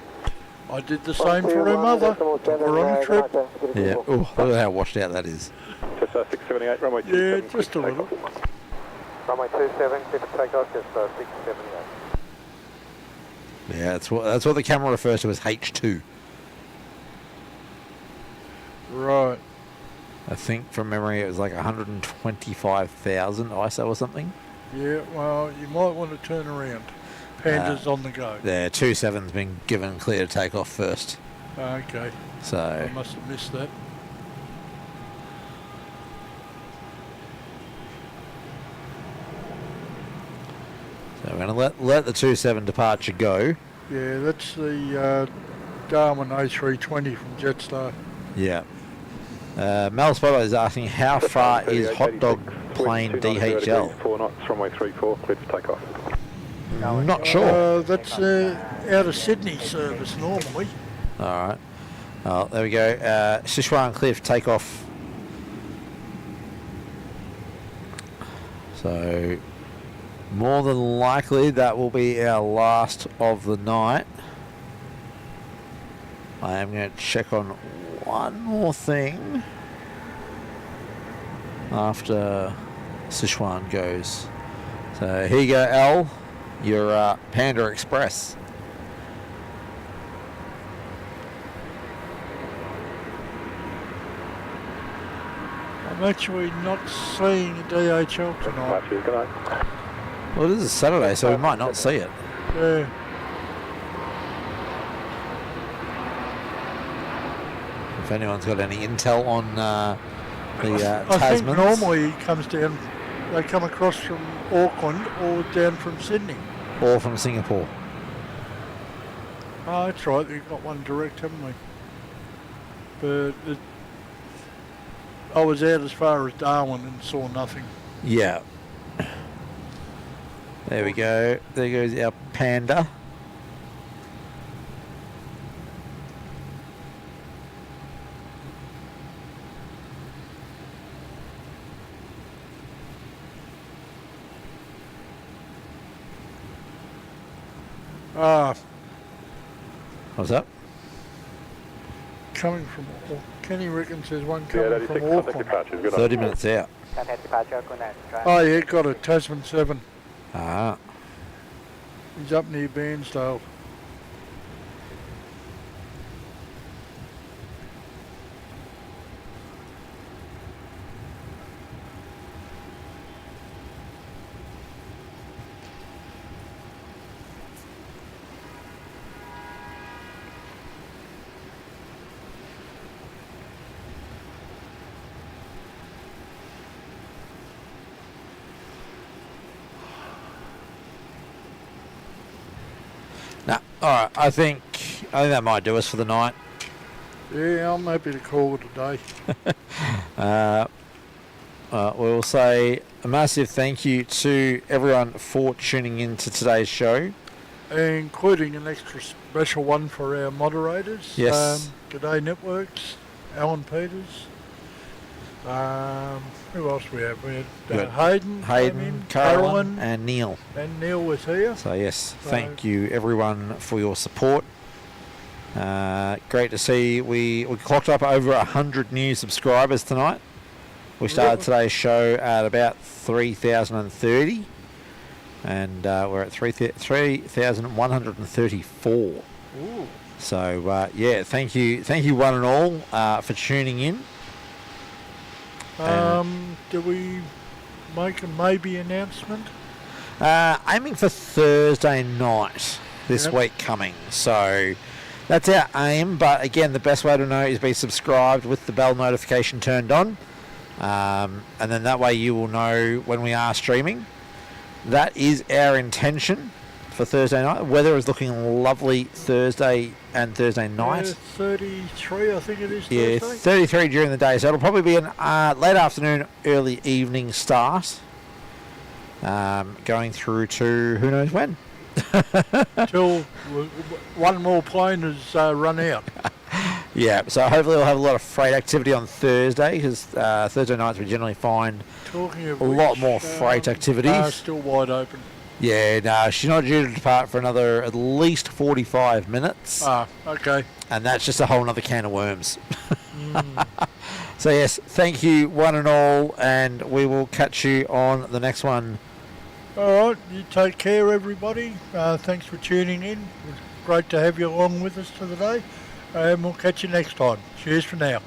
I did the same for her mother. We're on a trip. Yeah. Oh, look at how washed out that is. Just 678, runway 27. Yeah, just a little. Runway 27, clear for takeoff, just 678. Yeah, that's what the camera refers to as H2. Right. I think from memory it was like 125,000 ISO or something. Yeah, well, you might want to turn around. Panda's on the go. Yeah, 27's been given clear to take off first. Okay. So I must have missed that. So we're going to let the 27 departure go. Yeah, that's the Darwin A320 from Jetstar. Yeah. Mel Spotlight is asking how far is Hot Dog Plane DHL? 4 knots, runway 34, clear for takeoff. Not sure. That's out of Sydney service normally. Alright. Oh, there we go. Sichuan clear for takeoff. So, more than likely that will be our last of the night. I am going to check on one more thing after Sichuan goes. So here you go, Al, your Panda Express. I'm actually not seeing a DHL tonight. Good night. Well, it is a Saturday, so we might not see it. Yeah. If anyone's got any intel on the I think Tasmans. normally he comes down, they come across from Auckland or down from Sydney. Or from Singapore. Oh, that's right, they've got one direct, haven't they? But I was out as far as Darwin and saw nothing. Yeah. There we go. There goes our Panda. What's up? Coming from... Kenny reckons there's one Yeah, coming from 86, contact Auckland. departure. Good 30 minutes out. Contact departure, good night. Oh yeah, got a Tasman 7. Ah. He's up near Bairnsdale. Nah, alright, I think that might do us for the night. Yeah, I'm happy to call it a day. We'll say a massive thank you to everyone for tuning in to today's show. Including an extra special one for our moderators. Yes. G'day Networks, Alan Peters. Who else we have? We had Hayden, came in, Carolyn, and Neil. And Neil was here. So yes, thank you everyone for your support. Great to see we clocked up over 100 new subscribers tonight. We started today's show at about 3,030 and we're at 3,134. Ooh. So yeah, thank you one and all for tuning in. Do we make a maybe announcement? Aiming for Thursday night this week coming. So that's our aim. But again, the best way to know is be subscribed with the bell notification turned on. And then that way you will know when we are streaming. That is our intention for Thursday night. Weather is looking lovely Thursday and Thursday night. 33, I think it is. Yeah, Thursday. 33 during the day. So it'll probably be an late afternoon, early evening start. Going through to who knows when. Till one more plane has run out. Yeah, so hopefully we'll have a lot of freight activity on Thursday because Thursday nights we generally find a lot more freight activities. Still wide open. Yeah, no, she's not due to depart for another at least 45 minutes. Okay. And that's just a whole other can of worms. So yes, thank you one and all, and we will catch you on the next one. All right, you take care, everybody. Thanks for tuning in. It was great to have you along with us for the day, and we'll catch you next time. Cheers for now.